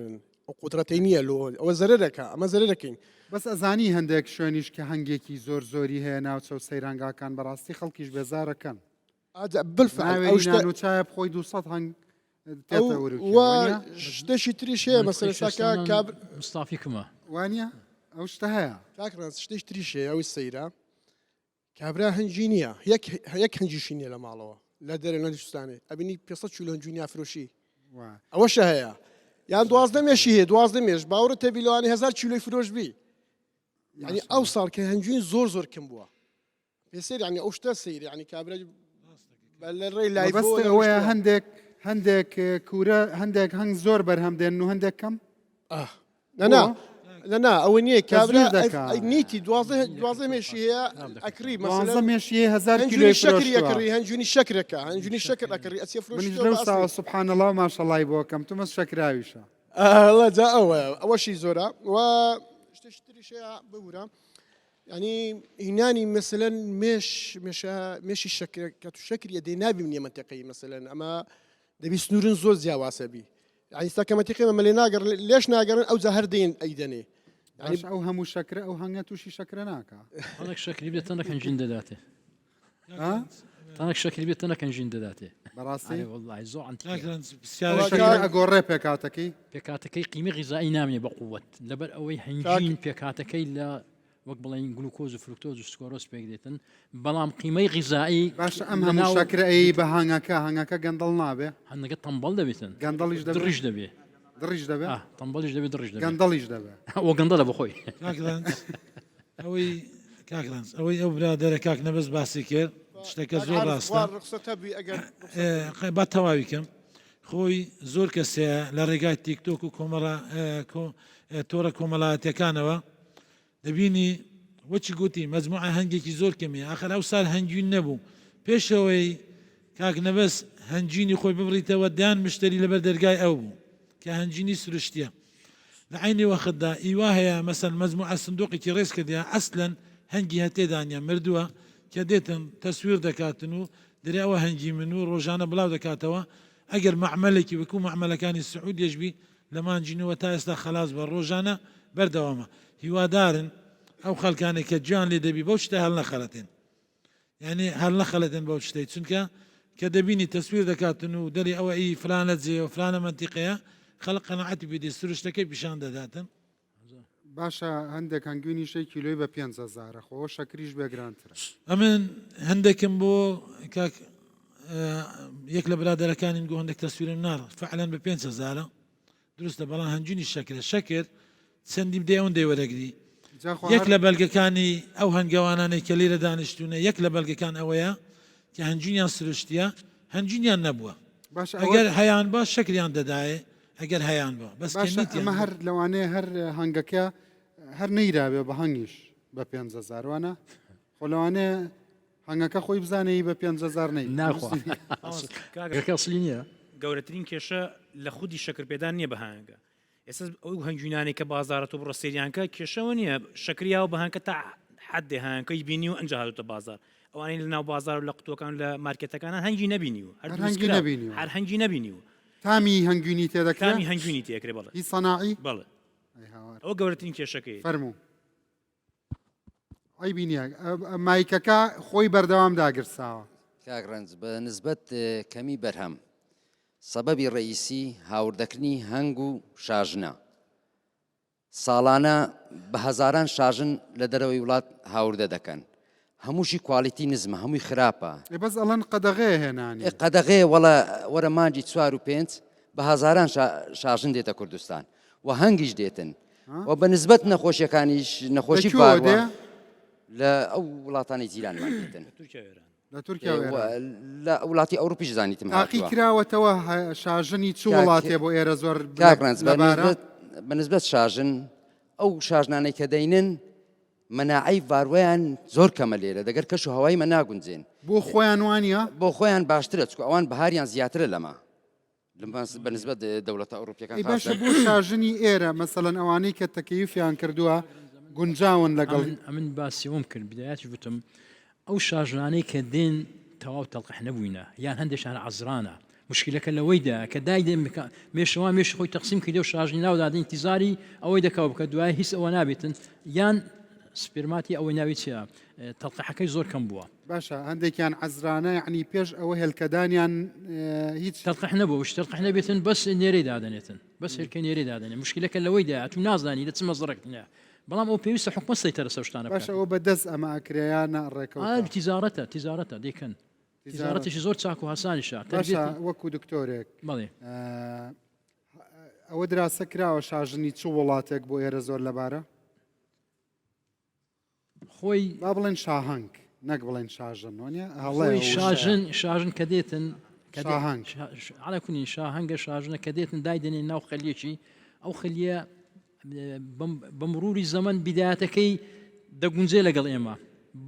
ئەو قودرەتی نییە لۆ ئەوە زەرەرەکە ئەمە زەرەرەکەین بەس ئەزانی هەندێک شوێنیش کە هەنگێکی زۆر زۆری هەیە ناوچە و سەیرانگاکان بەڕاستی خەڵکیش بێزارەکەن بالفعل و چایە بخۆی 200 هەنگ شتێکی تریش هەیە مەسەرساکە مستافی کمە وانە ئەو شتە هەیە کاکڕان شتێک تریش هەیە ئەوی سەیرە کابرا هەنجی نییە یەک هەنجیشی نییە لە ماڵەوە لە دەرە نەدیستانی ئەبینی 500 کیلۆ هەنجونیا فرۆشی ئەوەشە هەیە یان 12 مێشی هەیە 12 مێش باوەڕ تەبیلوانی 1000 کیلۆی فرۆش بی ینی ئەو ساڵ کە هەنجوین زۆر کەم بووە پێسەر ینی ئەو شتە سەیری ینی کابرا لە ڕێی لای ئەوەیە هەندێک کورە هەندێک هەنگ زۆر بەرهەم دێن و هەندێک کەم نەنا لا ئەوە نییە تەزویر کابرا دەکا. نیتی دوازە مێشی هەیە ئەکری دوازدە مێشیە 1000 هەنجونی کیلۆی شەکری فرۆشتووە. ئەکڕی هەنجونی شەکرەکە هەنجونی شەکر ئەکڕی ئەچێ منیش لەو ساوە سوبحان الله ماشەڵای بۆکەم تو مەس شەکراویشە. جا ئەوەشی زۆرە و شتێشتریشەیە ببوورە ینی هینانی مەسەلەن مێشی شەکر کە تو شەکری دەی نابی منیە منتەقەی مەسەلەن ئەمە دەبی سنوورن زۆر جیاواسەبی ینی ستا کەمەتیقی مە لێ ناگەڕ لێش ناگەڕن ئەو جا هەردەین ئەیدەنێ باش ئەو هەموو شەکرە ئەو هەنگە تووشی شەکرە ناکە. هەڵک شەکری بێت تەنەکەن ژین دەداتێ تەنەک شەکری بێت تەنەکەن ژین دەداتێ بەڕاستی والله زۆر شەکرە ئەگۆڕێ پێکاتەکەی پێکاتەکەی قیمی غیزایی نامێ بە قووەت لەبەر ئەوەی هەنجین پێکاتەکەی لە وەک بڵێن گلوکۆز و فرکتۆز و سکۆرۆس پێک دێتن بەڵام قیمەی غیزایی باش ئەم هەموو شەکرەی بە هەنگەکە گەندەڵ نابێ هەنگە تەمبەڵ دەبێتن گەندەڵیش دڕیش دەبێ دڕیش دەبێ تەمبەڵیش دەبێت دڕیش دەبێت گەندەڵیش دەبێ ئەوە گەندەڵە بخۆی ئەوەی کاکرانس ئەوەی ئەو برادەرە کاک نەبەست باسی کرد شتەکە زۆر ڕاستە با تەواوی کەم خۆی زۆر کەسەیە لە ڕێگای تیکتۆک و تۆڕە کۆمەڵایەتەکانەوە دەبینی وەچی گوتی مەجموعە هەنگێکی زۆر کەمیە ئاخر ئەو سال هەنگوین نەبوو پێشەوەی کاک نەبەست هەنجینی خۆی ببڕیتەوە دایان مشتری لەبەر دەرگای ئەو بوو کە هەنجینی سروشتیە لە عینی وەختدا ئیوا هەیە مەسەن مەجموعە سندوقێکی ڕێز کردیا ئەسلەن هەنگی هەتێدانیا مردووە کە دێتن تەسویر دەکاتن و دەریاوە هەنگی من و ڕۆژانە بڵاو دەکاتەوە ئەگەر معمەلێکی وەکو معمەلەکانی سعود یەشبی لە مانجینەوە تا ئێستا خلاص بە ڕۆژانە بەردەوامە هیوادارن ئەو خەڵکانێک کە گویان لێ دەبی بەو شتە هەڵ نەخەڵەتێن یعنی هەڵ نەخەڵەتێن بەو شتەی چونکە کە دەبینی تەسویر دەکاتن و دەری ئەوە ئی فلانە جێ و فلانە منتیقەیە خەڵق قەنەعەتی بێ سروشتەکەی پیشان دەداتن باشە هەندێک هەنگوینی شەی کیلۆی بە 500 خۆ شەکریش بێگرانترە ئەمن هەندێکم بۆ کاک یەک لە برادەرەکانین گۆ هەندێک تەسویرم نار فعلەن بە 500 دروستە بەڵام هەنجونی شەکرە شەکر چەندیم دێ ئەوەندەی وەرەگری یەک لە بەلگەکانی ئەو هەنگەوانانەی کە لێرە دانیشتونە یەک لە بەلگەکان ئەوەیە کە هەنجونیان سروشتیە هەنجونیان نەبووە ئەگەر هەیان باش شەکریان دەدایێ ئەگەر هەیان بە بەس ئەمە هەر لەوانەیە هەر هەنگەکە هەر نەیرابێ بە هەنگیش بە 500 وانە خۆ لەوانەیە هەنگەکە خۆی بزانەی بە 500 نەی ناخواکەسلی نییە گەورەترین کێشە لە خودی شەکرپێدان نییە بەهانگە ئێستا ئەو هەنجوینانی کە بازارەوە بڕۆ سریانکە کێشەوە نییە شەکریاوە بەهانکە تا حدێ هەیەکەی بینی و ئەنجهاتە بازار ئەوانەی لە ناو بازار و لە قوتوەکان لە مارکێتەکانان هەنگی نەبینی و هەر هەنگی نەبینی و تامی هەنگوینی تێدەکرێت تامی هەنگوینی تێکرێ بەڵێ هی سەناعی بەڵێ ئەوە گەورەترین کێشەکەی فەرموو ئەی بینیە مایکەکە خۆی بەردەوام داگرساوە کاگڕنج بە نسبەت کەمی بەرهەم سەبەبی ڕئیسی هاوردەکردنی هەنگ و شاژنە ساڵانە بە هەزاران شاژن لە دەرەوەی وڵات هاوردە دەکەن هەمووشی کوالیتی نزمە هەمووی خراپە بەس ئەڵەن قەدەغەیە هێنانی قەدەغێ وەڵە وەرە مانجی 4 و 5 بە هەزاران شاژن دێتە کوردستان و هەنگیش دێتن و بە نسبەت نەخۆشیەکانیش نەخۆشی باوە لە ئەو وڵاتانی جیرانمان دێتن لە تورکیا لە وڵاتی ئەوروپیش زانیتم تاقی کراوەتەوە شاژنی چ وڵاتێ بۆ ئێرە زۆر بە نسبەت شاژن ئەو شاژنانەی کە دەینن مەناعی ڤاروەیان زۆر کەمە لێرە دەگەر کەش و هەوای مە ناگونجێن بۆ خۆیان وانە بۆ خۆیان باشترە چکو ئەوان بەهاریان زیاترە لەمە بە نسبەت دەوڵەتە ئەوروپیەکان باشە بۆ شاژنی ئێرە مەسەڵەن ئەوانەی کە تەکەیفیان کردووە گونجاون لەگەڵ ئەمن باسیەوەم کرد بدایەتی وتم ئەو شاژنانەی کە دێن تەواو تەڵقح نەبووینە یان هەندێکشان عەزرانە مشکلەکە لەوەیدا کە دای مێشەوە مێش خۆی تەقسیم کردێ و شاژنی ناودادە انتیزاری ئەوەی دەکەوە بکە دوای هیچ ئەوە نابێتن یان سپرماتی ئەوەی ناوی چیە تەڵقەحەکەی زۆر کەم بووە باشە هەندێکیان عەزرانە یعنی پێش ئەوە هێلکەدانیان هیچ تەڵقەح نەبوو تەڵقەح نەبێتن بەس نێرەی دادەنێتن بەس هێلکە نێرەی دادەنێت مشکلەکە لەوەیدا تو نازانی لە چ مەزڕێکتنە بەڵام ئەو پێویستە حکومەت سەیتەرە سەو شتانە باشە ئەوە بەدەست ئەمە ئەکرێیانە ڕێکەوت تیزارەتە دەیکەن تیزارەتیشی زۆر چاک و هاسانیشە وەکو دکتۆرێک بەڵێ ئەوە دراسە کراوە شاژنی چ وڵاتێک بۆ ئێرە زۆر لەبارە خۆی با بڵێن شاهنگ نەک بڵێن شاژن وانە شاژن کە دێتن على كونی شاهنگە شاژنە کە دێتن دایدنێ ناو خەلیەکی ئەو خەلیە بمروری زەمن بیدایەتەکەی دەگونجێ لەگەڵ ئێمە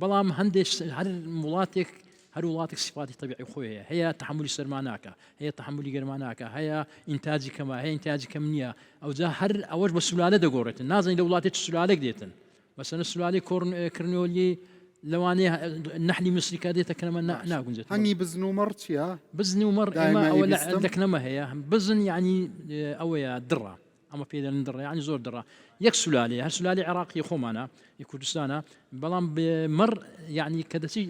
بەڵام هەندێک هەر وڵاتێک هەر وڵاتێک سیفاتی طبیعی خۆی هەیە هەیە تحملی سەرماناکە هەیە تحملی گەرماناکە هەیە ئینتاجی کەمە هەیە ئینتاجی کەم نییە ئەوجا هەر ئەوەش بە سولالە دەگۆڕێتن نازانین لە وڵاتێک سولالێک دێتن مەسەلەن سولالەی کڕنیۆلی لەوانەیە نەحلی مسریکا دێتە کەنەمە ناگونجێت هەنگی بزن و مەڕ چییە؟ بزنی و مەڕ ئێمە ئەوە دەکنەمە هەیە بزن یعنی ئەوەیە دڕە ئەمە پێدەن دڕە ینی زۆر دڕە یەک سولالێ هەر سولالی عێراقی خۆمانە کوردستانە بەڵام مەڕ یعنی کە دەچی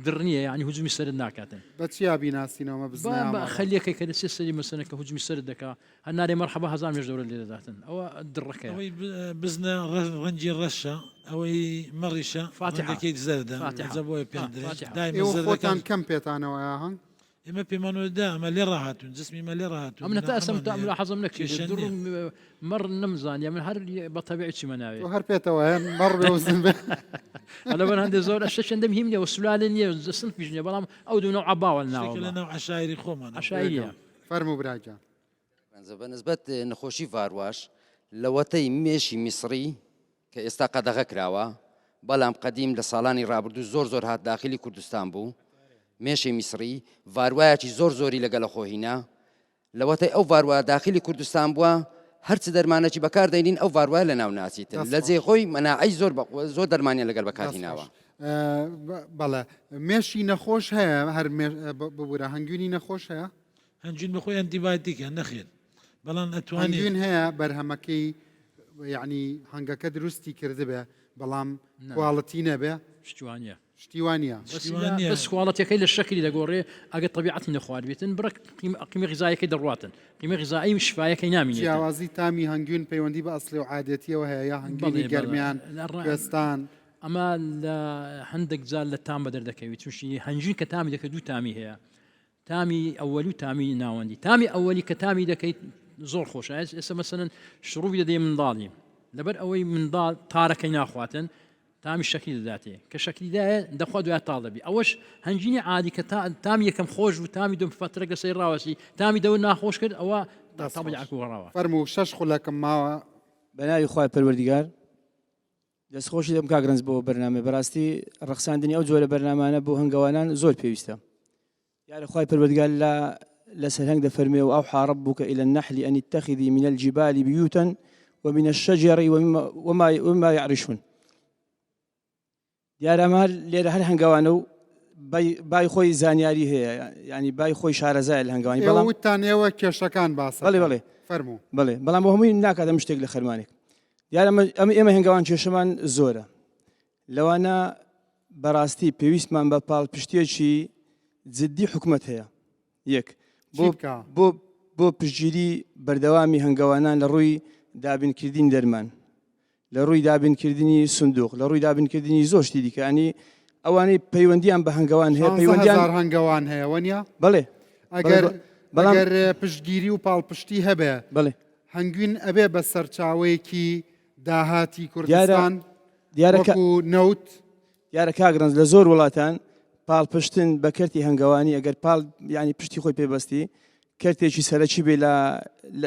دڕنیە ینی هجومی سرد ناکاتن بە چیا بیناسیینەوە بزن خەلیەکەی کە دەچێت سەری مەسەنە کە هجومی سرد دەکا هەر نارێ مەرحەبا هەزار مێژ دەورە لێ دەداتن ئەوە دڕەکە ئەوەی بزنە ڕەنجی ڕەشە ئەوەی مەڕیشە فاتحەکەی زەردە بۆی پێ خۆتان کەم پێتانەوە هەنگ ئێمە پێمانەوەدا ئەمە لێ ڕاهاتون جسمیمە لێ ڕاهاتون من تا ئەسم تا حەزم نەکێشن مەڕ نەمزانیا من هەر بە تەبیعی چیمە ناوێ هەر پێێتەوە مەڕ بێوزن بێ ئەلە بەر هەندێک زۆر شەندەم هیم نیە و سولالێ نییە سن پیش نیە بەڵام ئەو دوو نەوع عباوە ناوە لە ناو عشایری خۆمان عشایریە فەرموو براجان بەنسبەت نەخۆشی ڤارواش لەوەتەی مێشی میسری کە ئێستا قەدەغە کراوە بەڵام قەدیم لە ساڵانی ڕابردوو زۆر هات داخلی کوردستان بوو مێشی میسری ڤاروایەکی زۆری لەگەڵە خۆهینا لەوەتەی ئەو ڤاروە داخلی کوردستان بووە هەرچ دەرمانەی بەکار دەینین ئەو ڤاروایە لە ناو ناسیتن لە جێخۆی مەناعی زۆر دەرمانیان لەگەڵ بەکارهیناوە بەڵێ مێشی نەخۆش هەیە هەر ببوورە هەنگوینی نەخۆش هەیە هەنجین بەخۆی ئەنتیبایۆتیکە نەخێن بەڵام ئەتوانین هەنگوین هەیە بەرهەمەکەی یعنی هەنگەکە دروستی کردبێ بەڵام کوواڵەتی نەبێ شتوانە شتیوانە بەس کوواڵەتەکەی لە شەکری دەگۆڕێ ئەگە طبیعەتی نەخوارد بێتن بڕ قیمە غیزایەکەی دەڕواتن قیمە غیزایی شفایەکەی نامینێت جیاوازی تامی هەنگوین پەیوەندی بە ئەسلی و عادەتیەوە هەیە یا هەنگوینی گەرمیان کوێستان ئەمە لە هەندێک جار لە تام بە دەردەکەوی تووشی هەنجین کە تامی دەکە دوو تامی هەیە تامی ئەوەلی و تامی ناوەندی تامی ئەوەلی کە تامی دەکەیت زۆر خۆشە ئێستا مەسەلەن شڕووی دەدەی منداڵی لەبەر ئەوەی منداڵ تارەکەی ناخواتن تامی شەکلی دەداتێ کە شەکلیدایە دەخوا دوای تاڵ دەبی ئەوەش هەنجینی عادی کە تامی یەکەم خۆش و تامی دوم فترە گەسەی ڕاوەسی تامی دەور ناخۆش کرد ئەوە تاڵی عکوڕاوە فەرموو 6 خولەکەم ماوە بەناوی خوای پەروەردیگار دەستخۆشی دەم کاگرنج بۆ بەرنامە بەڕاستی ڕەخساندنی ئەو جۆرە بەرنامانە بۆ هەنگاوانان زۆر پێویستە یارە خوای پەروەردیگار لە سەرهەنگ دەفەرمێ و ئەو ربك إلى النحل أن اتخذي من الجبال بيوتا ومن الشجر وما يعرشون دیارەمار لێرە هەر هەنگاوانە و بای خۆی زانیاری هەیە ینی بای خۆی شارەزای لە هەنگاوانی بەڵام وتانەوە کێشەکان باسە بڵێ فەرموو بەڵام بۆ هەمووی ناکاتە شتێک لە خەرمانێک دیارە ئێمە هەنگاوان کێشەمان زۆرە لەوانە بەڕاستی پێویستمان بە پاڵپشتێکی جددی حکومت هەیە یەک بۆ پشتگیری بەردەوامی هەنگاوانان لە ڕووی دابینکردنی دەرمان لە ڕووی دابینکردنی سندوق لە ڕووی دابینکردنی زۆر شتی دیکەانی ئەوانەی پەیوەندیان بە هەنگاوان هەیە پەیوەندیان هەنگاوان هەیە وەنیا بڵێ ئەگەر پشتگیری و پاڵپشتی هەبێ بڵێ هەنگوین ئەبێ بە سەرچاوەیەکی داهاتی کوردستان وەکو نەوت دیارە کاگرنج لە زۆر وڵاتان پاڵپشتن بە کەرتی هەنگاوانی ئەگەر پاڵ ینی پشتی خۆی پێبەستی کەرتێکی سەرەکی بێ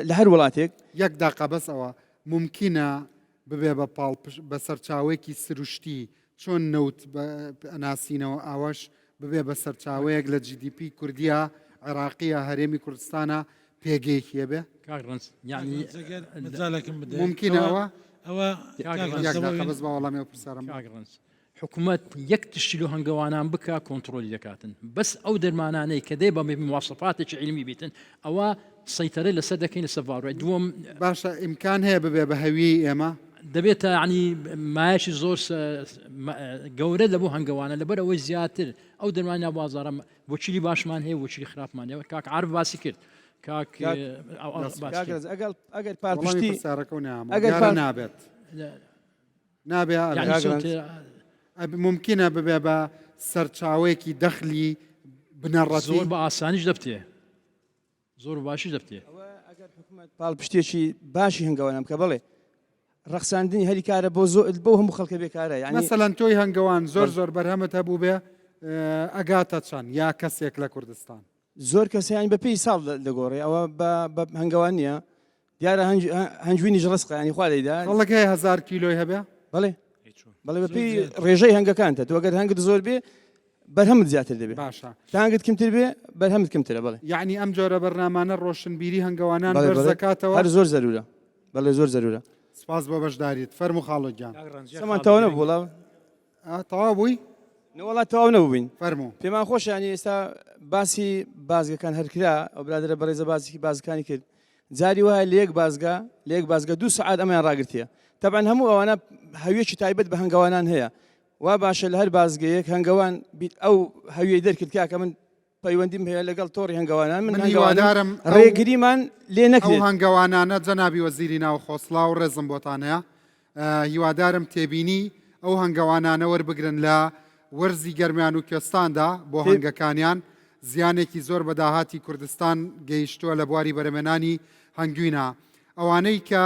لە هەر وڵاتێک یەک داقا بەسەوە ممکنە ببێ بە سەرچاوەیەکی سروشتی چۆن نەوت ئەناسینەوە ئاوەش ببێ بە سەرچاوەیەک لە GDP کوردیا عێراقیە هەرێمی کوردستانە پێگەیەکیە بێ ممکنەوە ئەوە بەس بە وەڵامی پرسەرم حکوومەت یەک تشتی لە هەنگاوانان بکە کۆنتترۆلی دەکاتن بەس ئەو دەرمانانەی کە دەی بە مواسفاتێکی علمی بیتن ئەوە سەیتەرە لەسەر دەکەین لە سەڤاڕای دووەم باشە ئیمکان هەیە ببێ بە هەوی ئێمە دەبێتە عنی مایشی زۆر گەورە لە بۆ هەنگاوانە لەبەر ئەوەی زیاتر ئەو دەرمانیا بازارە وەچیلی باشمان هەیە وەچیلی خراپمان هەیە کاک عارف باسی کرد ئەگەر پاڵپشتی نابێت نابێت ممکنە ببێ بە سەرچاوەیەکی دەخلی بنەڕەتی زۆر بە ئاسانیش دەبتێ زۆر باشی دەبتێ پاڵپشتێکی باشی هەنگاوانم کە بڵێ ڕەخساندنی هەری کارە بۆ هەموو خەڵکە بێکارە یعنی مەسەلەن تۆی هەنگاوان زۆر بەرهەمت هەبوو بێ ئەگاتە چەند یا کەسێک لە کوردستان زۆر کەسیان بە پێی ساڵ دەگۆڕێ ئەوە بە هەنگاوان نییە دیارە هەنجوینیش ڕستقە ینی خوا دەیدا خەڵک هەیە 1000 کیلۆی هەبێ بەڵێ بەڵێ بەپی ڕێژەی هەنگەکانتە تو ئەگەر هەنگت زۆر بێ بەرهەمت زیاتر دەبێت باشە تا هەنگت کمتر بێ بەرهەمت کمترە بەڵێ یعنی ئەم جۆرە بەرنامانە ڕۆشنبیری هەنگەوانان بەرزەکاتەوە هەر زۆر زەرورە بەڵێ زۆر زەرورە سپاس بۆ بەشداریت فەرمو خاڵۆگیان سەمان تەواو نەبوو وەڵام تەواو بووی وڵات تەواو نەبووین فەرمو پێمان خۆش ینی ئێستا باسی بازگەکان هەرکرا ئەو برادرە بەڕێزە باسێکی بازەکانی کرد جاری وایە لە یەک بازگە 2 سعات ئەمەیان ڕاگرتیە تەبەن هەموو ئەوانە هەویەکی تایبەت بە هەنگەوانان هەیە وا باشە لە هەر بازگەیەک هەنگەوان ئەو هەویەی دەرکرد کاکە من پەیوەندیم هەیە لەگەڵ تۆڕی هەنگەوانان من هیوادارم ڕێگریمان لێ نەکرێت ئەو هەنگەوانانە جەنابی وەزیری ناو خۆسڵا و ڕێزم بۆتان هەیە هیوادارم تێبینی ئەو هەنگەوانانە وەربگرن لە وەرزی گەرمیان و کوێستاندا بۆ هەنگەکانیان زیانێکی زۆر بە داهاتی کوردستان گەیشتووە لە بواری بەرەمێنانی هەنگوینە ئەوانەی کە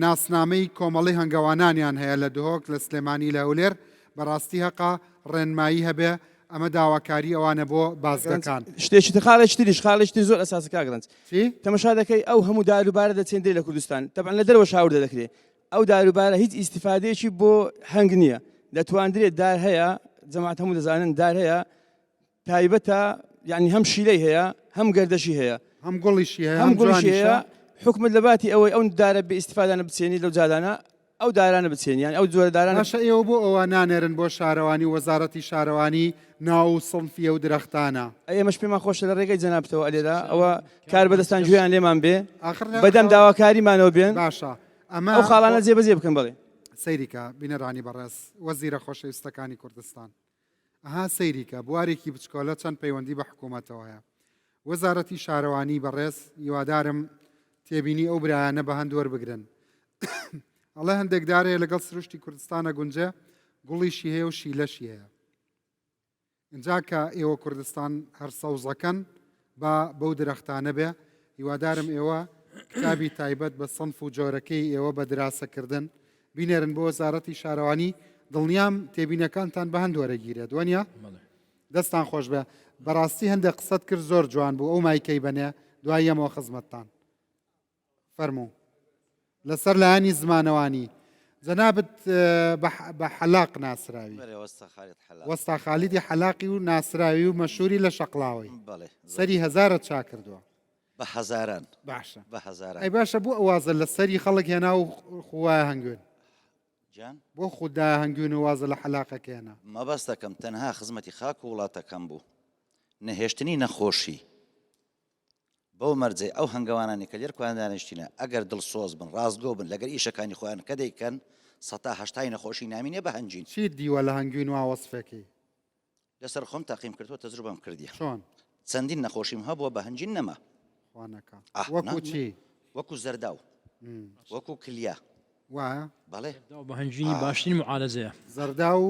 ناسنامەی کۆمەڵی هەنگەوانانیان هەیە لە دهۆک لە سلێمانی لە هەولێر بەڕاستی هەقا ڕێنمایی هەبێ ئەمە داواکاری ئەوانە بۆ بازگەکان شتێکی خاڵێک تریش خاڵێکی زۆر ئەساسی کاگرنج تەمەشا دەکەی ئەو هەموو داروبارە دەچێندێ لە کوردستان تەبەن لە دەرەوە شاورد دەکرێت ئەو داروبارە هیچ ئیسیفادەیەکی بۆ هەنگ نییە دەتوانرێت دار هەیە جەماعەت هەموو دەزانن دار هەیە تایبەتە یعنی هەم شیلەی هەیە هەم گەردەشی هەیە هەم گوڵیشی هەیە هەم گوڵیشی هەیە حکومت لە باتی ئەوەی ئەو دارە بە ئیسیفادانە بچێنی لەو جادانە ئەو دارانە بچێنی یان ئەو جۆرە دارانە باشە ئێوە بۆ ئەوە نانێرن بۆ شارەوانی وەزارەتی شارەوانی ناو سڵفیە و درەختانە ئێمەش پێمان خۆشە لە ڕێگەی جەنابتەوە ئەلێدا ئەوە کار بەدەستان گوێیان لێمان بێ بەدەم داواکاریمانەوە بێن باشە ئەمە ئەو خاڵانە جێبەجێ بکەن بڵێ سەیریکە بینەرانی بەڕێز وەزیرە خۆشەویستەکانی کوردستان ئەها سەیریکە بوارێکی بچکۆلە چەند پەیوەندی بە حکوومەتەوە هەیە وەزارەتی شارەوانی بەڕێز هیوادارم تێبینی ئەو برایانە بە هەند وەربگرن ئەڵێ هەندێک دارەیە لەگەڵ سروشتی کوردستانە گونجە گوڵیشی هەیە و شیلەشی هەیە اینجا کە ئێوە کوردستان هەر سەوزەکەن بە بەو درەختانە بێ هیوادارم ئێوە کتابی تایبەت بە سنف و جۆرەکەی ئێوە بە دراسەکردن بینێرن بۆ وەزارەتی شارەوانی دڵنیام تێبینەکانتان بە هەند وەرەگیرێت وانە دەستان خۆش بێ بەڕاستی هەندێک قسەت کرد زۆر جوان بوو ئەو مایکەی بەنێ دوای ئەمەوە خزمەتتان فەرموو لەسەر لایانی زمانەوانی جەنابەت بە حەلاق ناسراوی وەستا خالیدی حەلاقی و ناسراوی و مەشهوری لە شەقڵاوی سەری هەزارت چا کردووە بە هەزاران باشە بە هەزاران ئەی باشە بۆ ئەوازە لە سەری خەڵک هێنا و خوای هەنگوێن بۆ خوددا هەنگوێن و وازە لە حەلاقەکە هێنا مەبەست دەکەم تەنها خزمەتی خاک و وڵاتەکەم بوو نەهێشتنی نەخۆشی بەو مەرجێ ئەو هەنگەوانانی کە لێر کویان دانیشتینە ئەگەر دڵسۆز بن ڕازگۆ بن لەگەر ئیشەکانی خۆیان کە دەیکەن 180 نەخۆشی نامینێ بە هەنجین چی دیوە لە هەنگوین و وەسفێکی لەسەر خۆم تاقیم کردووە تەجروبەم کردیە چۆن چەندین نەخۆشیم هەبووە بە هەنجین نەما وەکو چی وەکو زەرداو وەکو کلیا وایە بەڵێ بە هەنجینی باشترین معالەزەیە زەردا و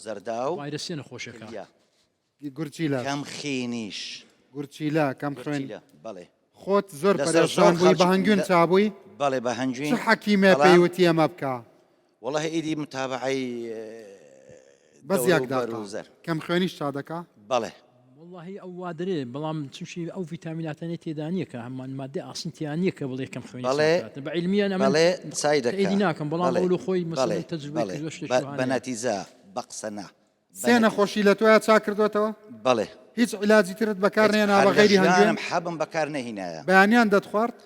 زەرداو ڤایرەسیە نەخۆشەکە گورچیلە کەم خێنیش گورچیلە کەم خوێن بەڵێ خۆت زۆر پەرێشان بووی بە هەنگوین چابووی بەڵێ بە هەنجوین چ حەکیمێ پێیوتی ئەمە بکە وەڵی ئیدی متابعی بەزیاکدا کەم خوێنیش چا دەکا بەڵێ واللهی ئەو وادرێ بەڵام چشی ئەو ڤیتامیناتەنێ تێدا نییە کە هەمان مادە ئاسنتیان نییە کە بڵێ کەم خوێنی بە عیلمیان بەڵێ چای دەکا ناکەم بەڵام ئەو خۆی مەسەڵەن تەجروبەی بە نەتیجە بە قسەنا سێ نەخۆشی لە تۆیە چا کردوێتەوە بەڵێ هیچ عیلاجی ترت بەکار نێنا بە غەیری هەنگوێن حەبم بەکار نەهینایە بەیانیان دەتخوارد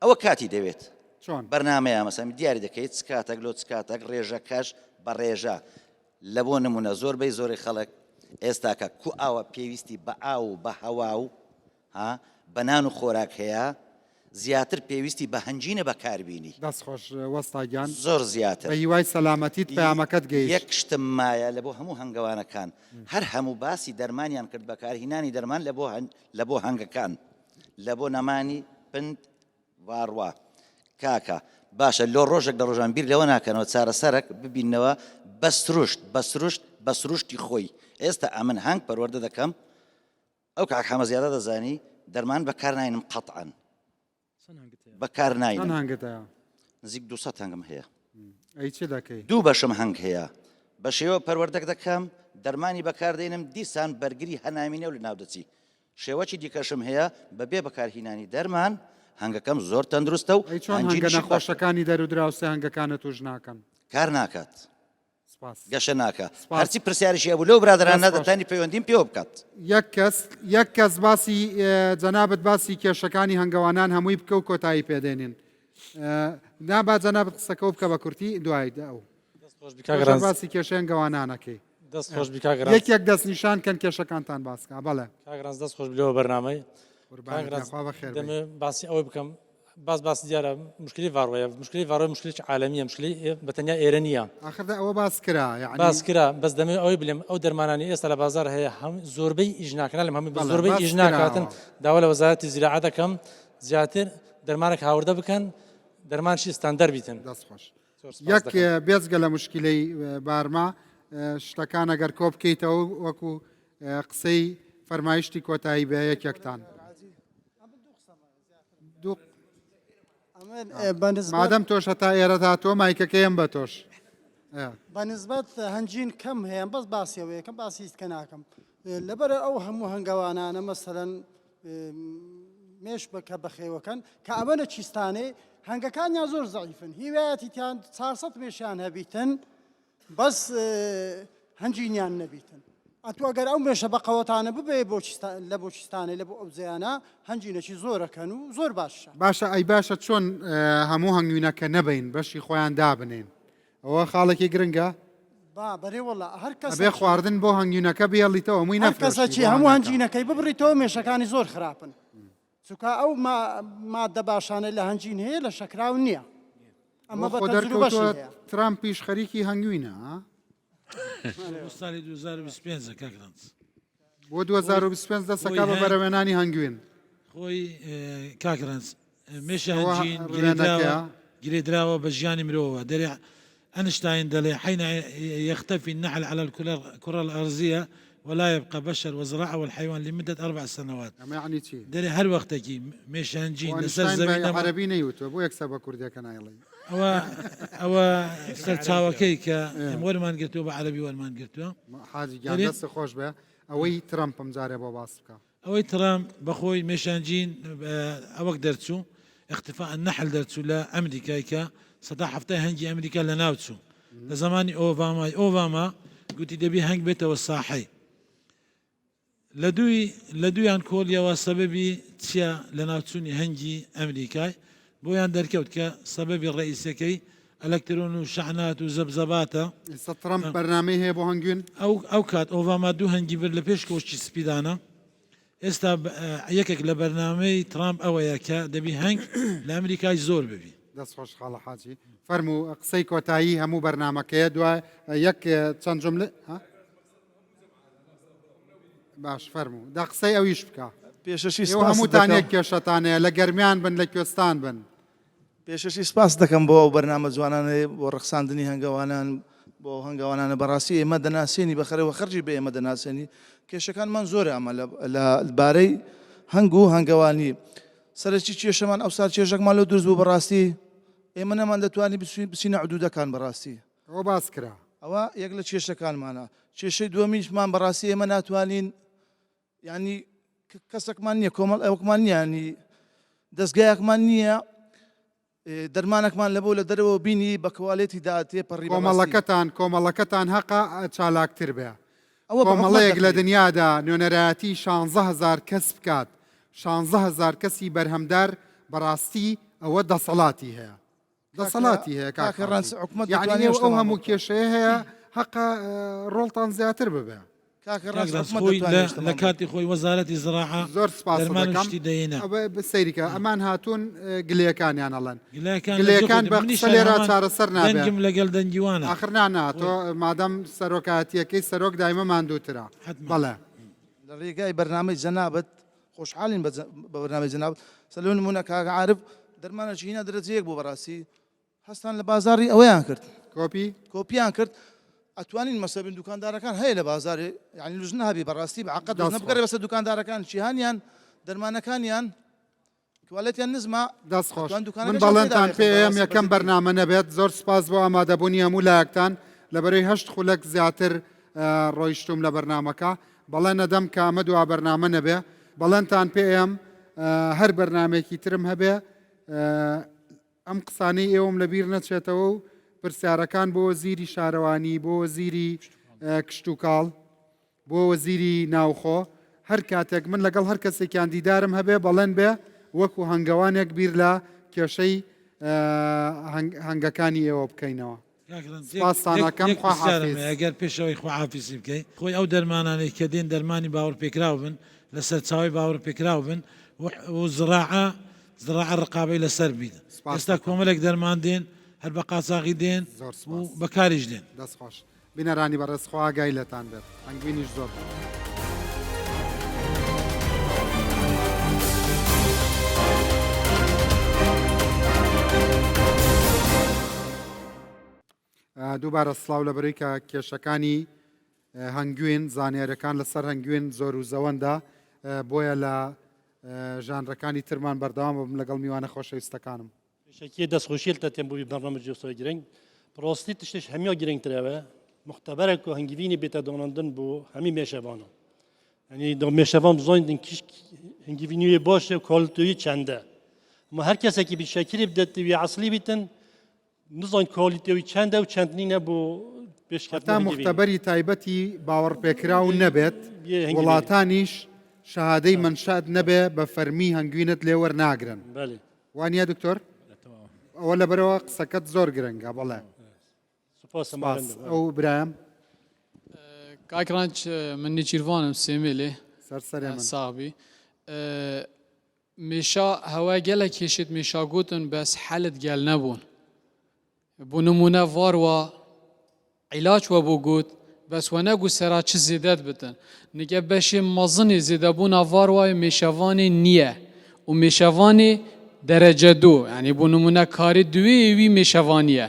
ئەوە کاتی دەوێت چۆن بەرنمەیە مەسەم دیاری دەکەیت کاتێک لۆ کاتێک ڕێژەکەش بە ڕێژە لە بۆ نمونە زۆربەی زۆری خەڵک ئێستاکە کو ئاوە پێویستی بە ئاو و بە هەوا و بەنان و خۆراک هەیە زیاتر پێویستی بە هەنجینە بەکاربیینی دەستخۆش وەستاگیان زۆر زیاتر بە هیوای سەلامەتیت پەیامەکەت گەیشت یەک شتم مایە لە بۆ هەموو هەنگەوانەکان هەر هەموو باسی دەرمانیان کرد بەکارهینانی دەرمان لە بۆ هەنگەکان لە بۆ نەمانی پند واڕوا کاکە باشە لۆ ڕۆژێک لە ڕۆژان بیر لەوە ناکەنەوە چارەسەرێک ببینەوە بە سروشت بە سروشت بە سروشتی خۆی ئێستا ئەمن هەنگ پەروەردە دەکەم ئەو کاک حەمە زیادە دەزانی دەرمان بەکار ناینم قەتعەن بەکار ناینم نزیک 200 هەنگم هەیە ئەی چ دەکەی دوو بەشم هەنگ هەیە بە شێوە پەروەردەک دەکەم دەرمانی بەکاردێنم دیسان بەرگری هەنامینە و لە ناو دەچی شێوەکی دیکەشم هەیە بەبێ بەکارهینانی دەرمان هەنگەکەم زۆر تەندروستە و ئەی چۆن هەنگە نەخۆشەکانی دەرودراوسێ هەنگەکانە توش ناکەن کار ناکات سپاس گەشە ناکە هەرچی پرسیارشی هەبوو لەو برادرانە دەتانی پەیوەندیم پێوە بکات یەک کەس باسی جەنابەت باسی کێشەکانی هەنگەوانان هەمووی بکە و کۆتایی پێدێنین نابا جەنابەت قسەکە و بکە بە کورتی دوای ئەو باسی کێشە هەنگەوانانەکەی دەست خۆش بیکاگران یەک دەست نیشان کەن کێشەکانتان باسکە بەڵێ کاگرانز دەست خۆش بلەوە بەرنامەی باسی ئەوەی بکەم باس دیارە مشکلی ڤاڕۆیە مشکلی ڤاڕۆی مشکلێکی عالەمیە مشکلی بەتەنیا ئێرە نییە ئاخردا ئەوە باس کرا باس کرا بەس دەمێ ئەوەی بڵێم ئەو دەرمانانی ئێستا لە بازار هەیە هەم زۆربەی ئیژناکەنا لەم هەمووی بە زۆربەی ئیژناکاتن داوا لە وەزارەتی زیراعەت دەکەم زیاتر دەرمانێک هاوردە بکەن دەرمانشی ستاندەر بیتن دەست خۆش یەک بێزگە لە مشکلەی بارما شتەکان ئەگەر کۆ بکەیتەوە وەکو قسەی فەرمایشتی کۆتایی بە یەکێکتان مادەم تۆش هەتا ئێرە هاتۆ مایکەکەیم بە تۆش بەنسبەت هەنجین کەم هەیە بەس باسیەوەیە کەم باسی کە ناکەم لەبەر ئەو هەموو هەنگاوانانە مەسەرەن مێش بکە بەخێوەکەن کە ئەمەە چیستانێ هەنگەکانیان زۆر زەعیفن هیوایەتیان 400 مێشیان هەبیتن بەس هەنجینیان نەبیتن ئەتوەگەر ئەو مێشە بە قەوەتانە ببێ لە بۆچستانێ لە بۆ ئەو زیانە هەنجینەکی زۆرەکەن و زۆر باشە باشە ئەی باشە چۆن هەموو هەنگوینەکە نەبین بەشی خۆیان دابنێن ئەوە خاڵێکی گرنگە بەرێوەڵە هەر کەس بێ خواردن بۆ هەنگوینەکە بێڵیتەوە مووی نەکەسەکی هەموو هەنجینەکەی ببڕیتەوە مێشەکانی زۆر خراپن چکە ئەو مادە باشانە لە هەنجین هەیە لە شەکراو نییە ئەمە بە دەرکەوتووە ترامپیش خەریکی هەنگوینە ساڵی 2025 کاکرانس بۆ 2025 دەسەکە بە بەرەوێنانی هەنگوین خۆی کاکرانس مێشەنجین گرێدراوە بە ژیانی مرۆوە دەرێ أينشتاين دلي حين يختفي النحل على الكرة الأرضية ولا يبقى بشر وزراعة والحيوان لمدة 4 سنوات. يعني شيء. دلي هر وقتكي مش هنجين نسر زمينا عربي نيوتو بو يكسب كردي كان يلا. أو سرتاوا كيكا ولا ما نقلتوا بعربي ولا ما نقلتوا. حاجة جان بس خوش به أوي ترامب مزاري أبو باسكا. أوي ترامب بخوي مش هنجين أوك درتسو اختفاء النحل درتسو لأمريكا كا صداح حفتة هنجي أمريكا لناوتسو لزماني أوباما قلت دبي هنج بيته والصاحي لدوي عن كوليا وسببي تشيا لناوتسوني هنجي أمريكا بويان دركوت كسببي الرئيسي كي الكترون وشحنات وزبزباتا ترامب برنامجه بو هنجون او كات اوباما دو هنجي بر لبيش كوشي سبيدانا استا يكك لبرنامج ترامب او ياكا دبي هنج لامريكا زور ببي دەست خۆش خاڵە حاجی فەرموو قسەی کۆتایی هەموو بەرنامەکەیە دوای یەک چەند جملە باش فەرموو دا قسەی ئەویش بکە پێشەشی هەمووتان یەک کێشەتانەیە لە گەرمیان بن لە کوێستان بن پێشەشی سپاس دەکەم بۆ ئەو بەرنامە جوانانەیە بۆ ڕەخساندنی هەنگاوانان بۆ هەنگاوانانە بەڕاستی ئێمە دەناسێنی بەخەرەوە خەرجی بە ئێمە دەناسێنی کێشەکانمان زۆرە ئەمە لە بارەی هەنگ و هەنگاوانی سەرەکی کێشەمان ئەو سار کێشەکمان لەو دروست بوو بەڕاستی ئێمە نەمان دەتوانانی بچینە حدودەکان بەڕاستی ئەوە باس کرا ئەوە یەک لە کێشەکانمانە کێشەی دووەمیشمان بەڕاستی ئێمە ناتوانین ینی کەسێکمان نییە کۆمەڵ ئەوەکمان نییە ینی دەستگایەکمان نییە دەرمانێکمان لەبەوە لە دەرەوە بینی بە کواڵێتی دااتێ پەڕی کۆمەڵەکەتان حەقا چالاکتر بێ کۆمەڵەیەک لە دنیادا نوێنەرایەتی 16,000 کەس بکات 16,000 کەسی بەرهەمدار بەڕاستی ئەوە دەسەڵاتی هەیە دەسەڵاتی هەیە کاکەڕەنس حکومەت یعنی ئەو هەموو کێشەیە هەیە حەقا ڕۆڵتان زیاتر ببێ لە کاتی خۆی وەزارەتی زراعە زۆر سپاس دەرمانشتی دەێنە سەیریکە ئەمان هاتوون گلەکانیان ئەڵەن گلەکان بە قسە لێرە چارەسەر نابێت لەگەڵ دەنگیوانە آخر ناناتۆ مادەم سەرۆکاتیەکەی سەرۆک دایمە ماندووترە بەڵێ لە ڕێگای بەرنامەی جەنابەت خۆشحاڵین بە بەرنامەی جەنابەت سەلۆ نمونە کاک عارف دەرمانەکی هینە دەرەجەیەک بوو بەڕاستی هەستان لە بازاڕی ئەوەیان کرد کۆپیان کرد ئەتوانین مەسەبین دوکاندارەکان هەیە لە بازارێ یعنی لوژ نەبی بەڕاستی بەعقد نەبگەڕێ بەسەر دوکاندارەکان جیهانیان دەرمانەکانیان کوالەتیان نزمە دەستخۆش من بەڵێنتان پێم یەکەم بەرنامە نەبێت زۆر سپاس بۆ ئامادەبوونی هەموو لایەکتان لەبەرەوەی 8 خولەک زیاتر ڕۆیشتوم لە بەرنامەکە بەڵێ نەدەم کە ئەمە دوا بەرنامە نەبێ بەڵێنتان پێم هەر بەرنمێکی ترم هەبێ ئەم قسانەی ئێوەم لەبیر نەچێتەوە و پرسیارەکان بۆ وەزیری شارەوانی بۆ وەزیری کشت و کاڵ بۆ وەزیری ناوخۆ هەر کاتێک من لەگەڵ هەر کەسێکیان دیدارم هەبێ بەڵێن بێ وەکو هەنگەوانێک بیر لە کێشەی هەنگەکانی ئێوە بکەینەوە. سپاسانەکەم خوا حافیز. ئەگەر پێشەوەی خواحافیزی بکەیت خۆی ئەو دەرمانانەی کە دێن دەرمانی باوەڕ پێکراو بن لەسەر چاوی باوەڕ پێکراو بن و زراعە ڕقابەی لەسەر بین. ئێستا کۆمەلێک دەرمان دێن هەر بە قاچاقی دێن و بەکاریش دێن. دەستخۆش بینەرانی بەڕێزخوا ئاگای لەتان بێت ئەنگوینیش زۆر. دووبارە سڵاو لە بەرەی کە کێشەکانی هەنگوێن زانیاریەکان لەسەر هەنگوێن زۆر و زەوەندا بۆیە لە ژانرەکانی ترمان بەردەوام بم لەگەڵ میوانە خۆشەویستەکانم. شکی دەستخۆشیل تا تێم بووی بەرنامە جۆسۆی گرنگ پرۆستی تشتش هەمیۆ گرنگترەوە مختبەرێک و هەنگیڤینی بێتە دۆناندن بۆ هەمی مێشەوانە ینی دۆ مێشەوان بزۆین کیش هەنگیڤینیوی باشە و کۆڵتویی چەندە ما هەر کەسێکی بیشەکری بدەتوی عەسلی بیتن نزۆین کۆلیتەوەی چەندە و چەندنینە بۆ تا مختبەری تایبەتی باوەڕ پێکراو نەبێت وڵاتانیش شەهادەی منشات نەبێ بە فەرمی هەنگوینت لێ وەرناگرن وانە دکتۆر ئەوە لەبەرەوە قسەکەت زۆر گرنگە بەڵێ ئەو برایم کاکرانچ من نێچیروانم سێمێلێ ساغبی مێشا هەوای گەلە کێشێت مێشاگوتن بەس حەلت گەل نەبوون بۆ نمونە ڤاروە عیلاج وە بۆ گوت بەس وە نەگو سەرا چ زێدەت بتن نیگە بەشێ مەزنی زێدەبوونا ڤاروای مێشەوانێ نییە و مێشەوانێ دەرەجە دوو ینی بۆ نمونە کاری دوێوی مێشەوانیە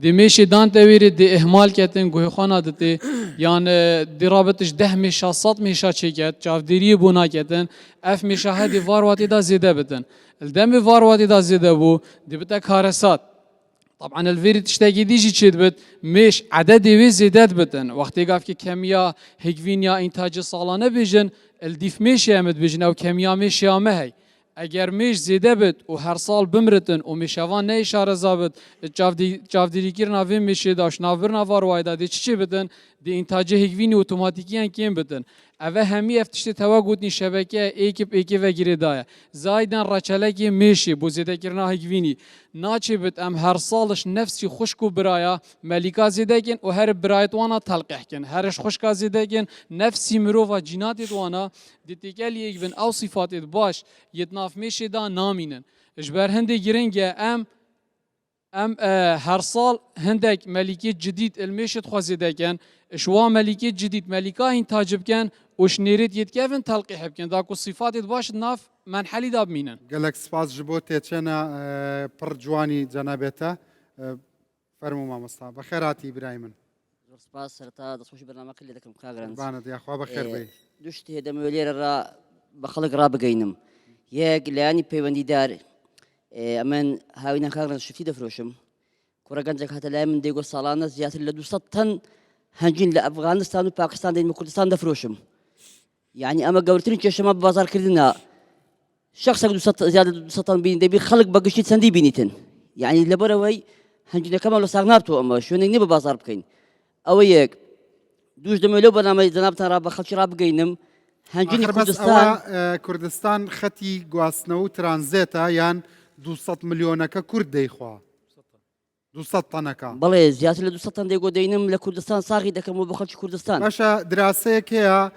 دی مێشی دانتەوێرێ دی ئەهمال کەتن گوهێخوانا دتێ یان دی رابطش 10 مێشا 100 مێشا چێکێت چاودێریە بۆ ناکەتن ئەف مێشا هەدی ڤارواتێدا زێدە بتن دەمی ڤارواتێدا زێدە بوو دی بتە کارەسات طبعا الفيري تشتاقي ديجي تشيد بت مش عدد وزيدات بتن وقت يقف كيمياء هيكفينيا انتاج صالانه بيجن الديف مش يامد بيجن او كيمياء مش يامهي اگر مش زيده بت و هر سال بمرتن و مشوان نه اشاره زابط جافديري كيرنا في مش داش نافرنا فاروايدا دي چي بتن دي انتاج هيكفيني اوتوماتيكيا كيم بتن اوه همی افتشتی تواگوتنی شبکه ایکی و گیره دایه زایدن رچلکی میشی بو زیده کرنا هگوینی ناچی بد ام هر سالش نفسی خوشکو برایا ملیکا زیده کن و هر برایت وانا تلقیح کن هرش خوشکا زیده کن نفسی مروفا جیناتی دوانا دیتیکل یک بن او صفاتی باش یتناف میشی دا نامینن اجبر هنده گرنگه ام هر سال هندك ملكية جديد المشت خوازيده كان شوا ملكية جديد ملكا انتاجب كان وش نيريت يتكافن تلقيح بكن داكو صفات باش ناف منحلي داب مينن قالك سباس جبوتي تشنا برجواني جنابته فرمو ما مصطفى بخيراتي ابراهيم سباس سرتا دسوش برنامج اللي ذكرم كاغران باند يا اخوا بخير بي دوشتي هدم ولير را بخلق را بقينم يا قلاني بيوندي دار امان هاوينا كاغران شفتي دفروشم كورا جنجك حتى لا من ديقو صالانة زيادة ل 200 طن هنجين لأفغانستان وباكستان دين كردستان دفروشم يعني أما قولتني كي شمال بازار كردنا شخص 200 زيادة 200 طن بين دبي خلق بقشيت سندي بينيتن يعني لبروي هنجين كمان لو ساغنابتو أما شو نبي بازار بكين أويك دوش دملو برنامج جناب ترى بخلش راب جينم هنجين كردستان ختي قواسنو ترانزيتا يان 200 مليونك كرد ديخوا 200 طنكا بلى زيادة ل 200 طن ديقو دينم لكردستان صاغي دكم مو بخلش كردستان باشا دراسيك هي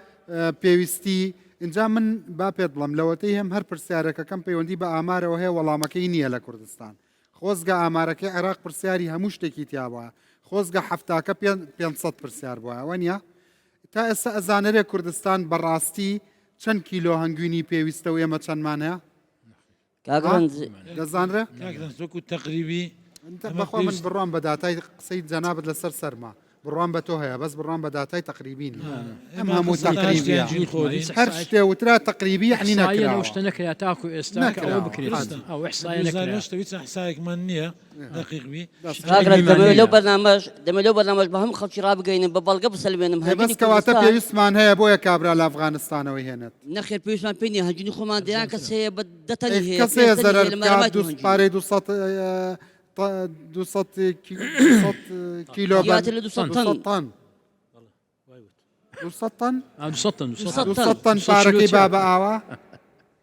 بيوستي انجا من بابيت بلم لوتيهم هر برسيارك كم بيوندي بأمارة وهي والله مكينية لكردستان خوزقا أمارك عراق برسياري هموش تكيتيابا خوزقا حفتاك 500 برسيار بوها وانيا تا اسا ازانري كردستان براستي چند كيلو هنگويني بيوستو يما چند مانه كاغران سوكو تقريبي انت بخوا من بروان بداتاي قصيد جنابت لسر سرما بڕوان بە تۆ هەیە بەس بڕوان بە داتای تەقریبین ئەم ئێمە هەموو پەرسەنتاژی تەقریبی خۆی هەر شتێ وترا تەقریبی یعنی ئەو نەکراوە شتە نەکرا تاکو ئێستا ئەوە بکرێت ئەو ئەحسایە نەکرا زانۆشتەویت حسایەکمان نییە دقیقبی لەو بەرنامەش دەمە لەو بەرنامەش بە هەموو خەڵکی ڕابگەینم بە بەڵگە بسەلمێنم بەس کەواتە پێویستمان هەیە بۆیە کابرا لە ئەفغانستانەوەی هێنێت نەخێر پێویستمان پێ نیە هەنجینی خۆمان دەیان کەس هەیە بە دەتەنی هەیە کەسەیە زەرەر بکات پارەی 200 کیلۆ 200 تن 200 تن پارەکەی با بە ئاوا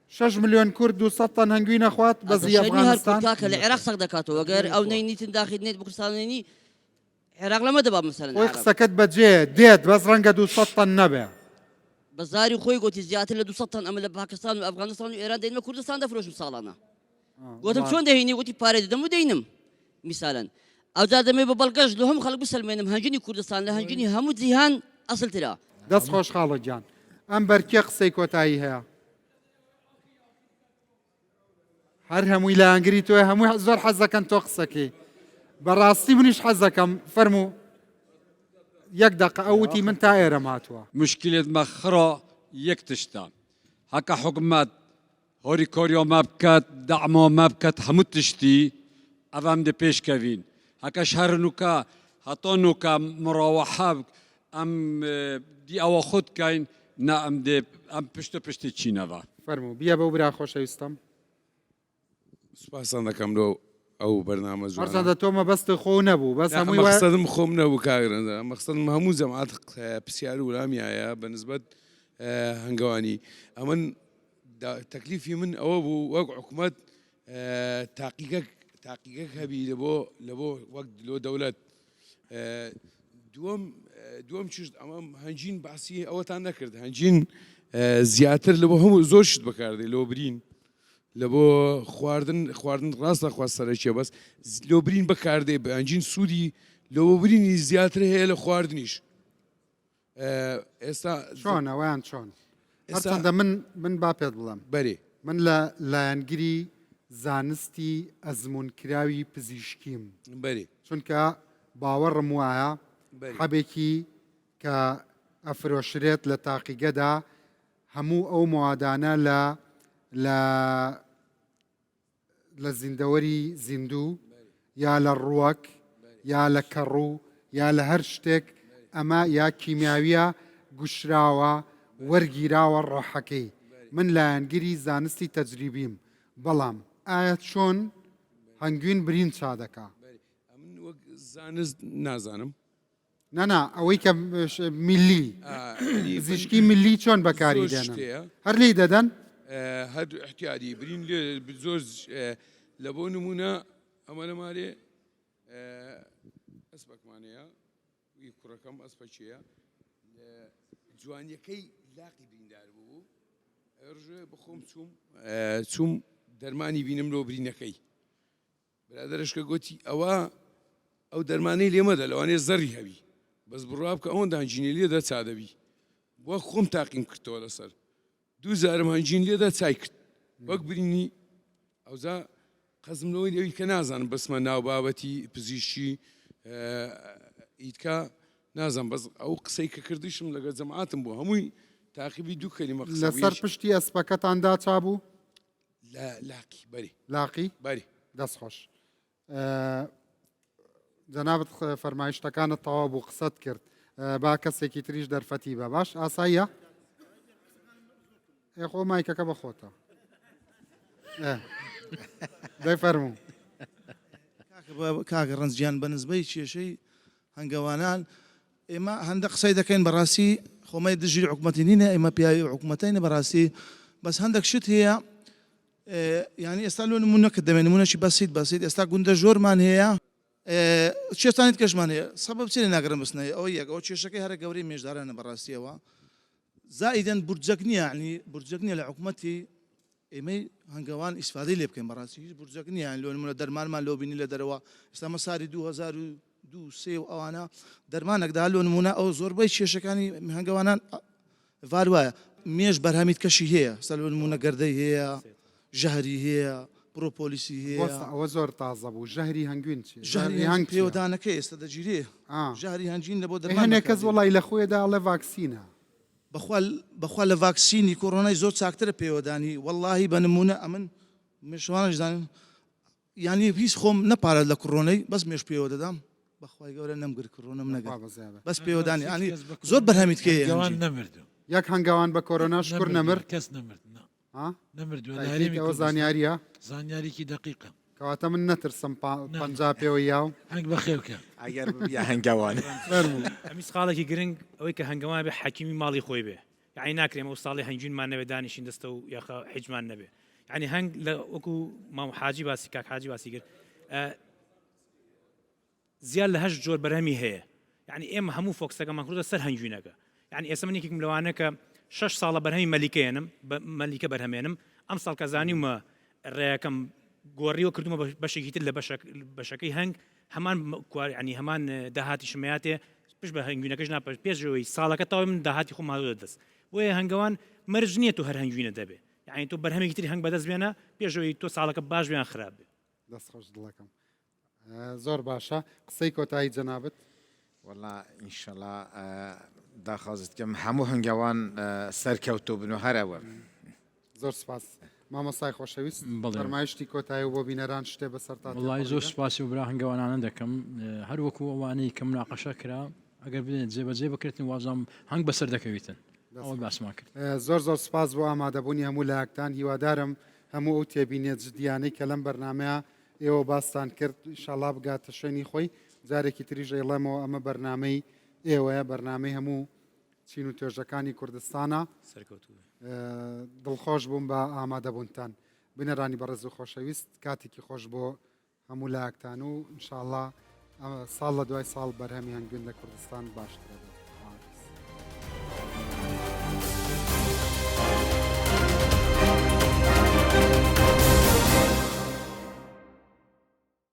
6 ملیۆن کورد 200 تن هەنگوی نەخوات بەزی ئەفغانستان کاکە لە عێراق سەق دەکاتەوە گەر ئەو نەینیتن داخل نێت بە کوردستانێنی عێراق لەمە دەبا مەسەلەن خۆی قسەکەت بەجێ دێت بەس ڕەنگە 200 تن نەبێ بەزاری خۆی گوتی زیاتر لە 200 تن ئەمە لە پاکستان و ئەفغانستان و ئێران دەینمە کوردستان دەفرۆشم ساڵانە گوتم چۆن دەهێنی وتی پارێ دەدەم و دەینم میسالەن ئەوجا دەمێ بە بەڵگەش لە هەموو خەڵک بسەلمێنم هەنجینی کوردستان لە هەنجینی هەموو جیهان ئەسڵترا دەست خۆش خاڵە گیان ئەم بەرکێ قسەی کۆتایی هەیە هەر هەمووی لە ئەنگری تۆی هەمووی زۆر حەزەکەن تۆ قسەکەی بەڕاستی منیش حەزەکەم فەرموو یەک دقە ئەوتی من تا ئێرە ماتووە مشکلت مەخڕە یەک تشتان هەکە حکومەت هۆری کۆریۆ ما بکات دەعمۆ ما بکات هەموو تشتی ئەوام دە پێشکەوین هەکەش هەر نوکە هەتۆ نوکە مڕاوەحە ئەم دی ئەوە خۆت کاین نا ئەم پشتە پشتی چینەوە فەرموو بیە بەو برا خۆشەویستم سوپاسان دەکەم لەو ئەو بەرنامە زۆر هەرچەندە تۆ مەبەستی خۆ نەبوو بەس هەمووی مەقسەدم خۆم نەبوو کاگرندا مەقسەدم هەموو جەماعەت پرسیار و وەڵامیایە بە نسبەت هەنگاوانی ئەمن تەکلیفی من ئەوە بوو وەک حکوومەت تاقیگەک هەبی لە بۆ وەک لۆ دەولەت دووەم چشت ئەمە هەنجین باسی ئەوەتان نەکرد هەنجین زیاتر لە بۆ هەموو زۆر شت بەکاردێ لۆ برین لە بۆ خواردن ڕاستە خواست سەرەکیە بەس لۆ برین بەکاردێ بە هەنجین سوودی لۆ برینی زیاتر هەیە لە خواردنیش ئێستا چۆن ئەویان چۆن هەرچەندە من با پێت بڵم بەرێ من لە لایەنگری زانستی ئەزمونکراوی پزیشکیم بەرێ چونکە باوەڕم وایە حەبێکی کە ئەفرۆشرێت لە تاقیگەدا هەموو ئەو موادانە لە زیندەوەری زیندوو یا لە ڕووەک یا لە کەڕوو یا لە هەر شتێک ئەمە یا کیمیاویە گوشراوە وەرگیراوە ڕۆحەکەی من لایەنگری زانستی تەجریبیم بەڵام ئایا چۆن هەنگوین برین چادەکە زانست نازانم نەنا ئەوەی کە میلی زیشکی میلی چۆن بەکاری دێنن هەر لی دەدەن هەر احتیادی برین لێ زۆر لە بۆ نمونە ئەمە لە مارێ ئەسپەکمانەیە وی کوڕەکەم ئەسپەچەیە جوانیەکەی لاقی بریندار بوو ڕژێ بخۆم چوم دەرمانی بینم لۆ برینەکەی برادەرشکە گوتی ئەو دەرمانەی لێمەدە لەوانەیە زەڕی هەبی بەس بڕوا بکە ئەوەندە هەنجینی لێدا چادەبی بۆ خۆم تاقیم کردەوە لەسەر 2000 هەنجین لێدا چای کرد وەک برینی ئەوزا قەزم لەوەی ئەوی کە نازانم بەسمە ناو بابەتی پزیشکی ئیتکا نازانم بەس ئەو قسەی کە کردیشم لەگە جەماعەتم بوو هەمووی تاقیبی دوو کەلیمە قسە لەسەر پشتی ئەسپەکەتاندا چابوو لاقی بەری لاقی بەری دەست خۆش جەنابەت فەرمایشتەکانت تەواو بوو قسەت کرد با کەسێکی تریش دەرفەتی بە باش ئاساییە خۆ مایکەکە بەخۆتە دەی فەرموو کاکە ڕەنجیان بە نسبەی کێشەی هەنگەوانان ئێمە هەندە قسەی دەکەین بەڕاستی خۆمەی دژی حکوومەتی نینە ئێمە پیاوی حکوومەتینە بەڕاستی بەس هەندێک شت هەیە ینی ئێستا لۆ نمونەکە دەمێن نمونەشی بەسیت ئێستا گوندە زۆرمان هەیە چێستانیت کەشمان هەیە سەبەب چێ ناگەڕم بستنەوە ئەوە یەک ئەوە کێشەکەی هەرە گەورەی مێژدارانە بەڕاستیەوە زائیدەن بورجەک نییە ینی بورجەک نییە لە حکوومەتی ئێمەی هەنگەوان ئیسفادەی لێ بکەین بەڕاستی هیچ بورجەک نییە لۆ نمونە دەرمانمان لۆ بینی لە دەرەوە ئێستا مەساری 2002 و ئەوانە دەرمانێکدا لۆ نمونە ئەو زۆربەی کێشەکانی هەنگەوانان ڤاروایە مێژ بەرهەمیت کەشی هەیە سەر لۆ نمونە گەردەی هەیە ژەهری هەیە پرۆپۆلیسی ئەوە زۆر تازە بوو ژەهری هەنگوین چی ژەهری هەنگ پێوەدانەکە ئێستا دەگیرێ ژەهری هەنجین لە بۆ هەنێک کەس وڵی لە خۆیدا ئەڵێ ڤاکسینە بەخوا لە ڤاکسینی کۆڕۆنای زۆر چاکترە پێوەدانی واللهی بە نمونە ئەمن مێشوانەشدان ینی هیچ خۆم نەپارێت لە کڕۆنەی بەس مێش پێوە دەدام بەخوای گەورە نەمگر کڕۆنم نەگە بەس پێوەدانی ینی زۆر بەرهەمیت کێ نەمردو یەک هەنگاوان بە کۆرۆنا شکر نەمر کەس نەمرد نەمردوەوە زانیاریە زانیاریکی دقیقە کەواتە من نەترسم پەنجا پێوە یاو هەنگ بەخێوکە ئەگەر هەنگاوان ئەمی ساڵێکی گرنگ ئەوەی کە هەنگەوان بێ حەکیمی ماڵی خۆی بێ یعنی ناکرێم ئەو ساڵی هەنجینمان نەبێ دانیشین دەستە و یاخە حیجمان نەبێ یعنی هەنگ لە وەکو مام حاجی باسی کاک حاجی باسی کرد زیاد لە 8 جۆر بەرهەمی هەیە یعنی ئێمە هەموو فۆکسەکەمان کردە سەر هەنجوینەکە یعنی ئێستا منێکێکم لەوانە کە 6 ساڵە بەرهەمی مەلیکەێنم مەلیکە بەرهەمێنم ئەم ساڵ کە زانیومە ڕێیەکەم گۆڕیەوە کردومە بەشێکی تر لە بەشەکەی هەنگ هەمان ینی هەمان داهاتی شمایاتێ پشت بە هەنگوینەکەش ناپەش پێشەوەی ساڵەکە تاوای من داهاتی خۆم هاتووە دەست وێ هەنگەوان مەرج نییە تو هەر هەنگوینە دەبێ یعنی تۆ بەرهەمێکی تری هەنگ بەدەست بێنە پێشەوەی تۆ ساڵەکە باش بیان خراپ بێ دەستخۆش دڵەکەم زۆر باشە قسەی کۆتایی جەنابەت والله ئینشەڵا داخوازتکەم هەموو هەنگاوان سەرکەوتۆ بن و هەرەوە زۆر سپاس مامۆسای خۆشەویست فەرمایشتی کۆتایی و بۆ بینەران شتێ بەسەرتا وڵی زۆر سپاسی و برا هەنگاوانانە دەکەم هەر وەکو ئەوانەی کە مناقەشە کرا ئەگەر بێت جێبەجێ بکردن وازام هەنگ بەسەر دەکەویتن ئەوە باسمان کرد زۆر زۆر سپاس بۆ ئامادەبوونی هەموو لایەکتان هیوادارم هەموو ئەو تێبینێت جدیانەی کە لەم بەرنمەیە ئێوە باستان کرد ئینشاڵڵا بگاتە شوێنی خۆی جارێکی تریژە ئێڵێمەوە ئەمە بەرنمەی ئێوەیە بەرنمەی هەموو چین و توێژەکانی کوردستانە دڵخۆش بووم بە ئامادەبوونتان بنەرانی بەڕێز و خۆشەویست کاتێکی خۆش بۆ هەموو لایەکتان و ئینشاءڵڵا ساڵ لە دوای ساڵ بەرهەمی هەنگوین لە کوردستان باشترە.